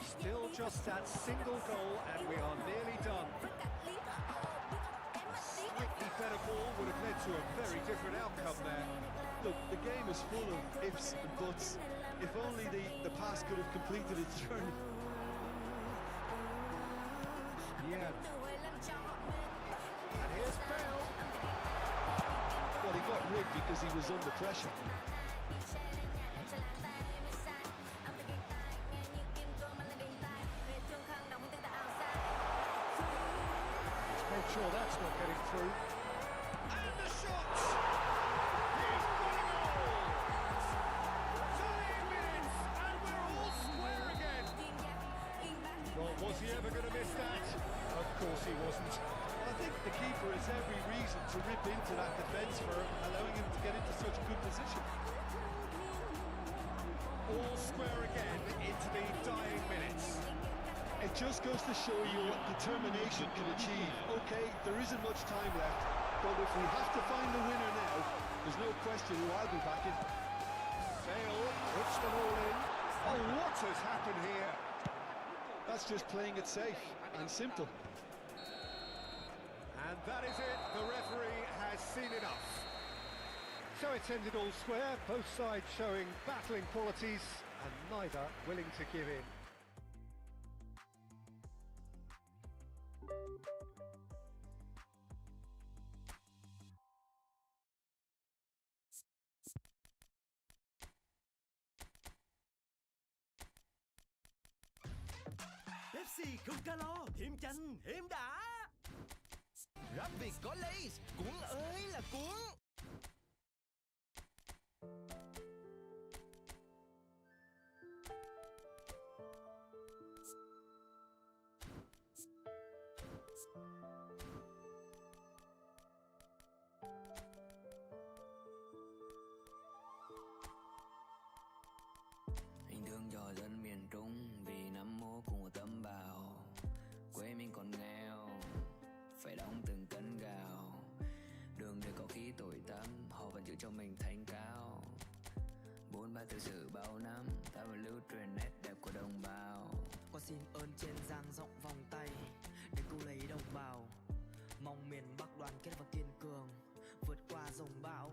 Still just that single goal and we are nearly done. A slightly better ball would have led to a very different outcome there. Look, the game is full of ifs and buts. If only the pass could have completed its journey. Yeah. And here's Bale. Well, he got rigged because he was under pressure. Let's make sure that's not getting through. And the shot! He's got a goal! 9 minutes and we're all square again. Well, was he ever going to miss that? Of course he wasn't. I think the keeper has every reason to rip into that defence for allowing him to get into such a good position. All square again into the dying minutes. It just goes to show you what determination can achieve. Okay, there isn't much time left, but if we have to find the winner now, there's no question who I'll be backing. Bale puts them all in. Oh, what has happened here? That's just playing it safe and simple. And that is it. The referee has seen enough. So it's ended all square, both sides showing battling qualities and neither willing to give in. Pepsi không calo, thêm chanh, thêm đã. Rap Việt có Lays, cuốn ơi là cuốn. Anh thương cho dân miền Trung vì năm mô cùng một tấm bào. Quê mình còn nghèo, phải đóng từng cân gạo. Đường đời có khi tối tăm, họ vẫn giữ cho mình thanh cao. Bốn ba tự sự bao năm, ta vẫn lưu truyền nét đẹp của đồng bào. Con xin ơn trên dang rộng vòng tay để cứu lấy đồng bào. Mong miền Bắc đoàn kết và kiên cường, vượt qua dòng bão.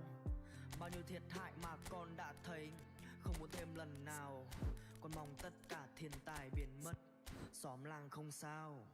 Bao nhiêu thiệt hại mà con đã thấy, không muốn thêm lần nào. Con mong tất cả thiên tai biến mất, xóm làng không sao.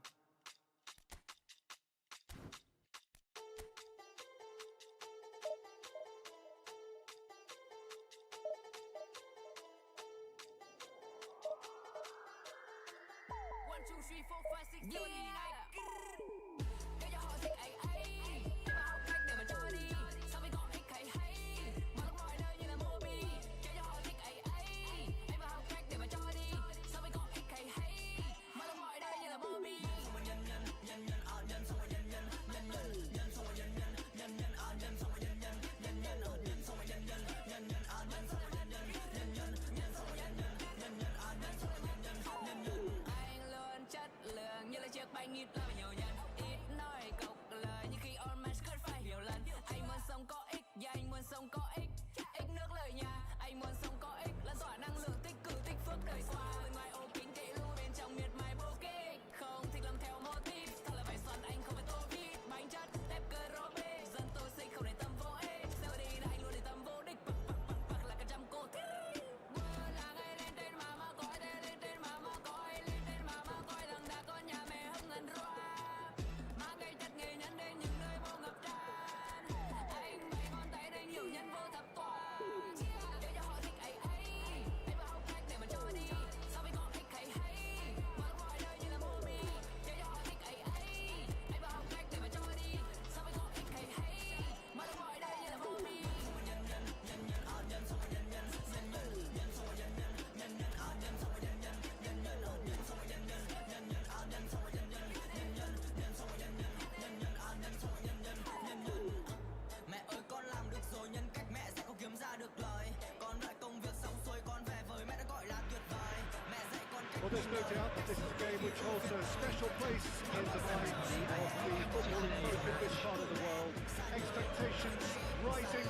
Well, there's no doubt that this is a game which holds a special place in the minds of the football folk in this part of the world. Expectations rising,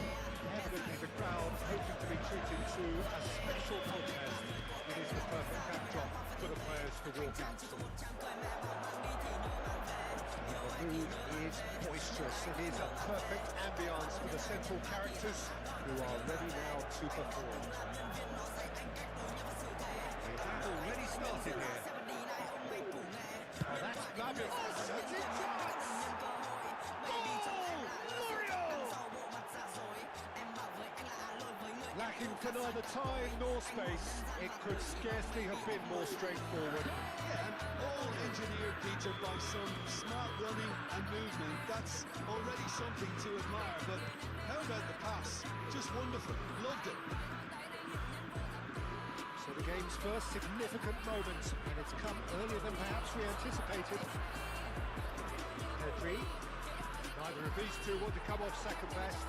evidently the crowd hoping to be treated to a special contest. It is the perfect backdrop for the players to walk out. The mood is boisterous. It is a perfect ambience for the central characters who are ready now to perform. They have already started here. Oh, that's fabulous. Shooting chance! Lacking for neither time nor space, it could scarcely have been more straightforward. Yeah, and all engineered, Peter, by some smart running and movement. That's already something to admire, but how about the pass? Just wonderful. Loved it. So the game's first significant moment, and it's come earlier than perhaps we anticipated. Pedri. Neither of these two want to come off second best.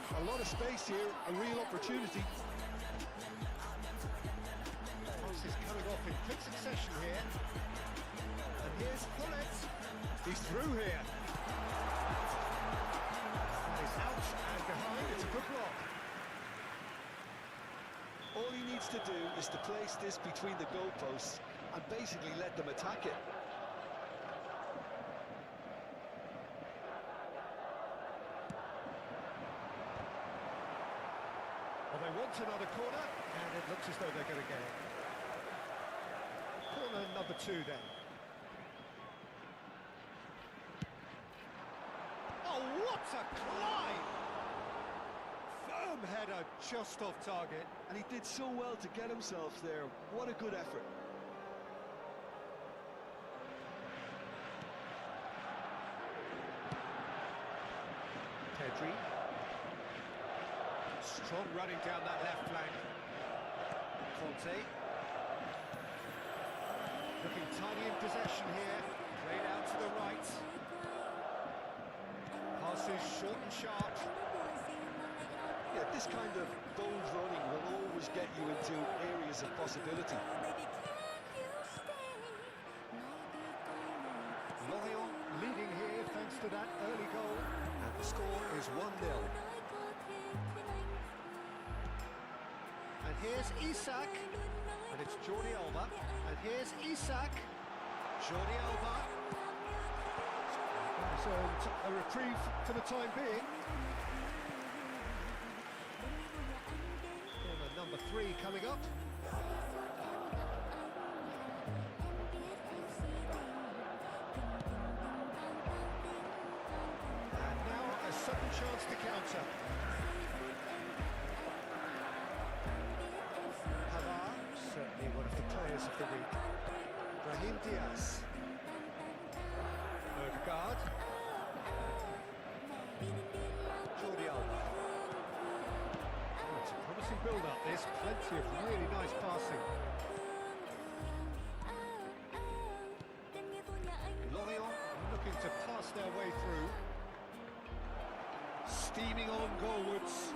A lot of space here, a real opportunity. Passes coming off in quick succession here. And here's Pullet. He's through here. And he's out and behind. It's a good block. All he needs to do is to place this between the goalposts and basically let them attack it. Well, they want another corner, and it looks as though they're going to get it. Corner number 2 then. Oh, what a climb! Firm header just off target. And he did so well to get himself there. What a good effort. Pedri. Strong running down that left flank. Conte. Looking tiny in possession here. Played out to the right. Passes short and sharp. Yeah, this kind of bold running will always get you into areas of possibility. Lorient leading here thanks to that early goal. And the score is 1-0. And here's Isak, and it's Jordi Alba, and here's Isak, Jordi Alba. So a reprieve for the time being. Corner number 3 coming up. And now a sudden chance to counter. Certainly one of the players of the week. Brahim Diaz. Odegaard. Jordi Alba. Oh, it's a promising build-up this. Plenty of really nice passing. Lorient looking to pass their way through. Steaming on goalwards.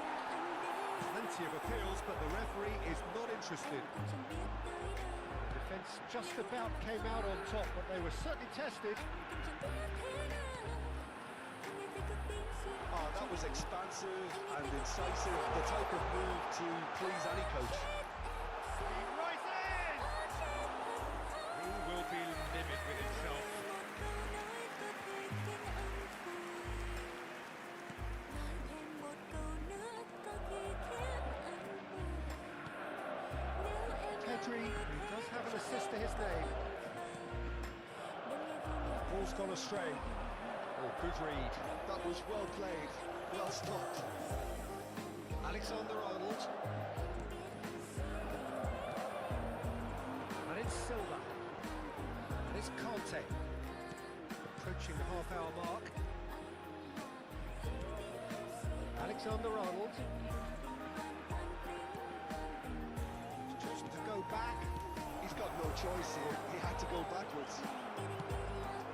Plenty of appeals, but the referee is not interested. The defence just about came out on top, but they were certainly tested. Oh, that was expansive and incisive, the type of move to please any coach. Right in! He will be livid with himself. Pedri, he does have an assist to his name. Ball's gone astray. Oh, good read. That was well played, well stopped. Alexander-Arnold. And it's Silva. And it's Conte. Approaching the half-hour mark. Alexander-Arnold. Just to go back. He's got no choice here, he had to go backwards.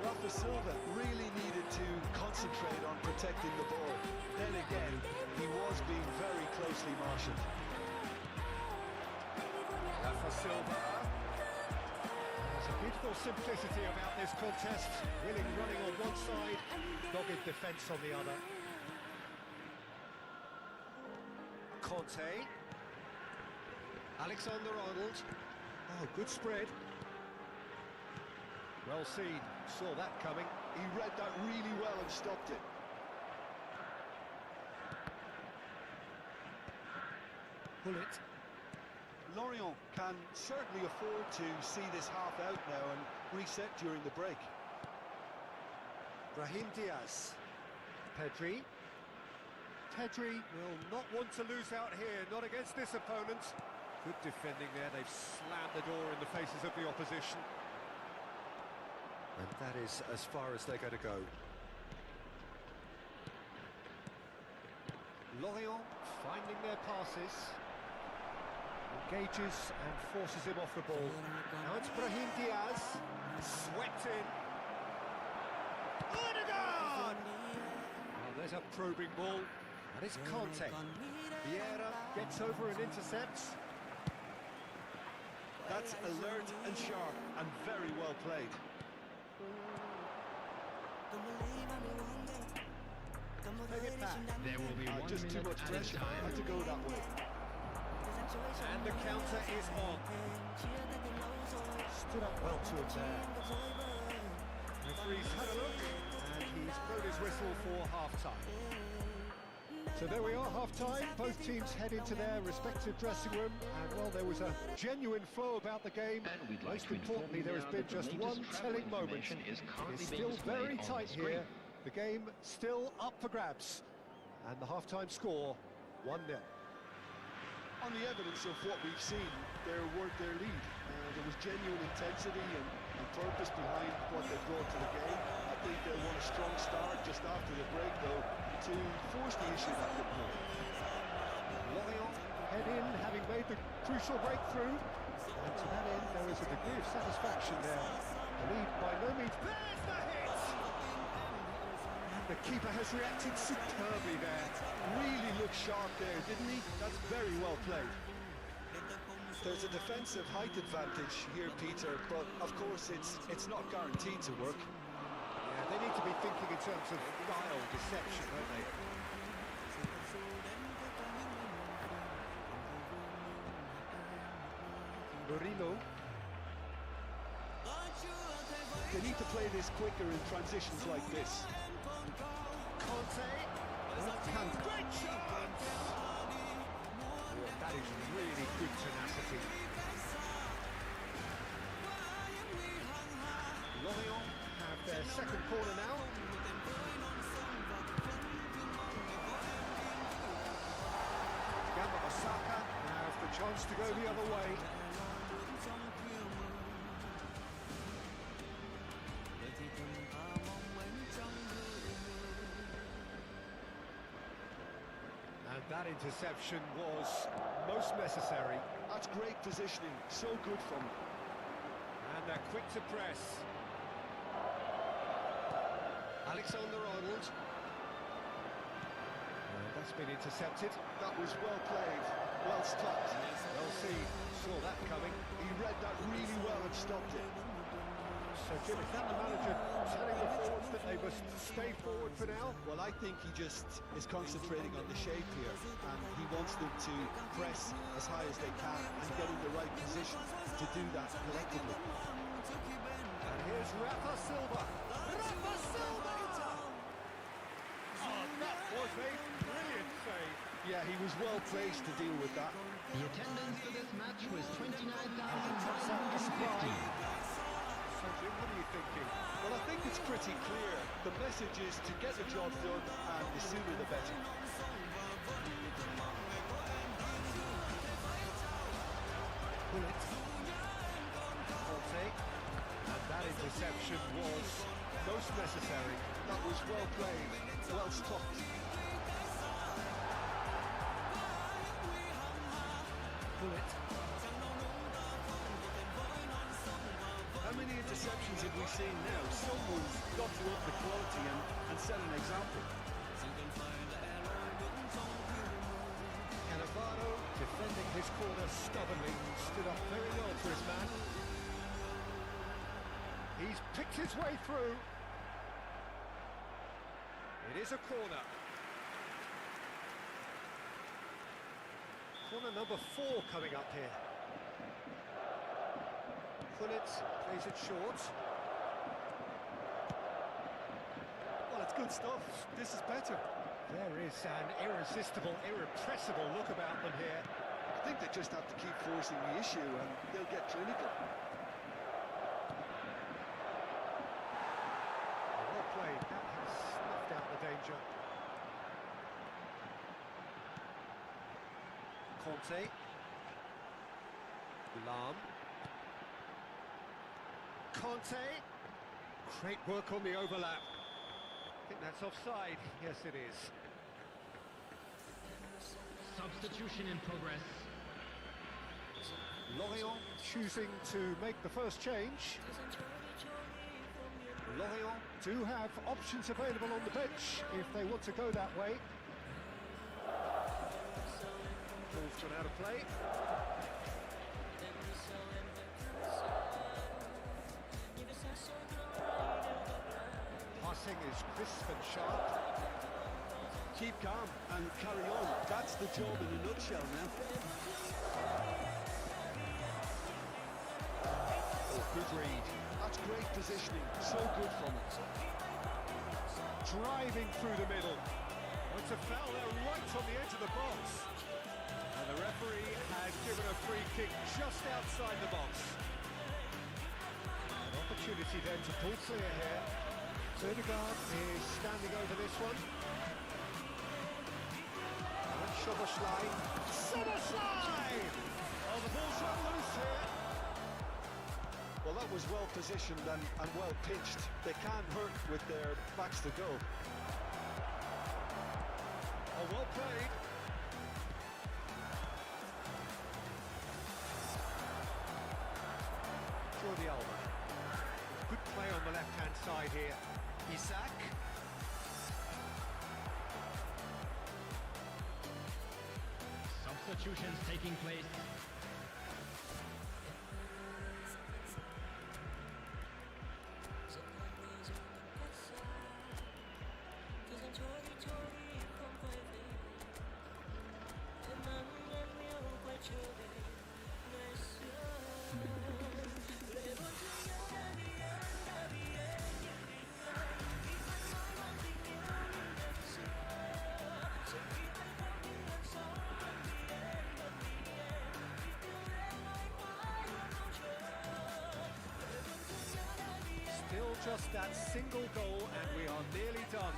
Rafa Silva really needed to concentrate on protecting the ball. Then again, he was being very closely marshalled. Rafa Silva There's a beautiful simplicity about this contest. Willing running on one side, dogged defence on the other. Conte. Alexander-Arnold. Oh, good spread. Well seen. Saw that coming. He read that really well and stopped it. Bullet. Lorient can certainly afford to see this half out now and reset during the break. Brahim Diaz. Pedri. Pedri will not want to lose out here, not against this opponent. Good defending there, they've slammed the door in the faces of the opposition. And that is as far as they're going to go. Lorient finding their passes. Engages and forces him off the ball. Now it's Brahim Diaz. Swept in. Odegaard! Well, there's a probing ball. That is Conte. Vieira gets over and intercepts. That's alert and sharp and very well played. Take it back. There will be 1 Just too minute much at a pressure. time. Had to go that way. And the counter is on. Stood up well to him there. Referee's had a look, and he's blown his whistle for half-time. So there we are, half-time. Both teams head into their respective dressing room, and well, there was a genuine flow about the game. And we'd like Most to inform importantly, you there has now been that the just latest one travel telling moment. information is currently It's being still displayed very on tight the screen. here. The game still up for grabs, and the half-time score 1-0. On the evidence of what we've seen, there were their lead. There was genuine intensity and purpose behind what they brought to the game. I think they won a strong start just after the break, though, to force the issue that bit more. Lorient head in, having made the crucial breakthrough. And to that end, there is a degree of satisfaction there. The lead by no means... There's the hit! And the keeper has reacted superbly there. Really looked sharp there, didn't he? That's very well played. There's a defensive height advantage here, Peter, but of course it's not guaranteed to work. Yeah, they need to be thinking in terms of guile, deception, don't they? Murillo. They need to play this quicker in transitions like this. Conte. Great chance! That is really good tenacity. Lorient have their second corner now. Gamba Osaka now has the chance to go the other way. And that interception was most necessary. That's great positioning, so good from them. And they're quick to press. Alexander-Arnold. That's been intercepted. That was well played, well stopped. Well seen, saw that coming. He read that really well and stopped it. So Jim, is that the manager telling the forwards that they must stay forward for now? Well, I think he just is concentrating on the shape here, and he wants them to press as high as they can and get in the right position to do that collectively. And here's Rafa Silva. Rafa Silva! Oh, that was a brilliant save. Yeah, he was well placed to deal with that. The attendance for this match was 29,550. So Jim, what are you thinking? Well, I think it's pretty clear. The message is to get the job done, and the sooner the better. Bullet. Conte. And that interception was most necessary. That was well played, well stopped. Bullet. How many interceptions have we seen now? Someone's got to up the quality and set an example. Cannavaro defending his corner stubbornly, stood up very well for his man. worked his way through. It is a corner. Corner number 4 coming up here. Gullit plays it short. Well, it's good stuff. This is better. There is an irresistible, irrepressible look about them here. I think they just have to keep forcing the issue and they'll get clinical. Well played. That has snuffed out the danger. Conte. Lam. Conte. Great work on the overlap. I think that's offside. Yes, it is. Substitution in progress. Lorient choosing to make the first change. Lorient do have options available on the bench if they want to go that way. Ball's gone out of play. Passing is crisp and sharp. Keep calm and carry on. That's the job in a nutshell now. Oh, good read. That's great positioning. So good from it. Driving through the middle. Oh, it's a foul there right on the edge of the box. And the referee has given a free kick just outside the box. An opportunity then to pull clear here. Odegaard is standing over this one. And Szoboszlai. Szoboszlai! Oh, the ball's run loose here. Well, that was well positioned and well pitched. They can't hurt with their backs to go. Oh, well played. Jordi Alba. Good play on the left-hand side here. Isak. Substitutions taking place. Still just that single goal and we are nearly done.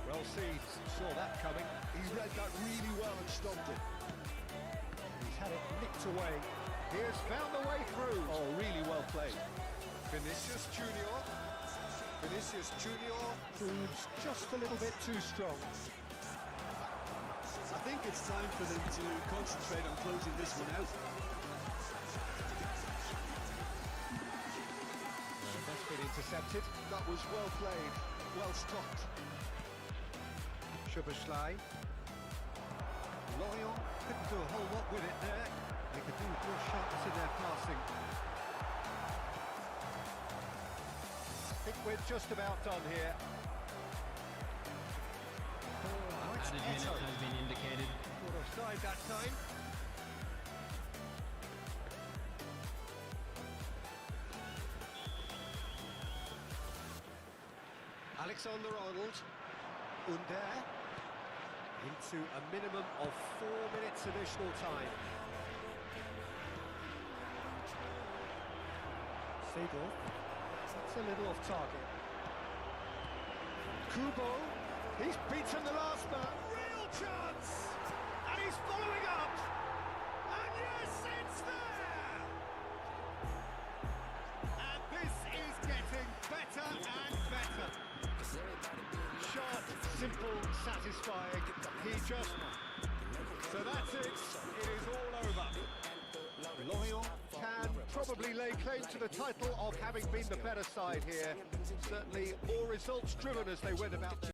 Well seen, saw that coming. He read that really well and stopped it. He's had it nicked away. He has found the way through. Oh, really well played. Vinicius Junior. Vinicius Junior proves just a little bit too strong. I think it's time for them to concentrate on closing this one out. That's been intercepted. That was well played, well stopped. Szoboszlai. Lorient couldn't do a whole lot with it there. They could do with more sharpness in their passing. I think we're just about done here. Oh, it's Added minutes has been indicated. Caught offside that time. Alexander-Arnold. Under. Into a minimum of 4 minutes additional time. Seedorf. That's a little off target. Kubo. He's beaten the last man. Real chance! And he's following up! And yes, it's there! And this is getting better and better. Sharp, simple, satisfying. He just... So that's it. It is all over. Lorient can probably lay claim to the title of having been the better side here. Certainly more results driven as they went about.